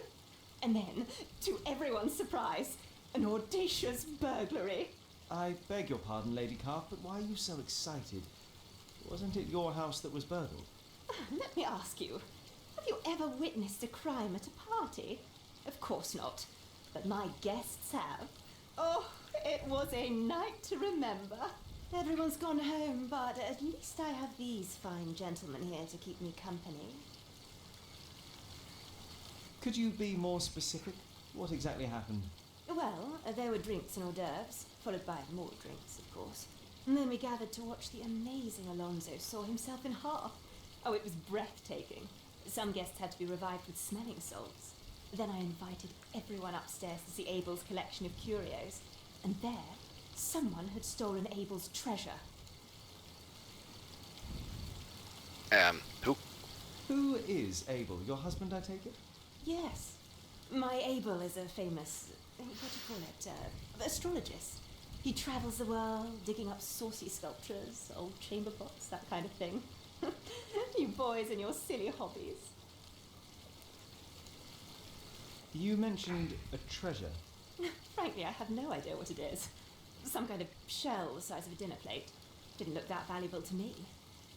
and then, to everyone's surprise, an audacious burglary. I beg your pardon, Lady Carp, but why are you so excited? Wasn't it your house that was burgled? Let me ask you, have you ever witnessed a crime at a party? Of course not, but my guests have. Oh, it was a night to remember. Everyone's gone home, but at least I have these fine gentlemen here to keep me company. Could you be more specific? What exactly happened? Well, there were drinks and hors d'oeuvres, followed by more drinks, of course. And then we gathered to watch the amazing Alonso saw himself in half. Oh, it was breathtaking. Some guests had to be revived with smelling salts. Then I invited everyone upstairs to see Abel's collection of curios. And there, someone had stolen Abel's treasure. Who? Who is Abel? Your husband, I take it? Yes. My Abel is a famous, what do you call it, astrologist. He travels the world, digging up saucy sculptures, old chamber pots, that kind of thing. You boys and your silly hobbies. You mentioned a treasure. Frankly, I have no idea what it is. Some kind of shell the size of a dinner plate. Didn't look that valuable to me.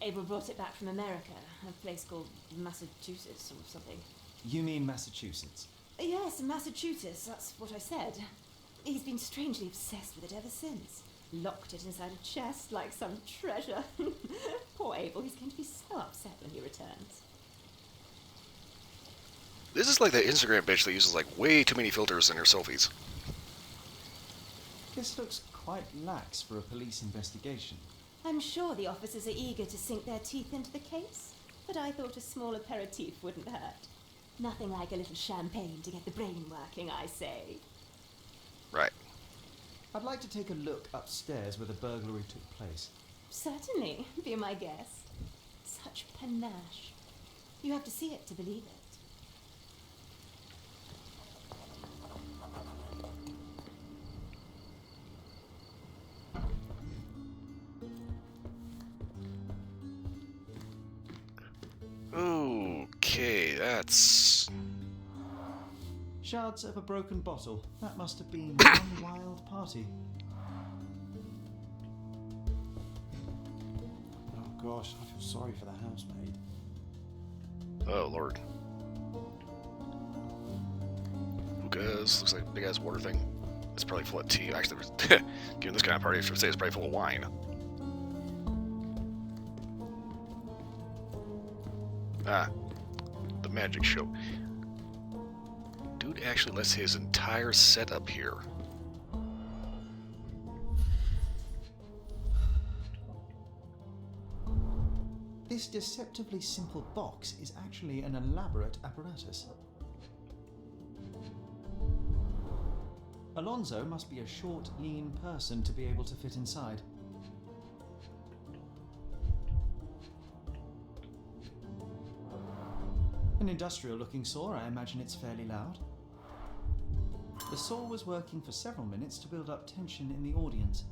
Abel brought it back from America, a place called Massachusetts or something. You mean Massachusetts? Yes, Massachusetts, that's what I said. He's been strangely obsessed with it ever since. Locked it inside a chest like some treasure. Poor Abel, he's going to be so upset when he returns. This is like that Instagram bitch that uses like way too many filters in her selfies. This looks quite lax for a police investigation. I'm sure the officers are eager to sink their teeth into the case, but I thought a small aperitif wouldn't hurt. Nothing like a little champagne to get the brain working, I say. Right. I'd like to take a look upstairs where the burglary took place. Certainly, be my guest. Such panache. You have to see it to believe it. That's... Shards of a broken bottle. That must have been one wild party. Oh gosh, I feel sorry for the housemaid. Oh, Lord. Hookahs. Looks like a big-ass water thing. It's probably full of tea. Actually, given this kind of party, I should say it's probably full of wine. Ah. The magic show. Dude actually lets his entire setup here. This deceptively simple box is actually an elaborate apparatus. Alonso must be a short, lean person to be able to fit inside. An industrial-looking saw, I imagine it's fairly loud. The saw was working for several minutes to build up tension in the audience.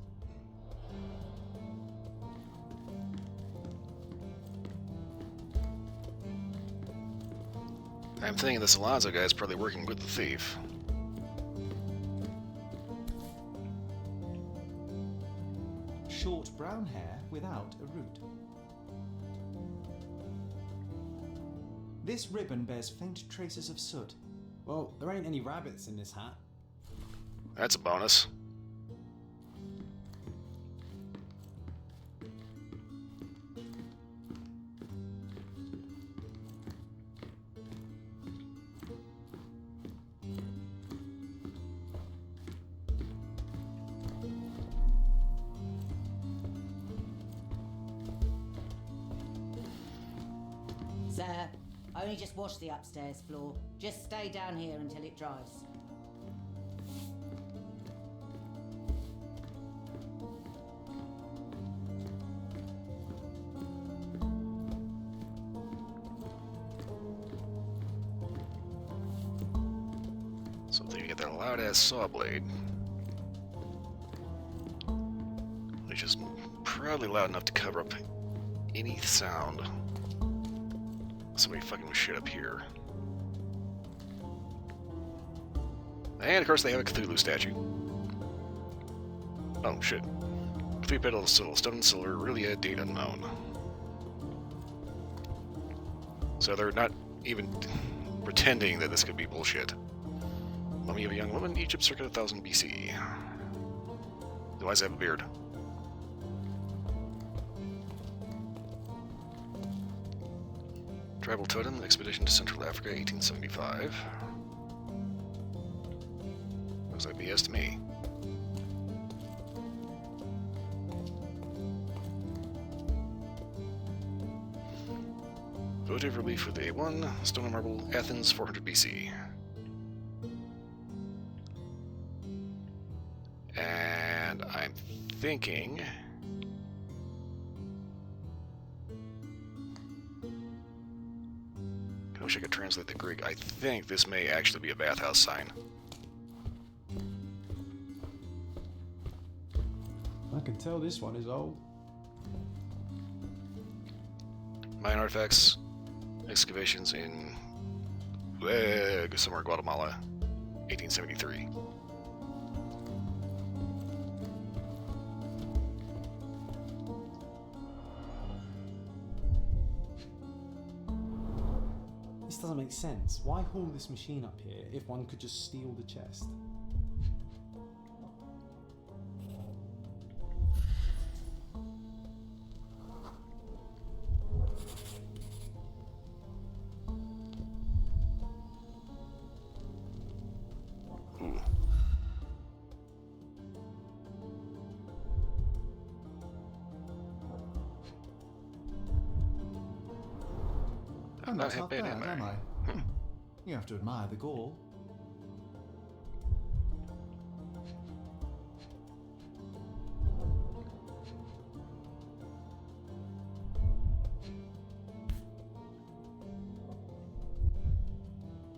I'm thinking this Alonso guy is probably working with the thief. Short brown hair without a root. This ribbon bears faint traces of soot. Well, there ain't any rabbits in this hat. That's a bonus. Sir, I only just washed the upstairs floor. Just stay down here until it dries. So I'm thinking get that loud-ass saw blade. Which is probably loud enough to cover up any sound. Somebody fucking with shit up here. And of course they have a Cthulhu statue. Oh shit. Three pedal stone and silver, really a date unknown. So they're not even pretending that this could be bullshit. Mummy of a young woman, Egypt circa 1000 BC. Why does he have a beard? Tribal Totem, Expedition to Central Africa, 1875. Looks like BS to me. Votive relief with A1, Stone and Marble, Athens, 400 BC. And I'm thinking... I wish I could translate the Greek. I think this may actually be a bathhouse sign. I can tell this one is old. Mayan artifacts, excavations in somewhere in Guatemala, 1873. This doesn't make sense. Why haul this machine up here if one could just steal the chest? I'm not not bad, bad, am I? am I? You have to admire the gall.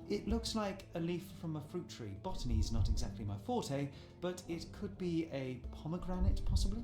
It looks like a leaf from a fruit tree. Botany's not exactly my forte, but it could be a pomegranate, possibly?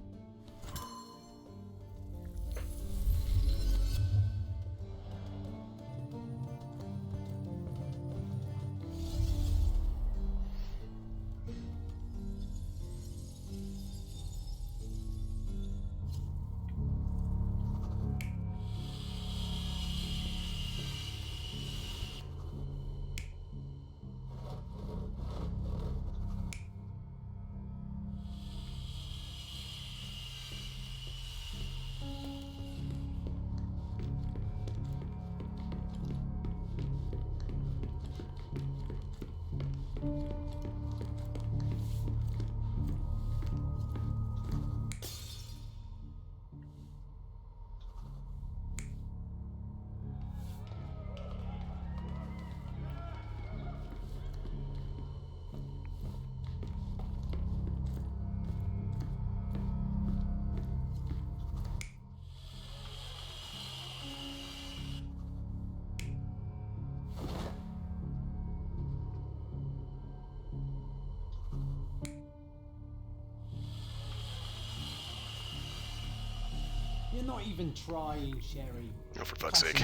You're not even trying, Sherry. Oh, for fuck's sake.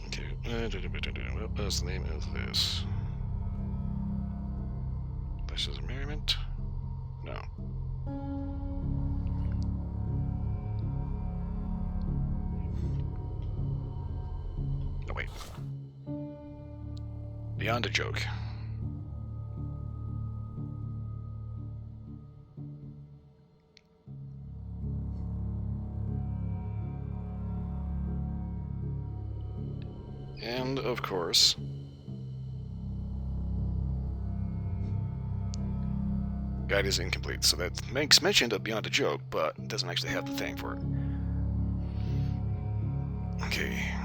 Okay. What was the name of this? This is a merriment? No. No, wait. Beyond a joke. And, of course, guide is incomplete, so that makes mention of Beyond a Joke, but doesn't actually have the thing for it. Okay.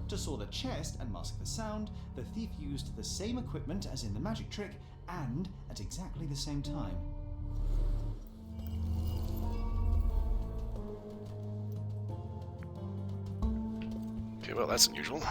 To saw the chest and mask the sound, the thief used the same equipment as in the magic trick, and at exactly the same time. Okay, well, that's unusual.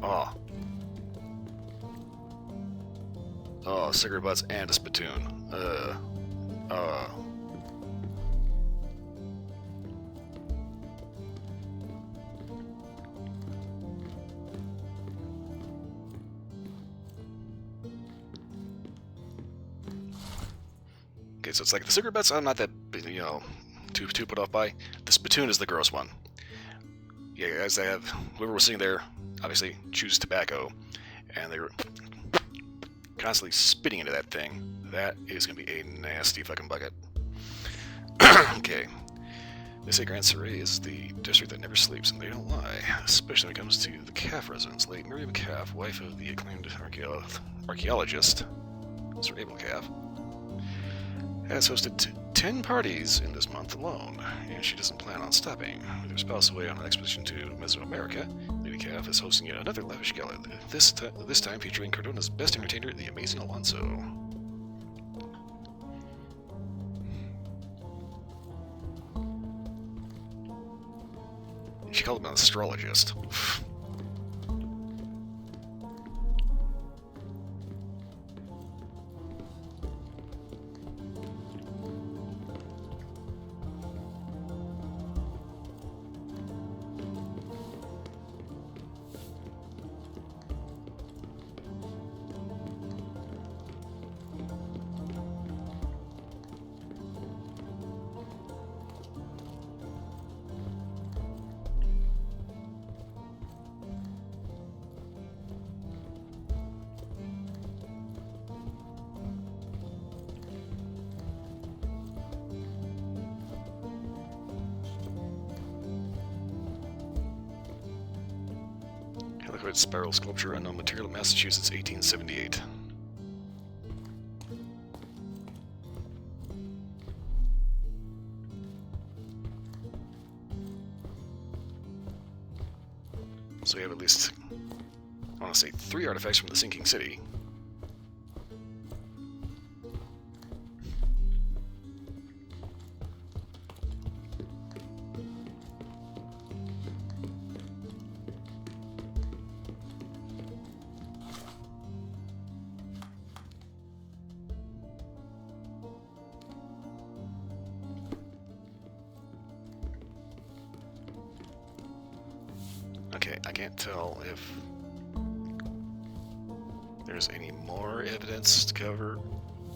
Oh. Oh, cigarette butts and a spittoon. Okay, so it's like the cigarette butts I'm not that, too put off by. The spittoon is the gross one. Yeah, guys, they have, whoever was sitting there, obviously, choose tobacco, and they were constantly spitting into that thing. That is going to be a nasty fucking bucket. Okay. They say Grand Surrey is the district that never sleeps, and they don't lie, especially when it comes to the Calf residence. Late Miriam Calf, wife of the acclaimed archaeologist, Sir AbelK, has hosted 10 parties in this month alone, and she doesn't plan on stopping. With her spouse away on an expedition to Mesoamerica, Lady Calf is hosting yet another lavish gala, this time featuring Cardona's best entertainer, the amazing Alonso. She called him an astrologist. Spiral sculpture, unknown material, Massachusetts, 1878. So we have at least, I want to say, 3 artifacts from the sinking city. Okay, I can't tell if there's any more evidence to cover.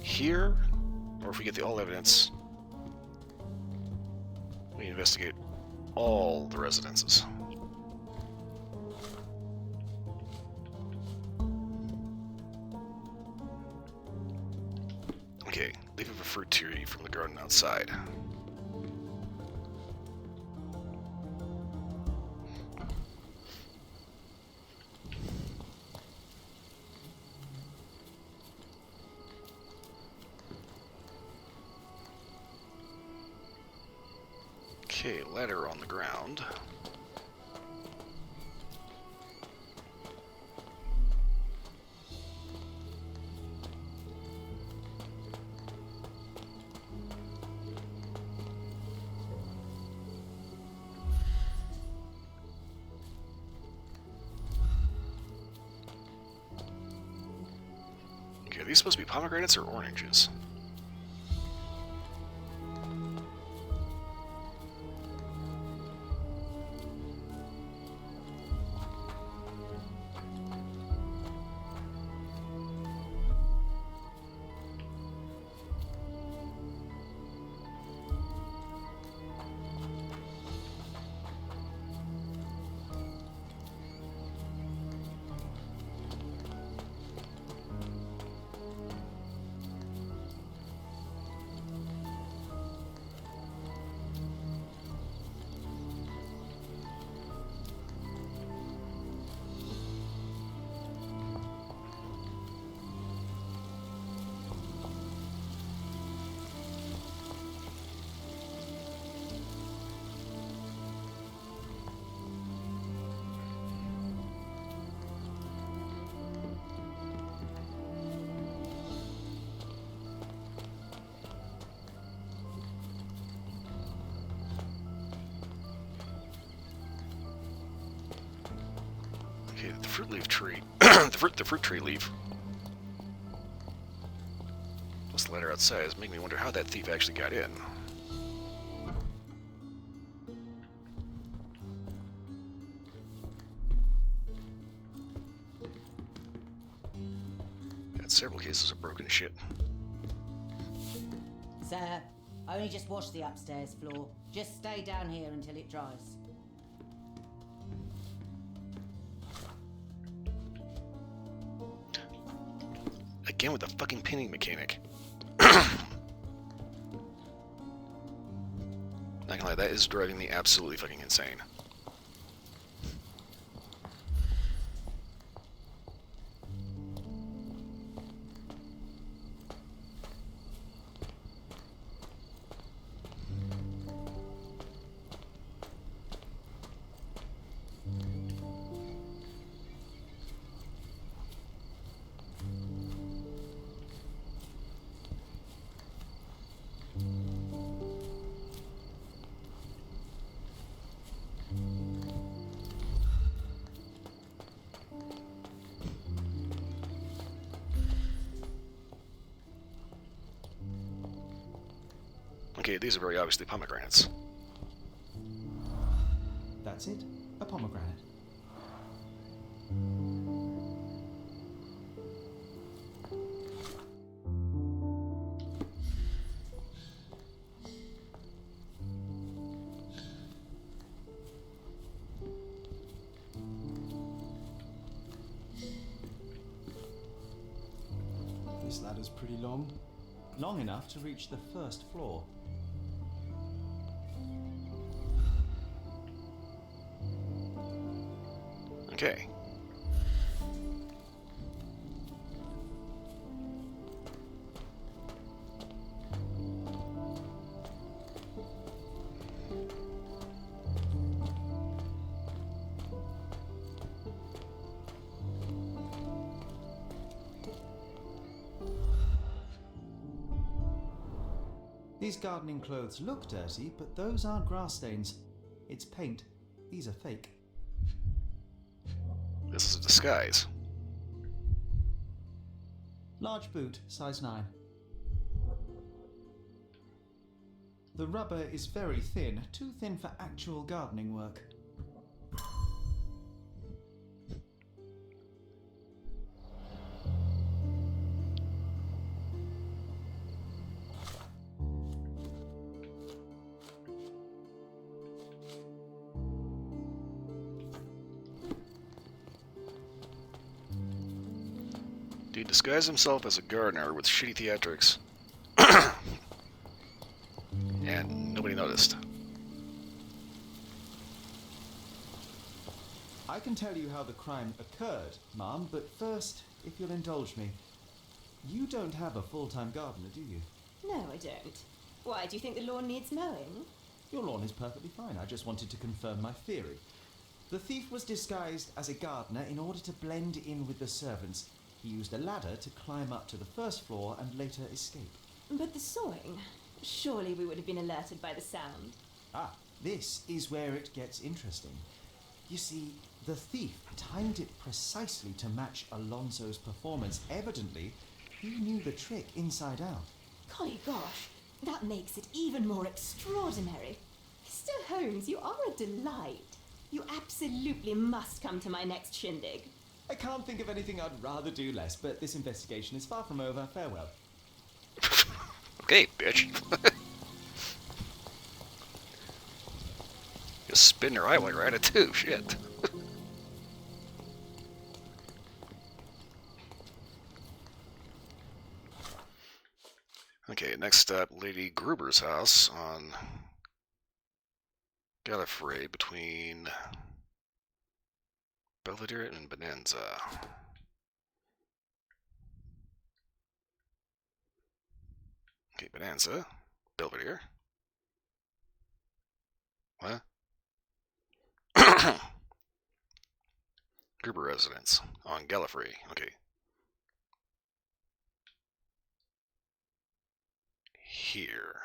here, or if we get the all evidence, we investigate all the residences. Okay, leaf of a fruit tree from the garden outside. Okay, ladder on the ground. Okay, are these supposed to be pomegranates or oranges? Okay, the fruit leaf tree. the fruit tree leaf. Plus the ladder outside is making me wonder how that thief actually got in. Got several cases of broken shit. Sir, only just wash the upstairs floor. Just stay down here until it dries. Again with the fucking pinning mechanic. Not gonna lie, that is driving me absolutely fucking insane. Okay, these are very obviously pomegranates. That's it, a pomegranate. This ladder's pretty long. Long enough to reach the first floor. Okay. These gardening clothes look dirty, but those aren't grass stains. It's paint. These are fake. This is a disguise. Large boot, size 9. The rubber is very thin, too thin for actual gardening work. He disguised himself as a gardener with shitty theatrics. And nobody noticed. I can tell you how the crime occurred, Ma'am, but first, if you'll indulge me. You don't have a full-time gardener, do you? No, I don't. Why, do you think the lawn needs mowing? Your lawn is perfectly fine. I just wanted to confirm my theory. The thief was disguised as a gardener in order to blend in with the servants. He used a ladder to climb up to the first floor and later escape. But the sawing? Surely we would have been alerted by the sound. Ah, this is where it gets interesting. You see, the thief timed it precisely to match Alonso's performance. Evidently, he knew the trick inside out. Golly gosh, that makes it even more extraordinary. Mr. Holmes, you are a delight. You absolutely must come to my next shindig. I can't think of anything I'd rather do less, but this investigation is far from over. Farewell. Okay, bitch. Just spin your eye while you're at it too, shit. Okay, next up, Lady Gruber's house on Gallifrey between Belvedere and Bonanza. Okay, Bonanza, Belvedere. What? Gruber residence on Gallifrey. Okay. Here.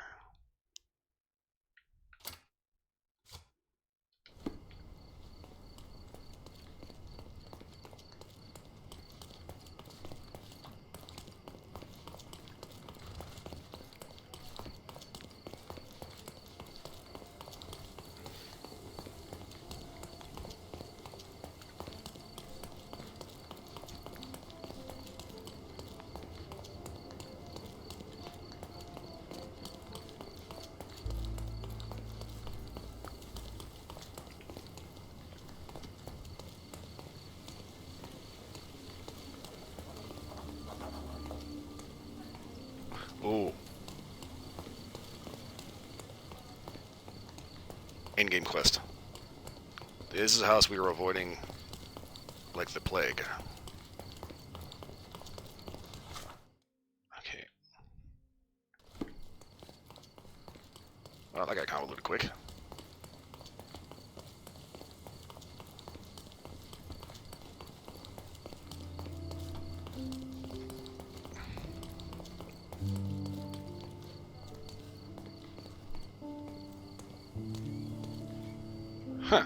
Oh. In-game quest. This is a house we were avoiding like the plague. Okay. Wow, that got convoluted quick. Huh.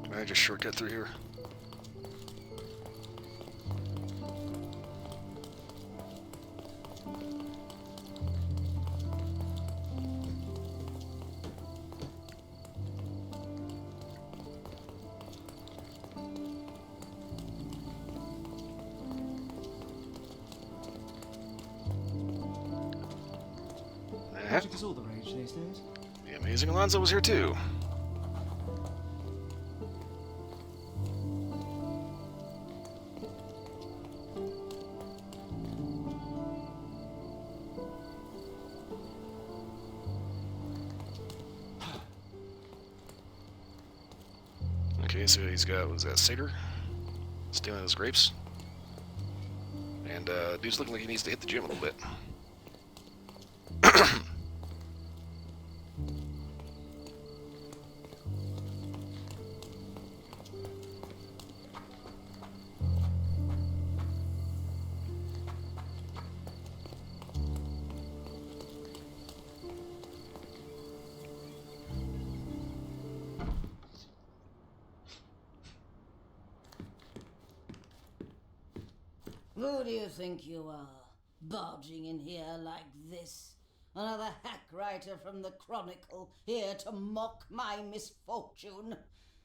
Can I just shortcut through here? Magic is all the rage these days. The amazing Alonso was here too. Okay, so he's got, what was that, Satyr? Stealing his grapes. And dude's looking like he needs to hit the gym a little bit. Who do you think you are, barging in here like this? Another hack writer from the Chronicle, here to mock my misfortune?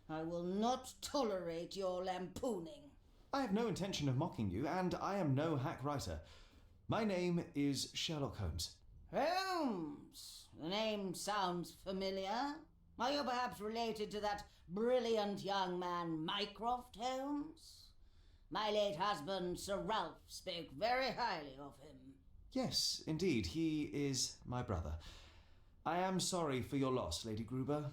I will not tolerate your lampooning. I have no intention of mocking you, and I am no hack writer. My name is Sherlock Holmes. Holmes! The name sounds familiar. Are you perhaps related to that brilliant young man, Mycroft Holmes? My late husband, Sir Ralph, spoke very highly of him. Yes, indeed, he is my brother. I am sorry for your loss, Lady Gruber.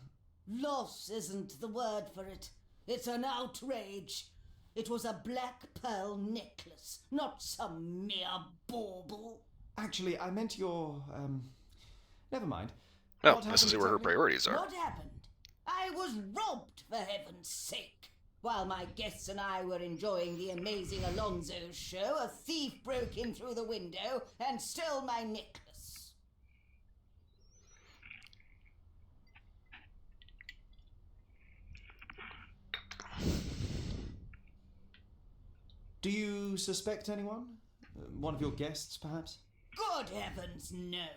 Loss isn't the word for it. It's an outrage. It was a black pearl necklace, not some mere bauble. Actually, I meant your, never mind. Well, this is where her priorities are. What happened? I was robbed, for heaven's sake. While my guests and I were enjoying the amazing Alonso's show, a thief broke in through the window and stole my necklace. Do you suspect anyone? One of your guests, perhaps? Good heavens, no.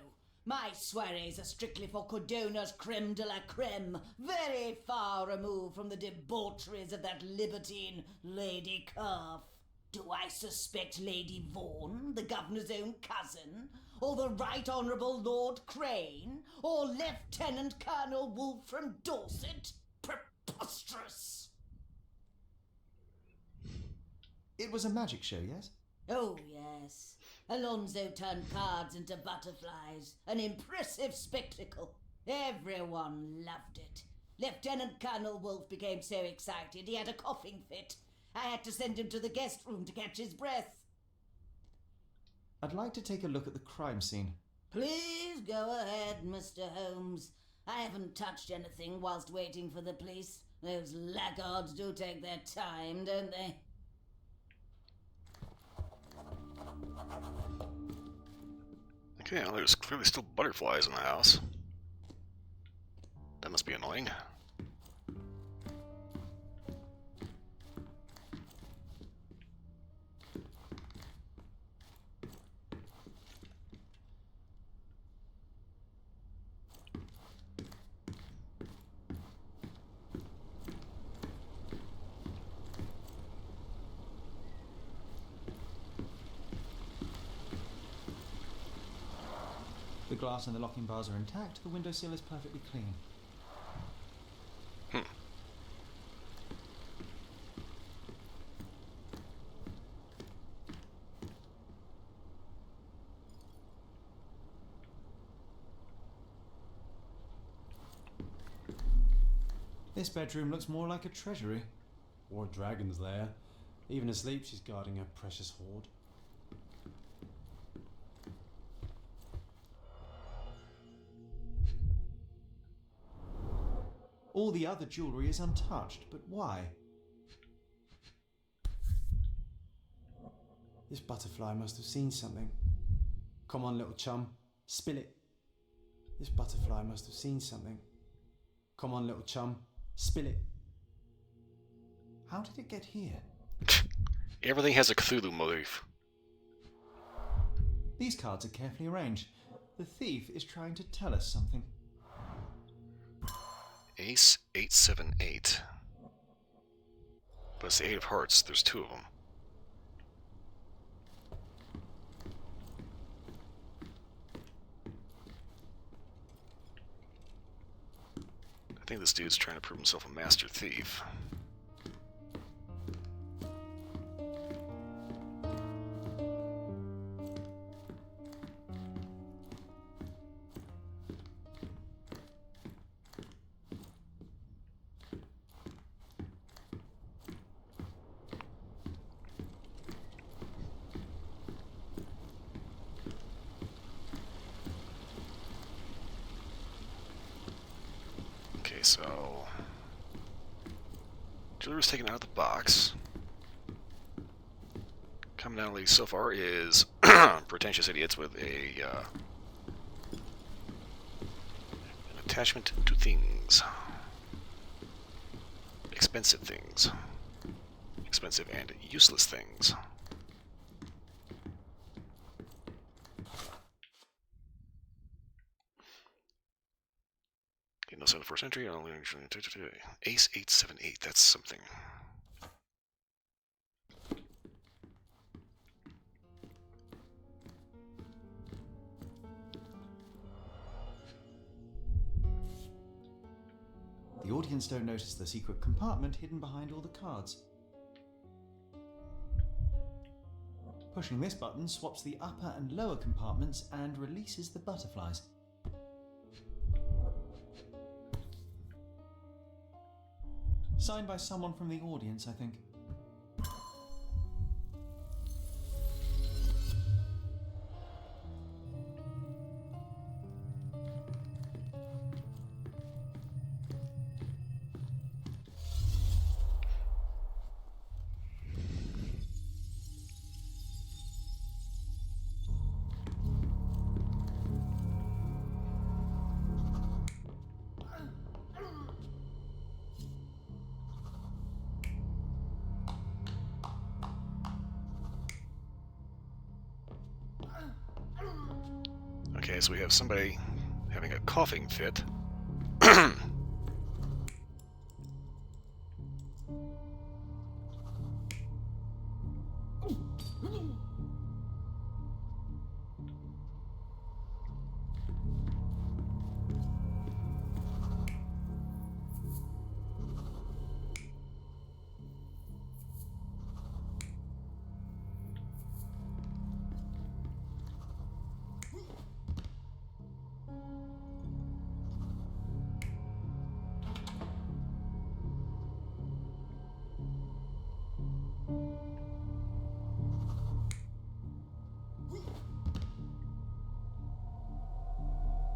My soirees are strictly for Cordona's creme de la creme, very far removed from the debaucheries of that libertine Lady Calf. Do I suspect Lady Vaughan, the governor's own cousin, or the Right Honourable Lord Crane, or Lieutenant Colonel Wolfe from Dorset? Preposterous! It was a magic show, yes? Oh, yes. Alonso turned cards into butterflies. An impressive spectacle. Everyone loved it. Lieutenant Colonel Wolfe became so excited he had a coughing fit. I had to send him to the guest room to catch his breath. I'd like to take a look at the crime scene. Please go ahead, Mr. Holmes. I haven't touched anything whilst waiting for the police. Those laggards do take their time, don't they? Okay, well, there's clearly still butterflies in the house. That must be annoying. The glass and the locking bars are intact. The windowsill is perfectly clean. This bedroom looks more like a treasury. Or a dragon's lair. Even asleep, she's guarding her precious hoard. All the other jewellery is untouched, but why? This butterfly must have seen something. Come on, little chum, spill it. This butterfly must have seen something. Come on, little chum, spill it. How did it get here? Everything has a Cthulhu motif. These cards are carefully arranged. The thief is trying to tell us something. Ace 878. But it's the 8 of hearts. There's 2 of them. I think this dude's trying to prove himself a master thief. Okay, so jewelry was taken out of the box. Commonality so far is pretentious idiots with an attachment to things. Expensive things. Expensive and useless things. Okay, no sign of the 4th century. Ace 878. That's something. The audience don't notice the secret compartment hidden behind all the cards. Pushing this button swaps the upper and lower compartments and releases the butterflies. Signed by someone from the audience, I think. Okay, so we have somebody having a coughing fit.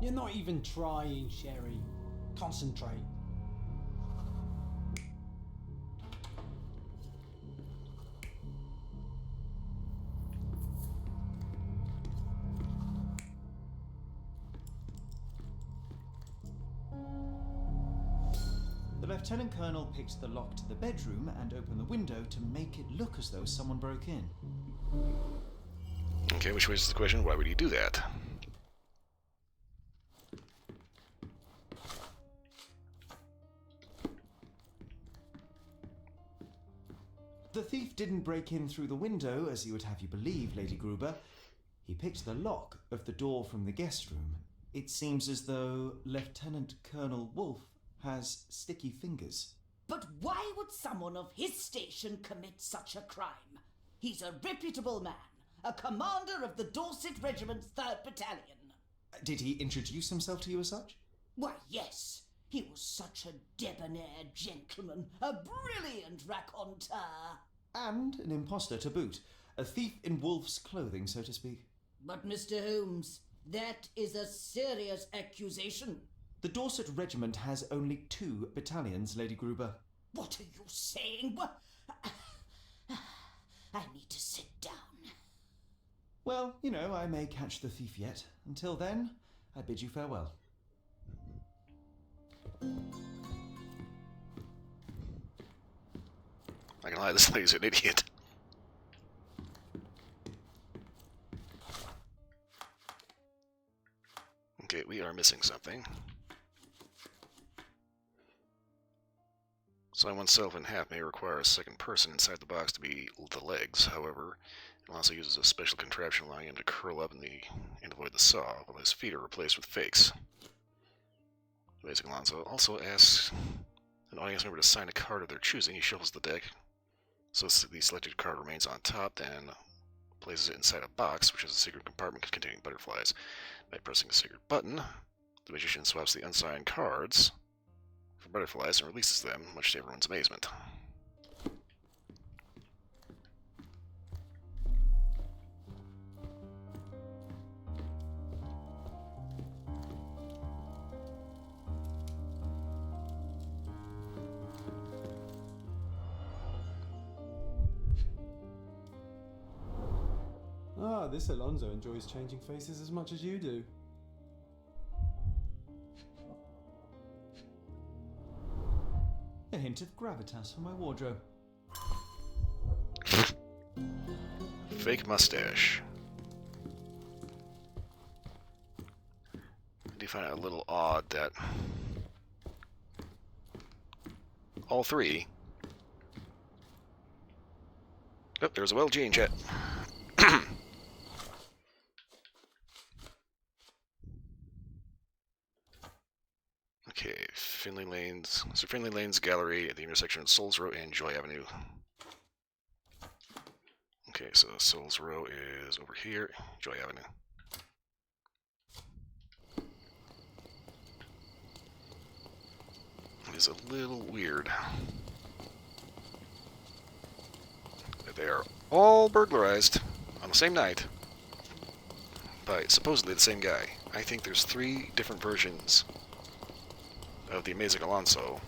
You're not even trying, Sherry. Concentrate. The Lieutenant Colonel picked the lock to the bedroom and opened the window to make it look as though someone broke in. Okay, which raises the question, why would he do that? The thief didn't break in through the window, as he would have you believe, Lady Gruber. He picked the lock of the door from the guest room. It seems as though Lieutenant Colonel Wolfe has sticky fingers. But why would someone of his station commit such a crime? He's a reputable man, a commander of the Dorset Regiment's 3rd Battalion. Did he introduce himself to you as such? Why, yes. He was such a debonair gentleman, a brilliant raconteur. And an impostor to boot. A thief in Wolfe's clothing, so to speak. But, Mr. Holmes, that is a serious accusation. The Dorset Regiment has only 2 battalions, Lady Gruber. What are you saying? I need to sit down. Well, you know, I may catch the thief yet. Until then, I bid you farewell. I can lie, this lady's an idiot. Okay, we are missing something. Sawing oneself in half may require a second person inside the box to be the legs. However, it also uses a special contraption allowing him to curl up and avoid the saw, while his feet are replaced with fakes. Basic Alonso also asks an audience member to sign a card of their choosing. He shuffles the deck so the selected card remains on top, then places it inside a box, which is a secret compartment containing butterflies. By pressing the secret button, the magician swaps the unsigned cards for butterflies and releases them, much to everyone's amazement. Ah, this Alonso enjoys changing faces as much as you do. A hint of gravitas for my wardrobe. Fake mustache. I do find it a little odd that all 3. Oh, there's a well-Gene chat. Okay, Finley Lane's gallery at the intersection of Souls Row and Joy Avenue. Okay, so Souls Row is over here, Joy Avenue. It is a little weird that they are all burglarized on the same night by supposedly the same guy. I think there's 3 different versions of the Amazing Alonso.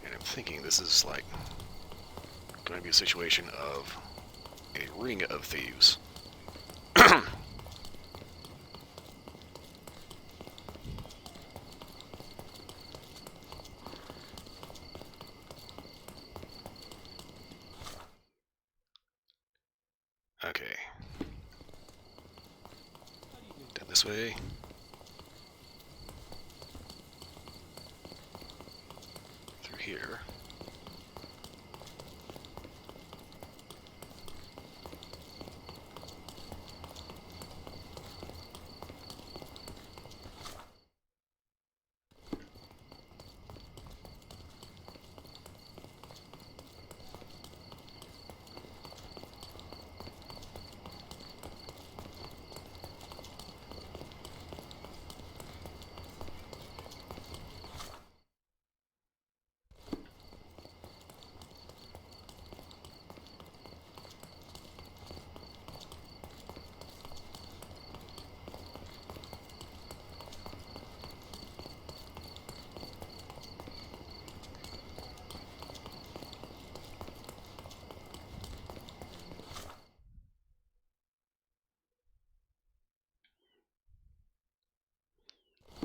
And I'm thinking this is like going to be a situation of a ring of thieves. Okay. Down this way. Through here.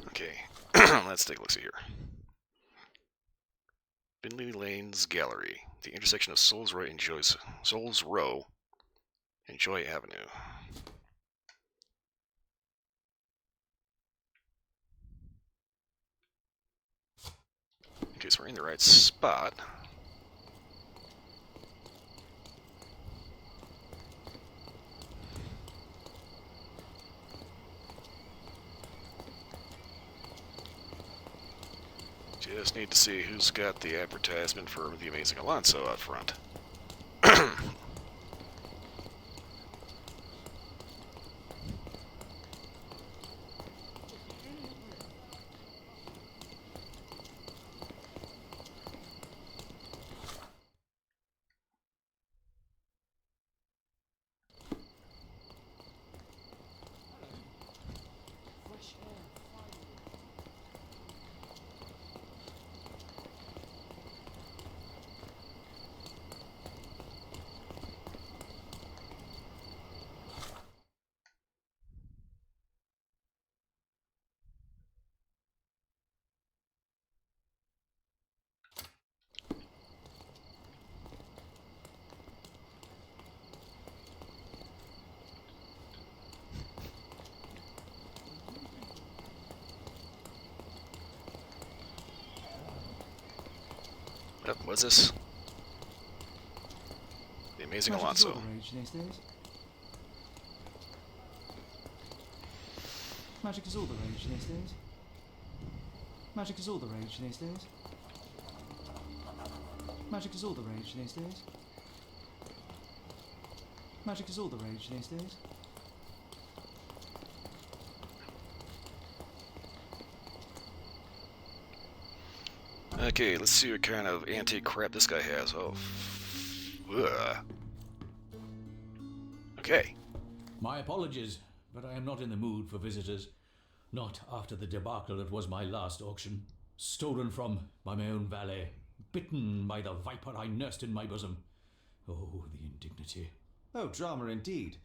Okay, let's take a look here. Finley Lane's Gallery, the intersection of Souls Row and Joy Avenue. Okay, so we're in the right spot. Just need to see who's got the advertisement for the Amazing Alonso out front. What's this? The Amazing Alonso. Magic is all the rage these days. Magic is all the rage these days. Magic is all the rage these days. Magic is all the rage these days. Okay, let's see what kind of antique crap this guy has. Oh, ugh. Okay. My apologies, but I am not in the mood for visitors. Not after the debacle that was my last auction. Stolen from by my own valet. Bitten by the viper I nursed in my bosom. Oh, the indignity. Oh, drama indeed.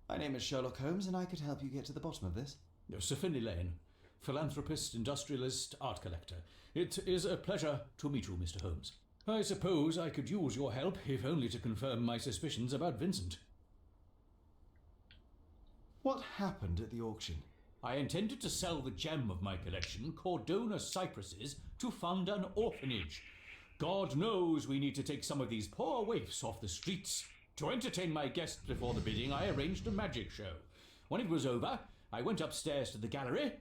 My name is Sherlock Holmes, and I could help you get to the bottom of this. Sir Finley Lane, philanthropist, industrialist, art collector. It is a pleasure to meet you, Mr. Holmes. I suppose I could use your help, if only to confirm my suspicions about Vincent. What happened at the auction? I intended to sell the gem of my collection, Cordona cypresses, to fund an orphanage. God knows we need to take some of these poor waifs off the streets. To entertain my guests before the bidding, I arranged a magic show. When it was over, I went upstairs to the gallery,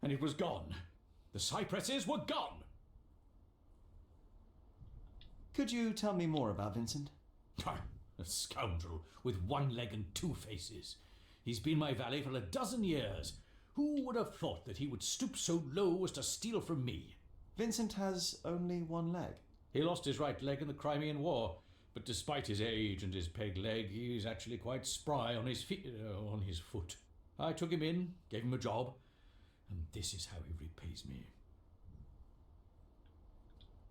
and it was gone. The cypresses were gone. Could you tell me more about Vincent? A scoundrel with one leg and two faces. He's been my valet for 12 years. Who would have thought that he would stoop so low as to steal from me? Vincent has only one leg. He lost his right leg in the Crimean War, but despite his age and his peg leg, he's actually quite spry on his foot. I took him in, gave him a job, and this is how he repays me.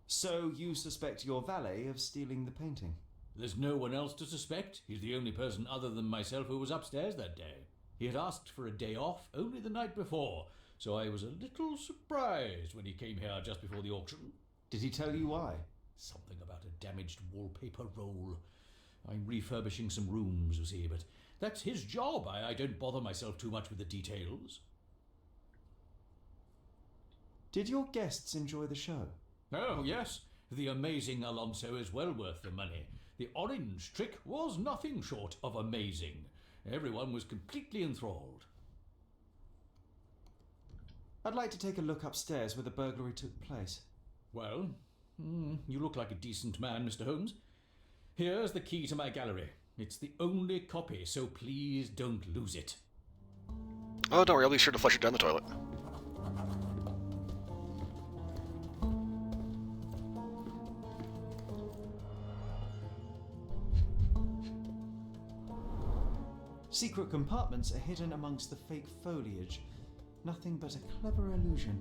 So you suspect your valet of stealing the painting? There's no one else to suspect. He's the only person other than myself who was upstairs that day. He had asked for a day off only the night before, so I was a little surprised when he came here just before the auction. Did he tell you why? Something about a damaged wallpaper roll. I'm refurbishing some rooms, you see, but that's his job. I don't bother myself too much with the details. Did your guests enjoy the show? Oh, yes. The amazing Alonso is well worth the money. The orange trick was nothing short of amazing. Everyone was completely enthralled. I'd like to take a look upstairs where the burglary took place. Well, you look like a decent man, Mr. Holmes. Here's the key to my gallery. It's the only copy, so please don't lose it. Oh, don't worry, I'll be sure to flush it down the toilet. Secret compartments are hidden amongst the fake foliage. Nothing but a clever illusion.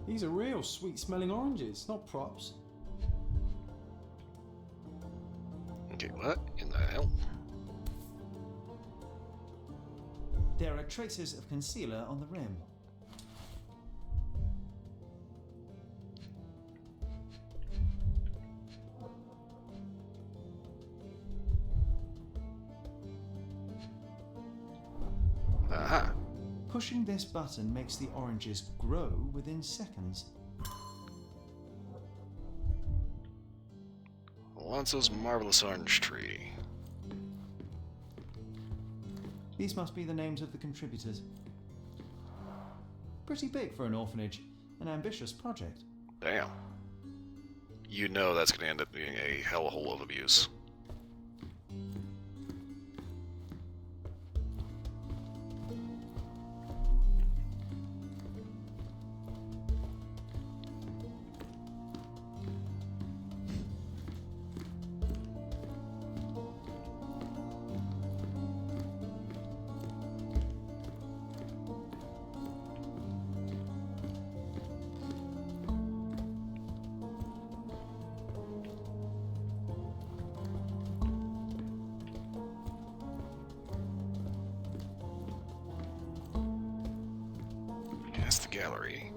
These are real sweet-smelling oranges, not props. Okay, what in the hell? There are traces of concealer on the rim. Aha. Pushing this button makes the oranges grow within seconds. Alonso's marvelous orange tree. These must be the names of the contributors. Pretty big for an orphanage. An ambitious project. Damn. You know that's going to end up being a hellhole of abuse. That's the gallery.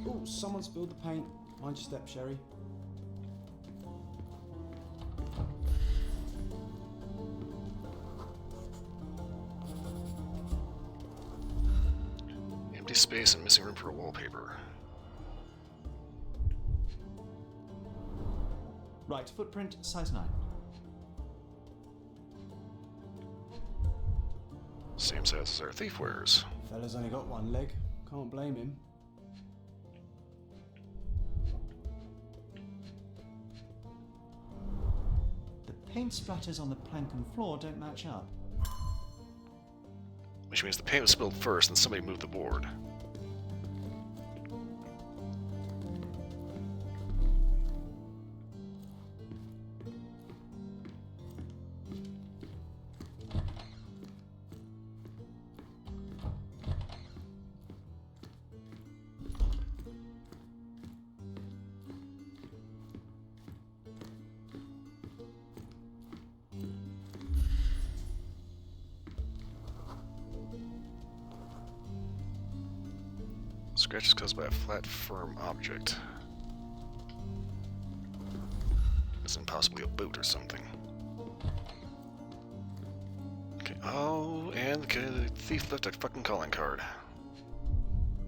Oh, someone spilled the paint. Mind your step, Sherry. Empty space and missing room for a wallpaper. Right, footprint, size 9. Same size as our thief wears. Fella's only got one leg. Can't blame him. The paint splatters on the plank and floor don't match up. Which means the paint was spilled first and somebody moved the board. Scratches caused by a flat, firm object. Isn't possibly a boot or something. Okay, Oh, and the thief left a fucking calling card.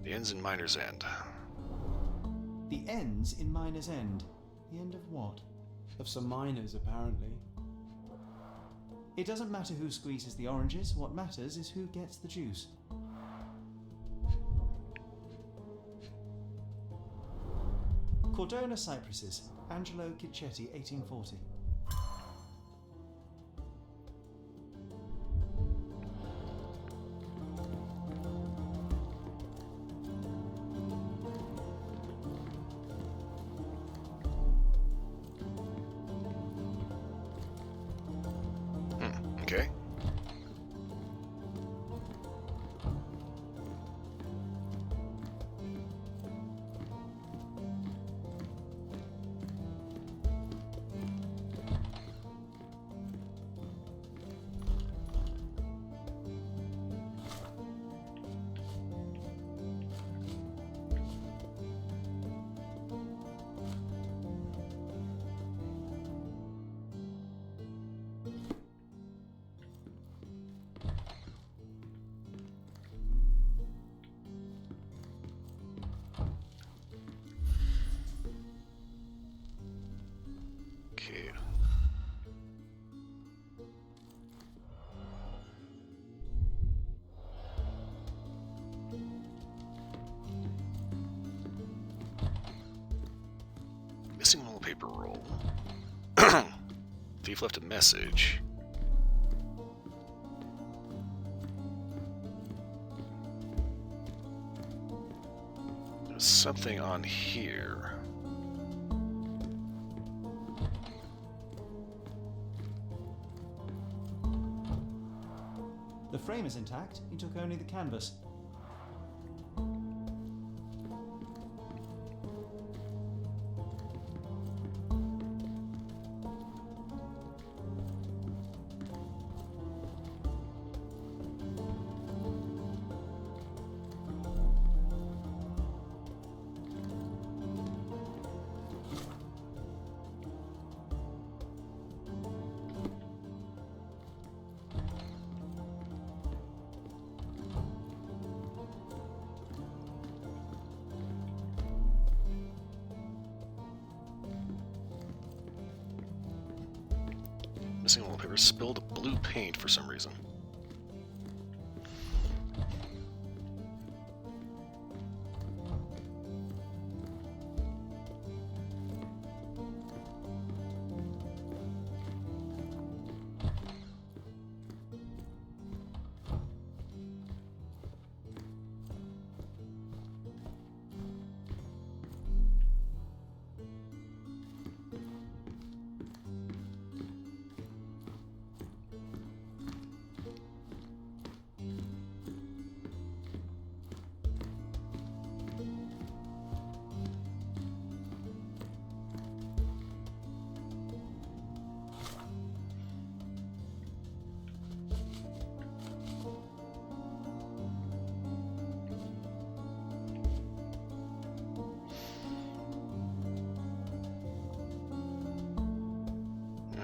The end's in Miner's End. The end's in Miner's End. The end of what? Of some miners, apparently. It doesn't matter who squeezes the oranges. What matters is who gets the juice. Cordona Cypresses. Angelo Cicchetti, 1840. Okay. Okay. Missing wallpaper roll. Thief left a message. There's something on here. The frame is intact. He took only the canvas. Missing wallpaper. Spilled blue paint for some reason.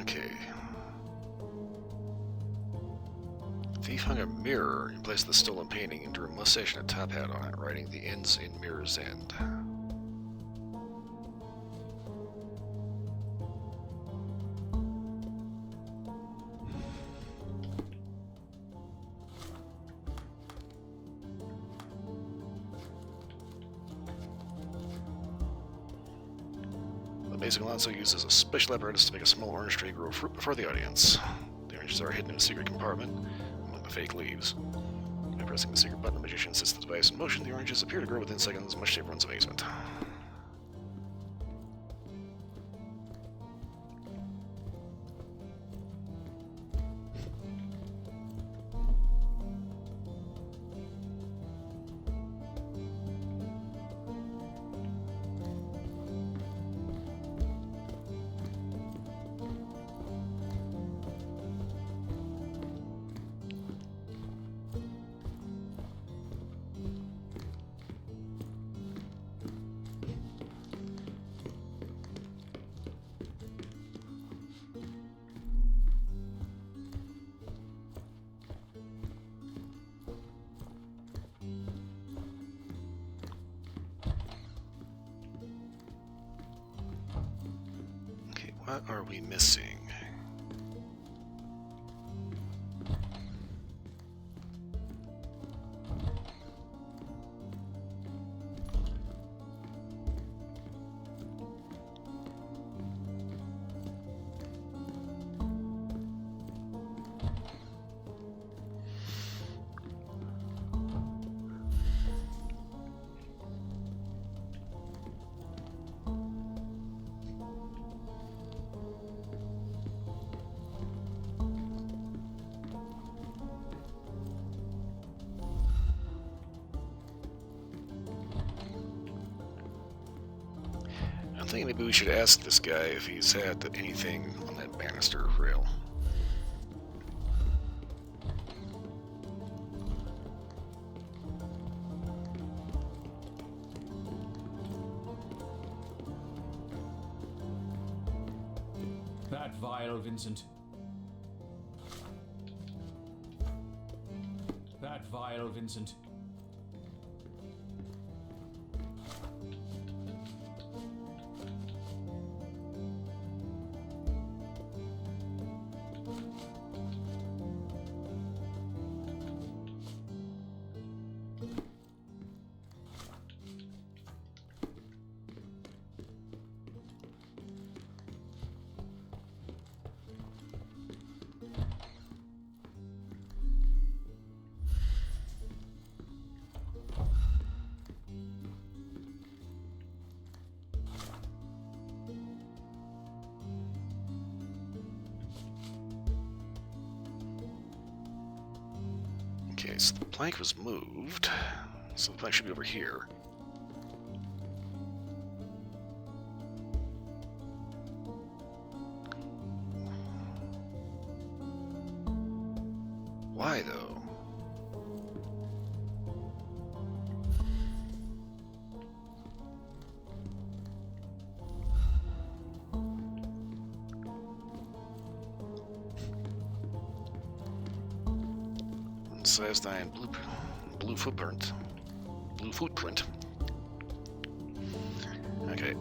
Okay. Thief hung a mirror in place of the stolen painting and drew a mustache and a top hat on it, writing "The End's in Mirror's End." The basic Alonso uses a special apparatus to make a small orange tree grow fruit before the audience. The oranges are hidden in a secret compartment among the fake leaves. By pressing the secret button, the magician sets the device in motion. The oranges appear to grow within seconds, much to everyone's amazement. What are we missing? I'm thinking maybe we should ask this guy if he's had anything on that banister rail. That vial, Vincent. That vial, Vincent. Okay, so the plank was moved, so the plank should be over here. Why, though? Cystine blue footprint. Blue footprint. Okay.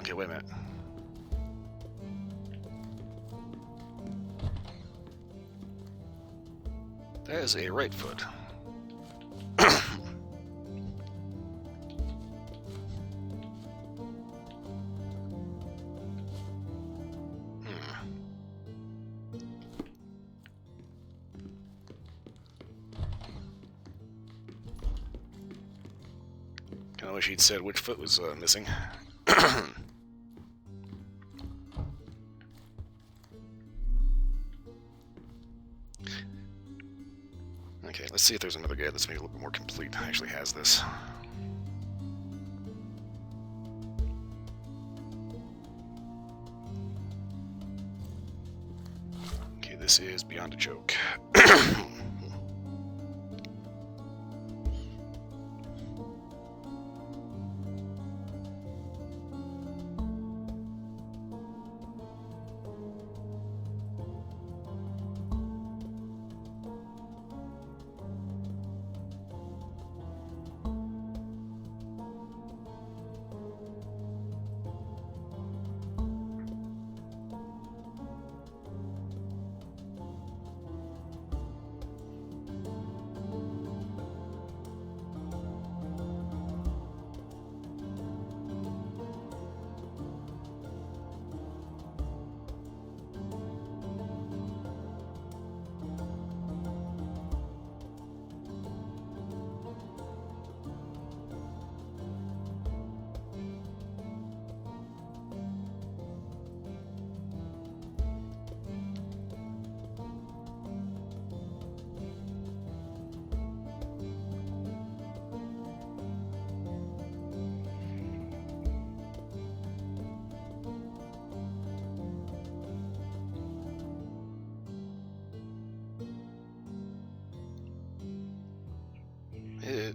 Okay, wait a minute. That is a right foot. Kinda wish he'd said which foot was missing. Okay, let's see if there's another guy that's maybe a little bit more complete, actually has this. Okay, this is beyond a joke.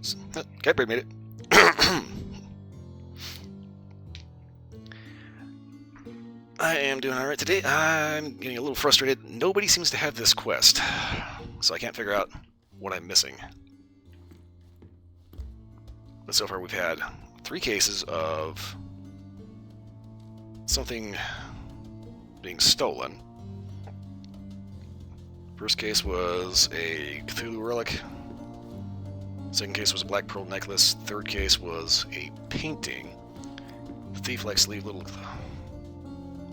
It's Cadbury made it. I am doing alright today. I'm getting a little frustrated. Nobody seems to have this quest, so I can't figure out what I'm missing. But so far we've had 3 cases of something being stolen. First case was a Cthulhu relic. Second case was a black pearl necklace. Third case was a painting. The thief likes to leave little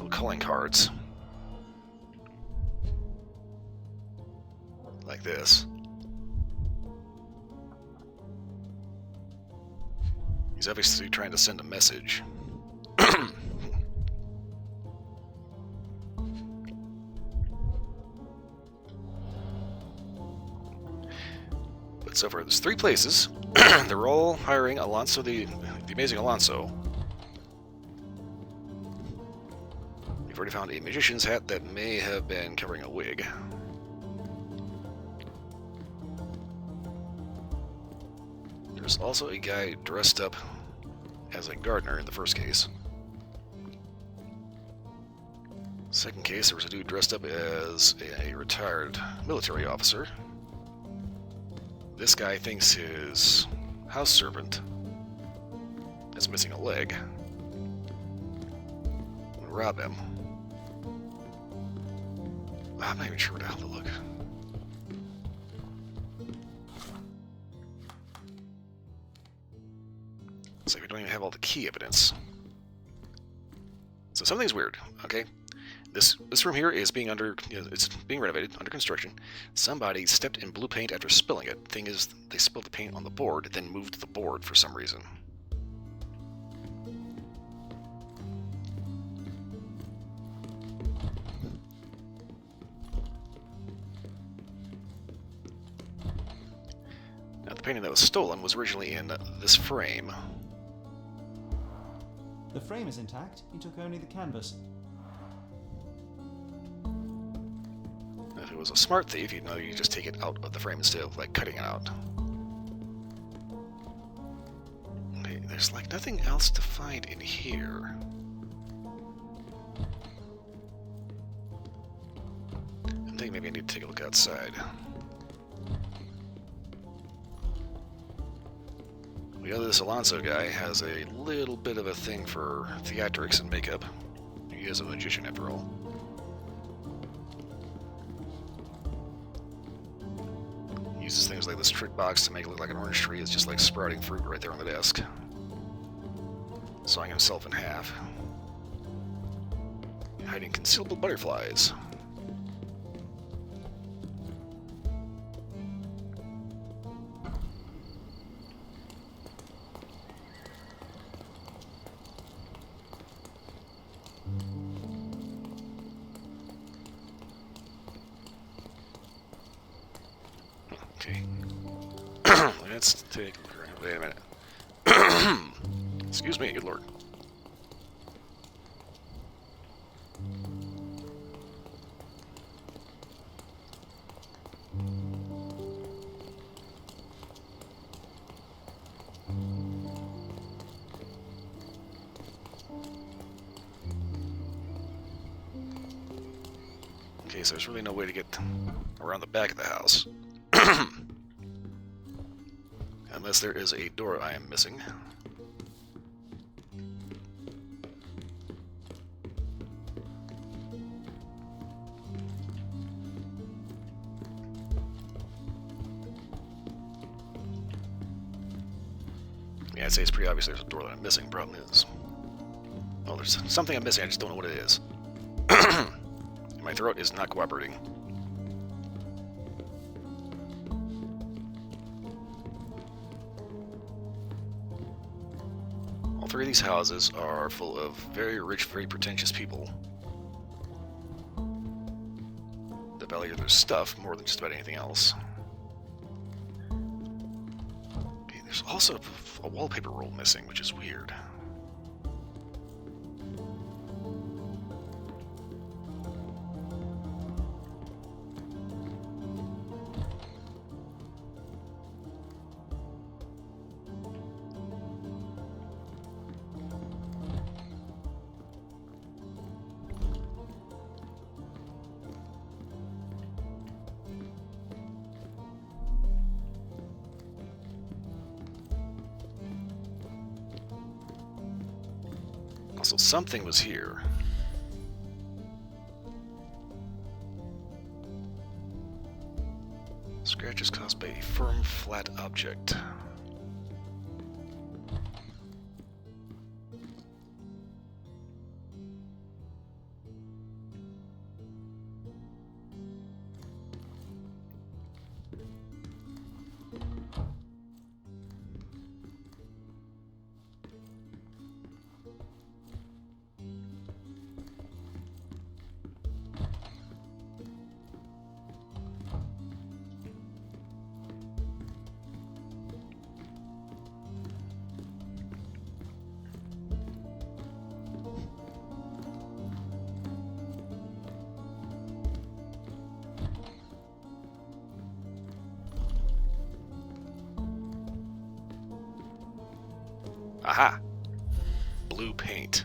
calling cards. Like this. He's obviously trying to send a message. But so far, there's 3 places. They're all hiring Alonso, the amazing Alonso. We've already found a magician's hat that may have been covering a wig. There's also a guy dressed up as a gardener in the first case. Second case, there was a dude dressed up as a retired military officer. This guy thinks his house servant is missing a leg. We'll rob him. I'm not even sure how to look. It's like we don't even have all the key evidence. So something's weird, okay? This room here is being it's being renovated, under construction. Somebody stepped in blue paint after spilling it. Thing is, they spilled the paint on the board, then moved the board for some reason. Now, the painting that was stolen was originally in this frame. The frame is intact. He took only the canvas. If it was a smart thief, you'd know you just take it out of the frame instead of, like, cutting it out. Okay, there's, like, nothing else to find in here. I think maybe I need to take a look outside. We know this Alonso guy has a little bit of a thing for theatrics and makeup. He is a magician, after all. Uses things like this trick box to make it look like an orange tree. It's just like sprouting fruit right there on the desk. Sawing himself in half. Hiding concealable butterflies. Okay. Let's take a look around. Wait a minute. Excuse me, good lord. Okay, so there's really no way to get around the back of the house. Unless there is a door I am missing. Yeah, I'd say it's pretty obvious there's a door that I'm missing. Problem is... oh, there's something I'm missing, I just don't know what it is. My throat is not cooperating. All 3 of these houses are full of very rich, very pretentious people that value their stuff more than just about anything else. Okay, there's also a wallpaper roll missing, which is weird. So something was here. Scratches caused by a firm, flat object. Aha! Blue paint.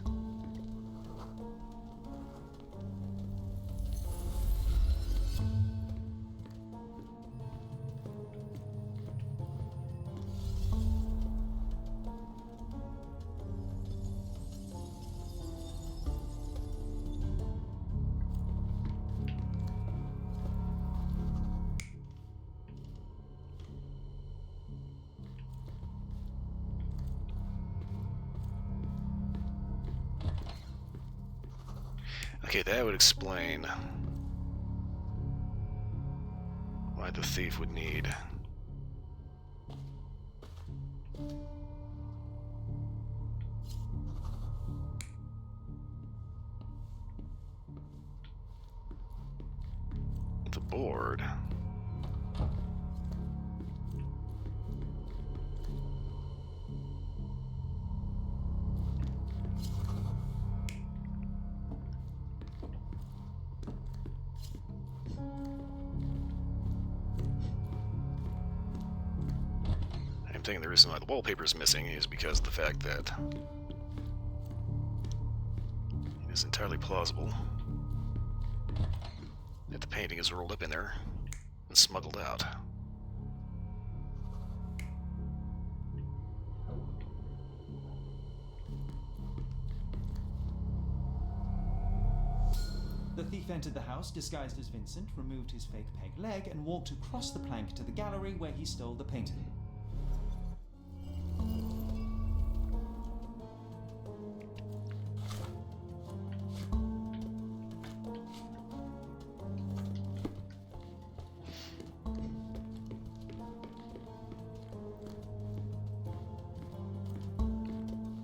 Okay, that would explain why the thief would need the board. I'm thinking the reason why the wallpaper is missing is because of the fact that it is entirely plausible that the painting is rolled up in there and smuggled out. The thief entered the house disguised as Vincent, removed his fake peg leg, and walked across the plank to the gallery where he stole the painting.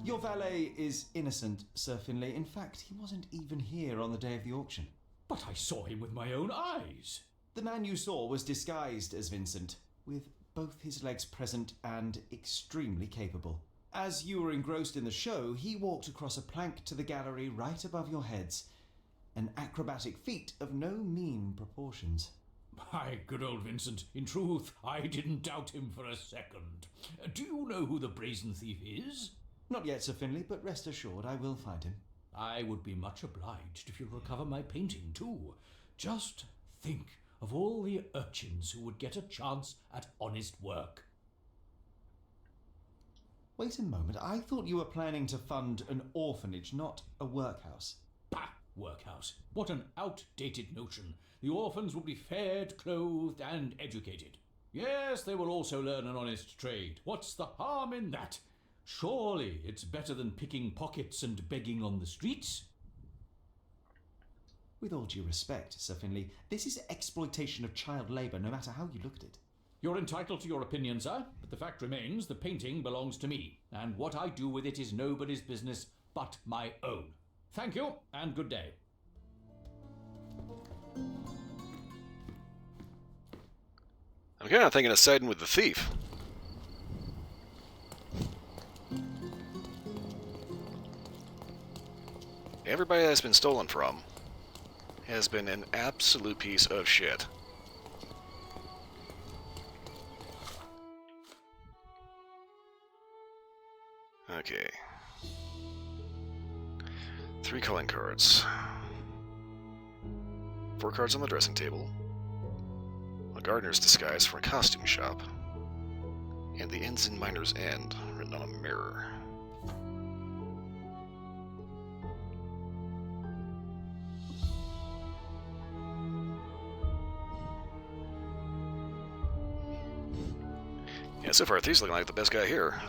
Your valet is innocent, Sir Finlay. In fact, he wasn't even here on the day of the auction. But I saw him with my own eyes. The man you saw was disguised as Vincent, with both his legs present and extremely capable. As you were engrossed in the show, he walked across a plank to the gallery right above your heads. An acrobatic feat of no mean proportions. My good old Vincent, in truth, I didn't doubt him for a second. Do you know who the brazen thief is? Not yet, Sir Finlay, but rest assured I will find him. I would be much obliged if you'd recover my painting, too. Just think of all the urchins who would get a chance at honest work. Wait a moment, I thought you were planning to fund an orphanage, not a workhouse. Bah! Workhouse. What an outdated notion. The orphans will be fed, clothed, and educated. Yes, they will also learn an honest trade. What's the harm in that? Surely it's better than picking pockets and begging on the streets. With all due respect, Sir Finlay, this is exploitation of child labour, no matter how you look at it. You're entitled to your opinion, sir, but the fact remains the painting belongs to me, and what I do with it is nobody's business but my own. Thank you, and good day. I'm kind of thinking of siding with the thief. Everybody that's been stolen from has been an absolute piece of shit. Okay. 3 calling cards. 4 cards on the dressing table. A gardener's disguise from a costume shop. And the Ensign Miner's End written on a mirror. Yeah, so far he's looking like the best guy here.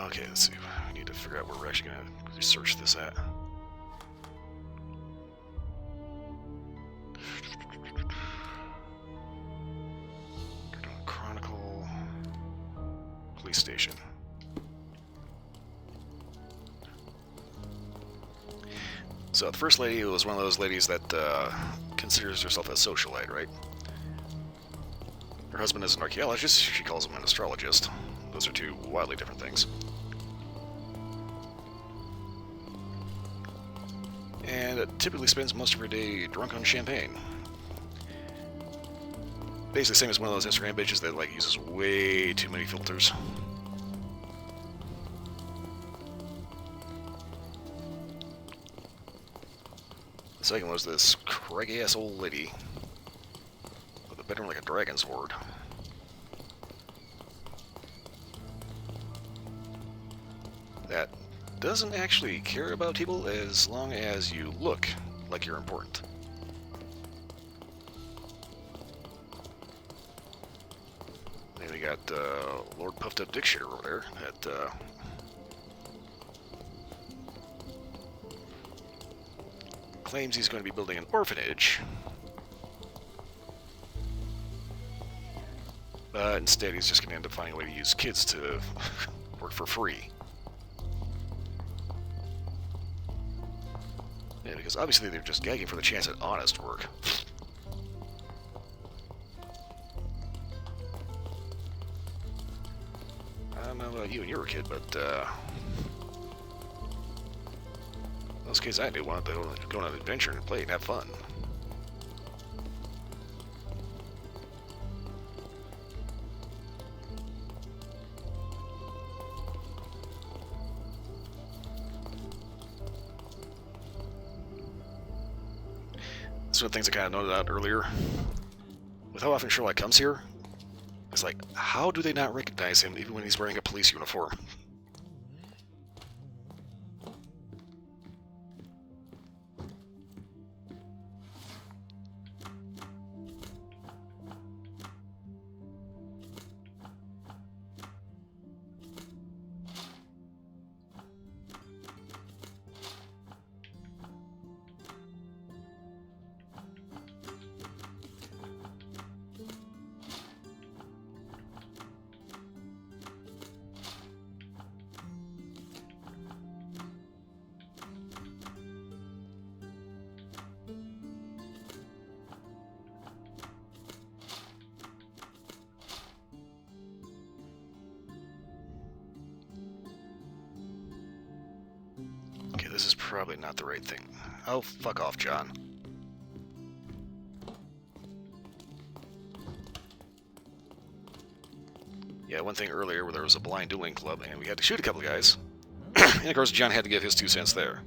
Okay, let's see. I need to figure out where we're actually going to research this at. Chronicle Police Station. So the first lady was one of those ladies that considers herself a socialite, right? Her husband is an archaeologist. She calls him an astrologist. Those are two wildly different things. And typically spends most of her day drunk on champagne. Basically, same as one of those Instagram bitches that like uses way too many filters. The second was this craggy-ass old lady with a bedroom like a dragon sword. That doesn't actually care about people as long as you look like you're important. Then we got Lord Puffed Up Dick Shitter over there that claims he's going to be building an orphanage, but instead he's just going to end up finding a way to use kids to work for free. Yeah, because obviously they're just gagging for the chance at honest work. I don't know about you when you were a kid, but those kids I knew wanted to go on an adventure and play and have fun. This is one of the things I kind of noted out earlier. With how often Sherlock comes here, it's like, how do they not recognize him even when he's wearing a police uniform? This is probably not the right thing. Oh, fuck off, John. Yeah, one thing earlier where there was a blind dueling club and we had to shoot a couple of guys. And of course, John had to give his 2 cents there.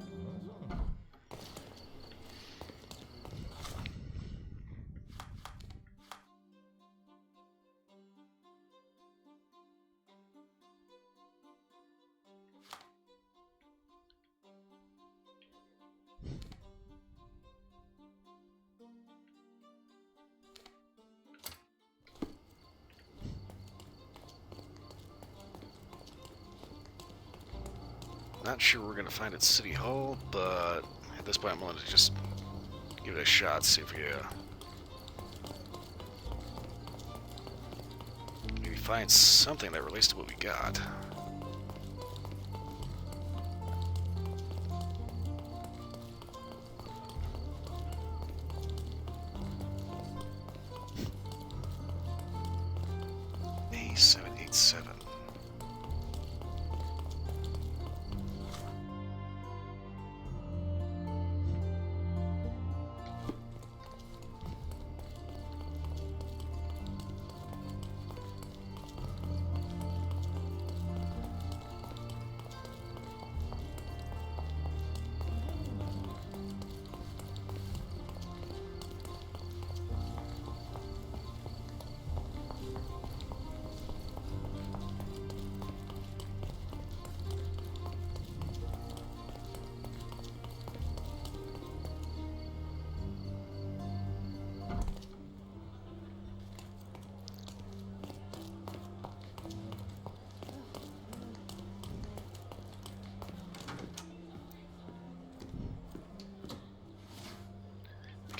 Not sure we're going to find at City Hall, but at this point I'm willing to just give it a shot, see if we maybe find something that relates to what we got. A787.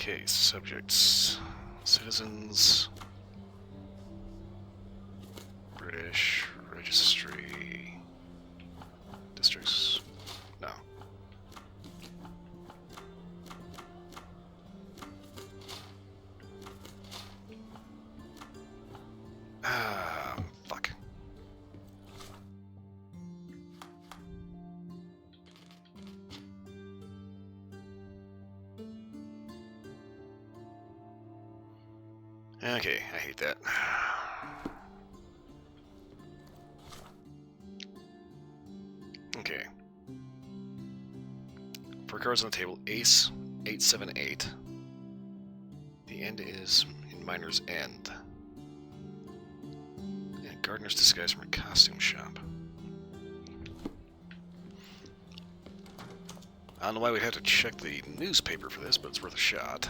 Okay, subjects, citizens, British, registry, districts, no. Fuck. Okay, I hate that. Okay. For cards on the table, ace, 8, 7, 8. The end is in miner's end. And gardener's disguise from a costume shop. I don't know why we'd have to check the newspaper for this, but it's worth a shot.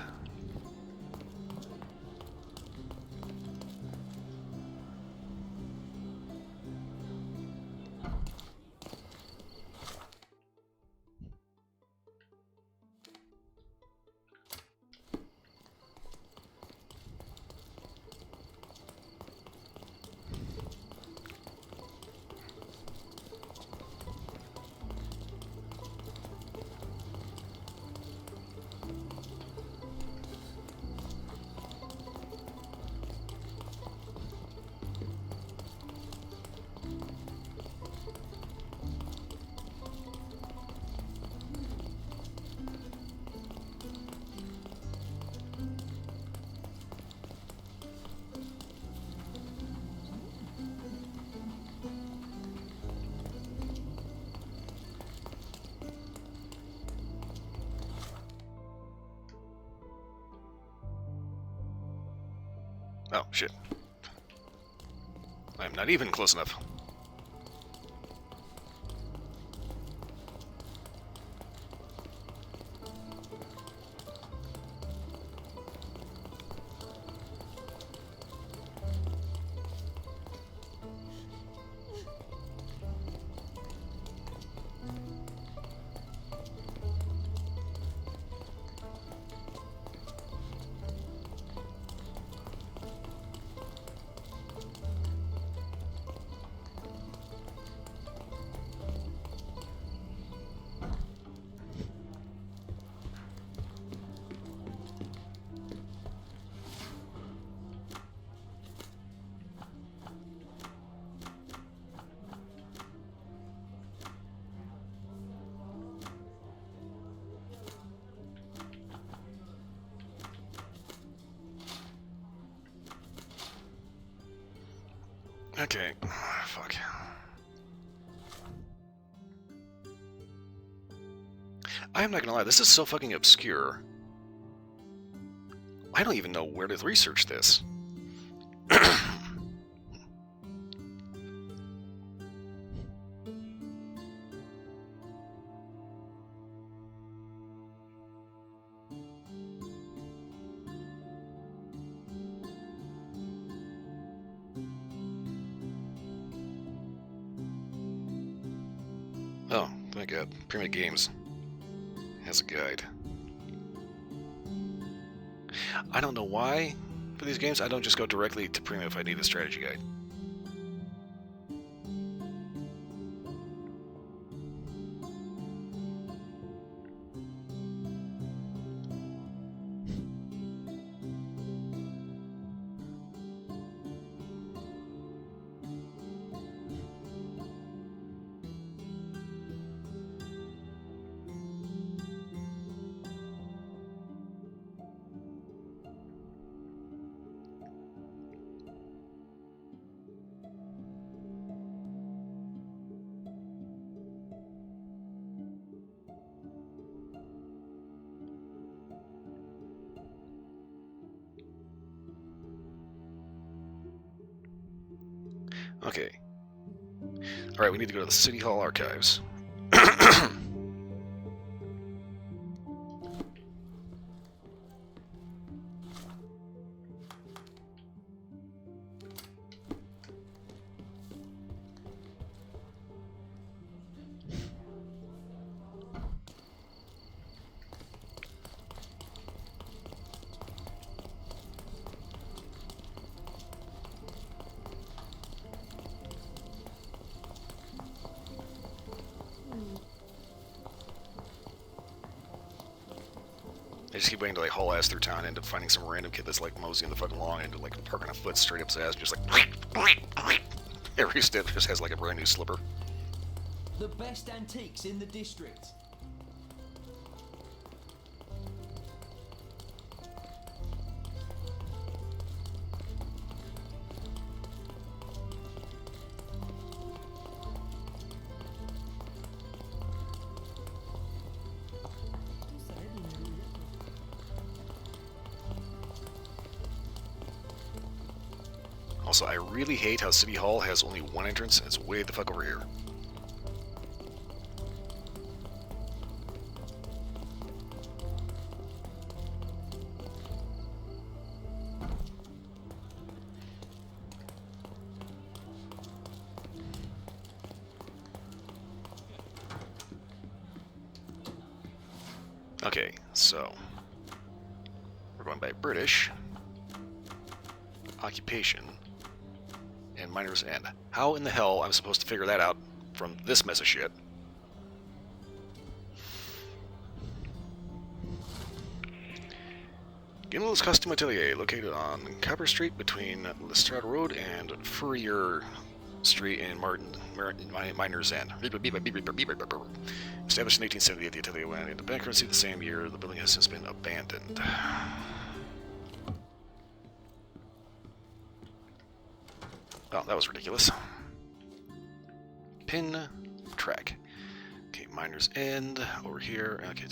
Oh, shit. I'm not even close enough. Okay. Fuck. I'm not gonna lie, this is so fucking obscure. I don't even know where to research this. Oh, thank God. Prima Games has a guide. I don't know why, for these games, I don't just go directly to Prima if I need a strategy guide. Okay. Alright, we need to go to the City Hall archives. just keep waiting to like haul ass through town and end up finding some random kid that's like moseying the fucking lawn and like parking a foot straight up his ass, just like every step just has like a brand new slipper. The best antiques in the district. Also, I really hate how City Hall has only one entrance, and it's way the fuck over here. Okay, so we're going by British, occupation, and Miner's End. How in the hell I'm supposed to figure that out from this mess of shit? Gimmel's Costume Atelier, located on Copper Street between Lestrade Road and Furrier Street in Miner's End. Established in 1878, the atelier went into bankruptcy the same year. The building has since been abandoned. Oh, that was ridiculous. Pin track. Okay, Miner's End over here. Okay,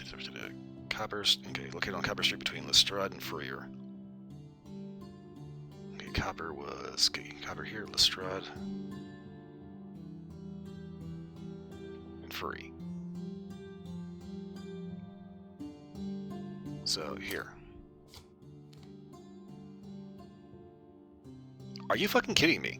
Copper. Okay, located on Copper Street between Lestrade and Furrier. Okay, Copper was Copper here, Lestrade, and Furry. So here. Are you fucking kidding me?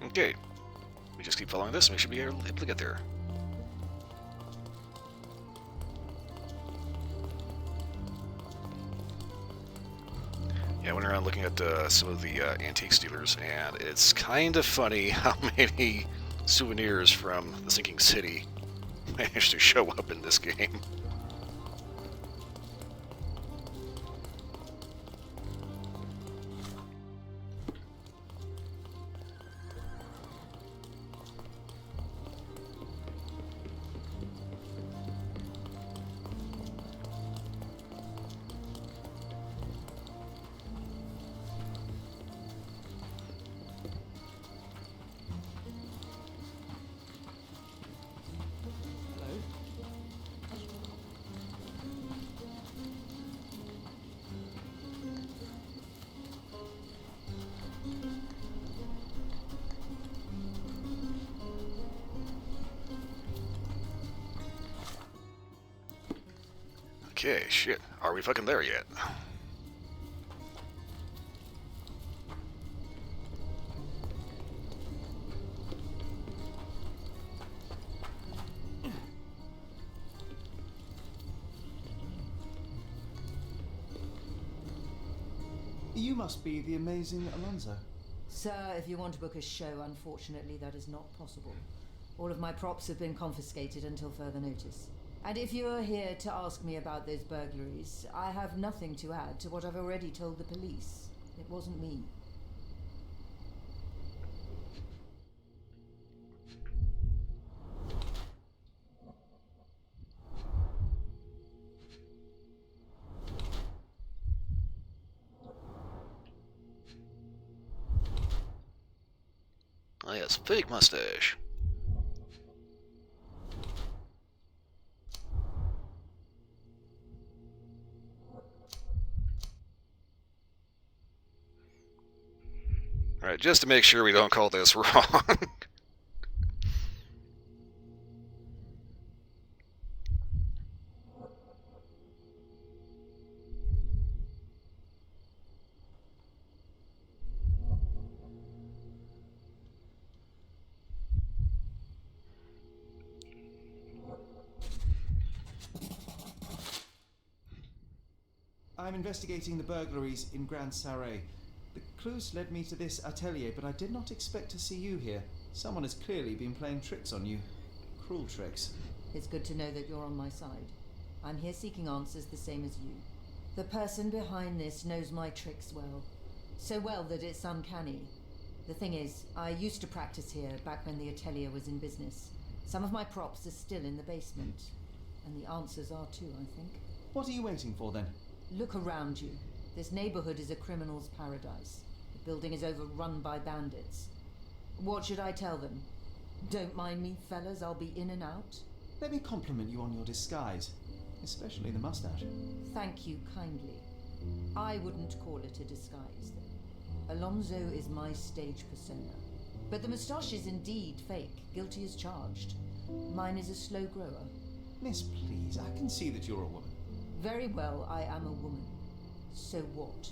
Okay, we just keep following this and we should be able to get there. Yeah, I went around looking at some of the antique dealers, and it's kind of funny how many souvenirs from the sinking city managed to show up in this game. Okay, shit. Are we fucking there yet? You must be the amazing Alonso. Sir, if you want to book a show, unfortunately that is not possible. All of my props have been confiscated until further notice. And if you're here to ask me about those burglaries, I have nothing to add to what I've already told the police. It wasn't me. Oh yes, fake mustache. Alright, just to make sure we don't call this wrong. I'm investigating the burglaries in Grand Sarre. The clues led me to this atelier, but I did not expect to see you here. Someone has clearly been playing tricks on you. Cruel tricks. It's good to know that you're on my side. I'm here seeking answers the same as you. The person behind this knows my tricks well. So well that it's uncanny. The thing is, I used to practice here back when the atelier was in business. Some of my props are still in the basement. And the answers are too, I think. What are you waiting for then? Look around you. This neighborhood is a criminal's paradise. The building is overrun by bandits. What should I tell them? Don't mind me, fellas, I'll be in and out. Let me compliment you on your disguise, especially the mustache. Thank you kindly. I wouldn't call it a disguise, though. Alonso is my stage persona. But the moustache is indeed fake, guilty as charged. Mine is a slow grower. Miss, please, I can see that you're a woman. Very well, I am a woman. So what?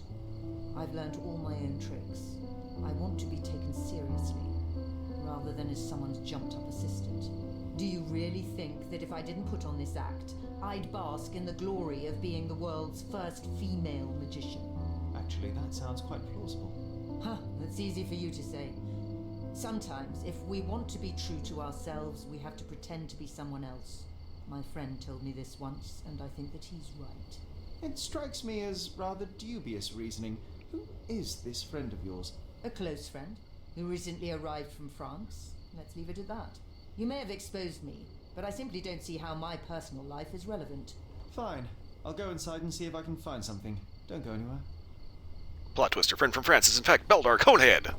I've learned all my own tricks. I want to be taken seriously, rather than as someone's jumped-up assistant. Do you really think that if I didn't put on this act, I'd bask in the glory of being the world's first female magician? Actually, that sounds quite plausible. Huh, that's easy for you to say. Sometimes, if we want to be true to ourselves, we have to pretend to be someone else. My friend told me this once, and I think that he's right. It strikes me as rather dubious reasoning. Who is this friend of yours? A close friend, who recently arrived from France. Let's leave it at that. You may have exposed me, but I simply don't see how my personal life is relevant. Fine. I'll go inside and see if I can find something. Don't go anywhere. Plot twist, her friend from France is in fact Beldar Conehead.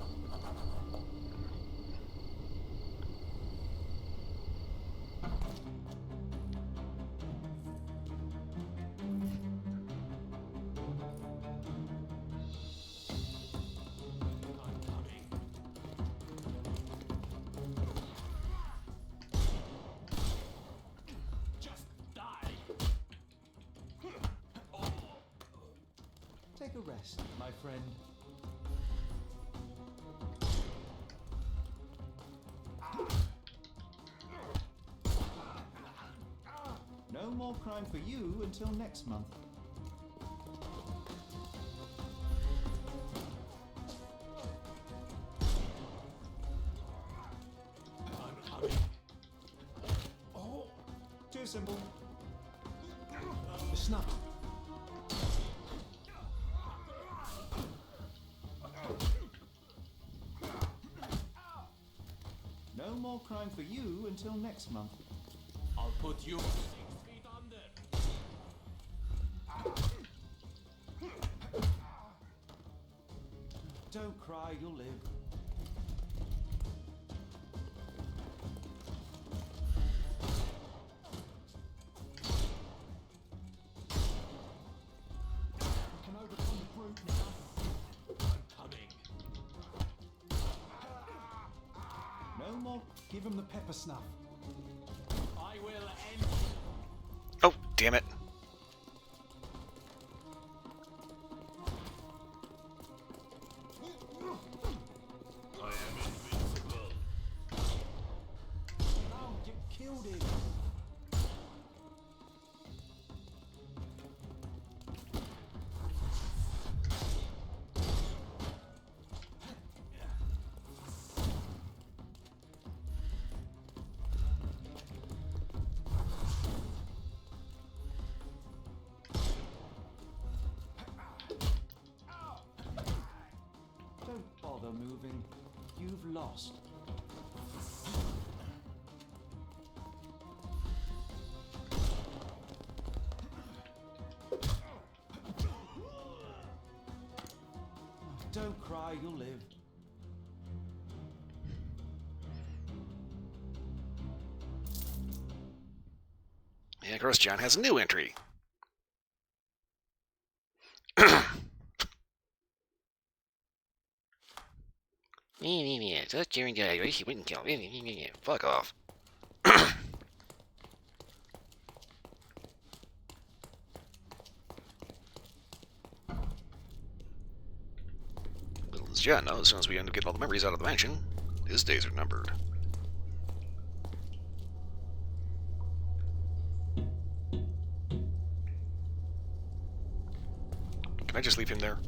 Take a rest, my friend. No more crime for you until next month. Too simple. Snuff. No more crime for you until next month. I'll put you 6 feet under. Don't cry, you'll live. We can overcome the brute now. I'm coming. No more. Give him the pepper snuff. I will end. Oh, damn it. I am invincible. No, you killed him. bother moving. You've lost. Don't cry, you'll live. Yeah, of course, John has a new entry. Fuck off. Little does John know, as soon as we end up getting all the memories out of the mansion, his days are numbered. Can I just leave him there?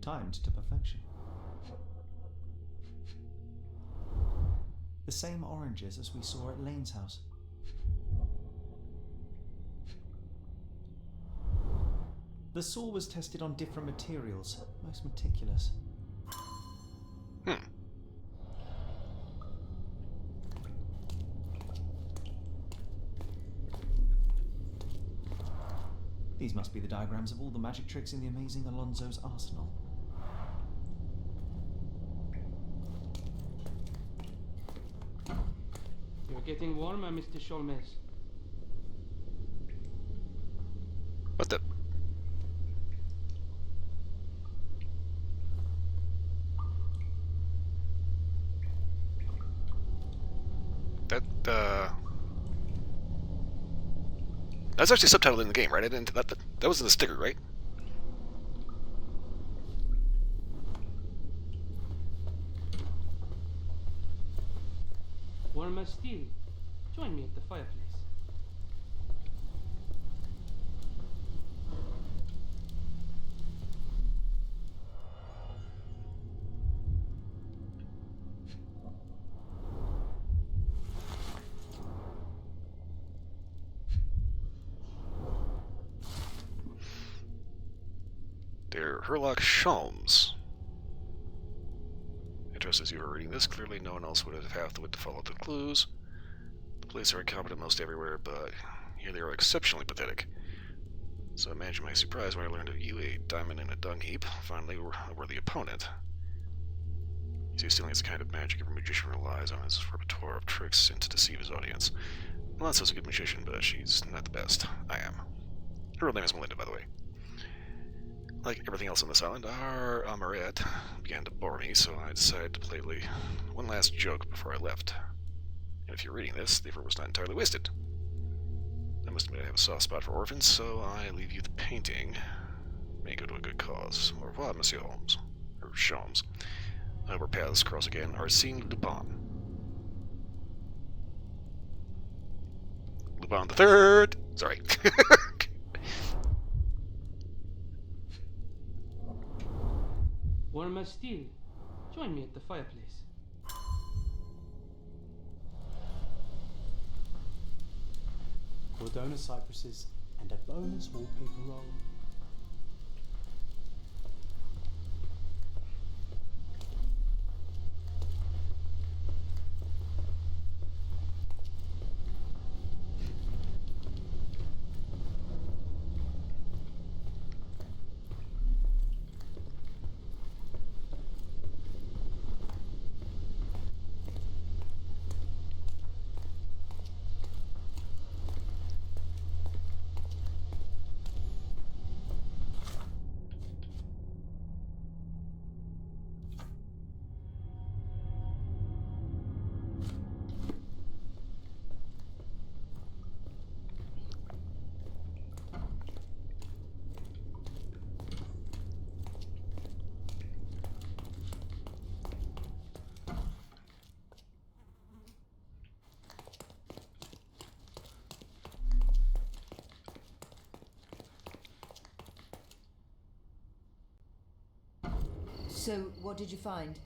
Timed to perfection. The same oranges as we saw at Lane's house. The saw was tested on different materials, most meticulous. These must be the diagrams of all the magic tricks in the amazing Alonso's arsenal. You're getting warmer, Mr. Holmes. What the? That's actually subtitled in the game, right? I didn't. That was in the sticker, right? Warmer still. Join me at the fireplace. Dear Sherlock Holmes. Just as you were reading this, clearly no one else would have had the wit to follow the clues. The police are incompetent most everywhere, but here they are exceptionally pathetic. So imagine my surprise when I learned of you, a diamond in a dung heap, finally a worthy opponent. You see, stealing is the kind of magic every magician relies on his repertoire of tricks and to deceive his audience. Alonso's a good magician, but she's not the best. I am. Her real name is Melinda, by the way. Like everything else on this island, our amourette began to bore me, so I decided to play one last joke before I left. And if you're reading this, the effort was not entirely wasted. I must admit I have a soft spot for orphans, so I leave you the painting. May go to a good cause. Au revoir, Monsieur Holmes. Or Sholmes. I hope our paths cross again. Arsène Lupin. Lupin the Third! Sorry. Warmer still. Join me at the fireplace. Cordona cypresses and a bonus wallpaper roll. So, what did you find?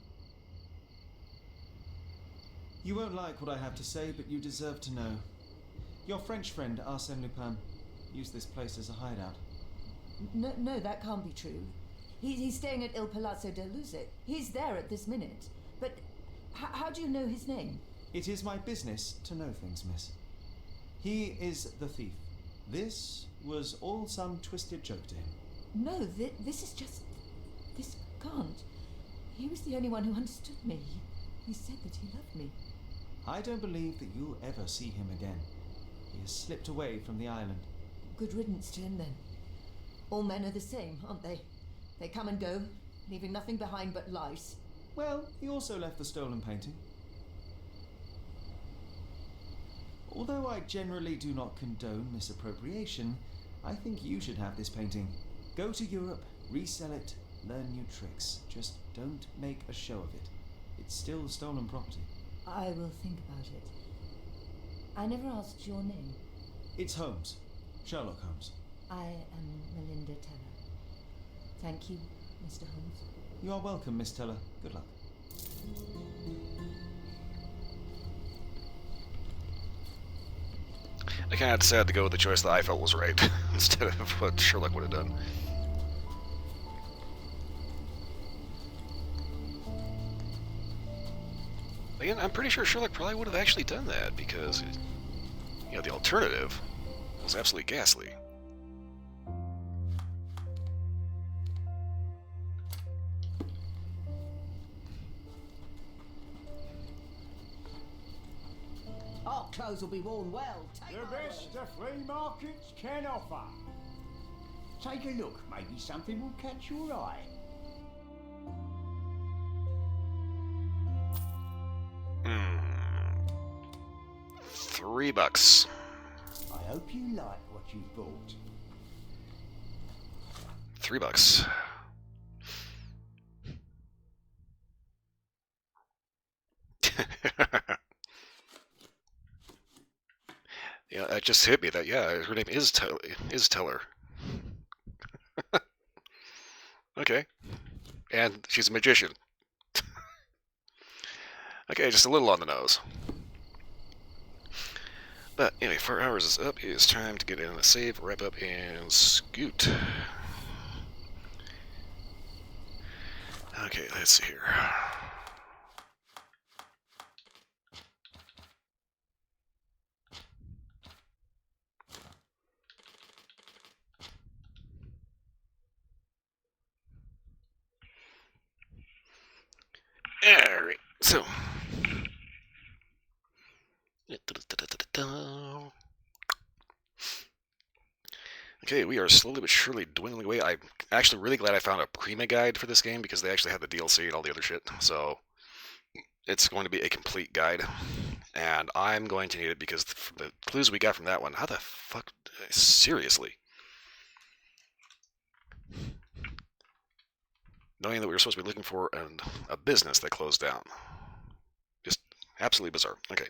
You won't like what I have to say, but you deserve to know. Your French friend, Arsène Lupin, used this place as a hideout. No, that can't be true. He's staying at Il Palazzo del Luce. He's there at this minute. But how do you know his name? It is my business to know things, miss. He is the thief. This was all some twisted joke to him. No, this is just... This can't. He was the only one who understood me. He said that he loved me. I don't believe that you'll ever see him again. He has slipped away from the island. Good riddance to him, then. All men are the same, aren't they? They come and go, leaving nothing behind but lies. Well, he also left the stolen painting. Although I generally do not condone misappropriation, I think you should have this painting. Go to Europe, resell it, learn new tricks. Just don't make a show of it. It's still stolen property. I will think about it. I never asked your name. It's Holmes. Sherlock Holmes. I am Melinda Teller. Thank you, Mr. Holmes. You are welcome, Miss Teller. Good luck. I kind of decided to go with the choice that I felt was right, instead of what Sherlock would have done. Again, I'm pretty sure Sherlock probably would have actually done that, because, you know, the alternative was absolutely ghastly. Our clothes will be worn well. Take The best the flea markets can offer. Take a look, maybe something will catch your eye. $3. I hope you like what you've bought. $3. Yeah, that just hit me that, yeah, her name is Teller. Okay. And she's a magician. Okay, just a little on the nose. But anyway, 4 hours is up. It is time to get in a save, wrap up, and scoot. Okay, let's see here. Alright, so. Okay, we are slowly but surely dwindling away. I'm actually really glad I found a Prima guide for this game, because they actually have the DLC and all the other shit. So, it's going to be a complete guide. And I'm going to need it because from the clues we got from that one, how the fuck? Seriously? Knowing that we were supposed to be looking for a business that closed down. Just absolutely bizarre. Okay.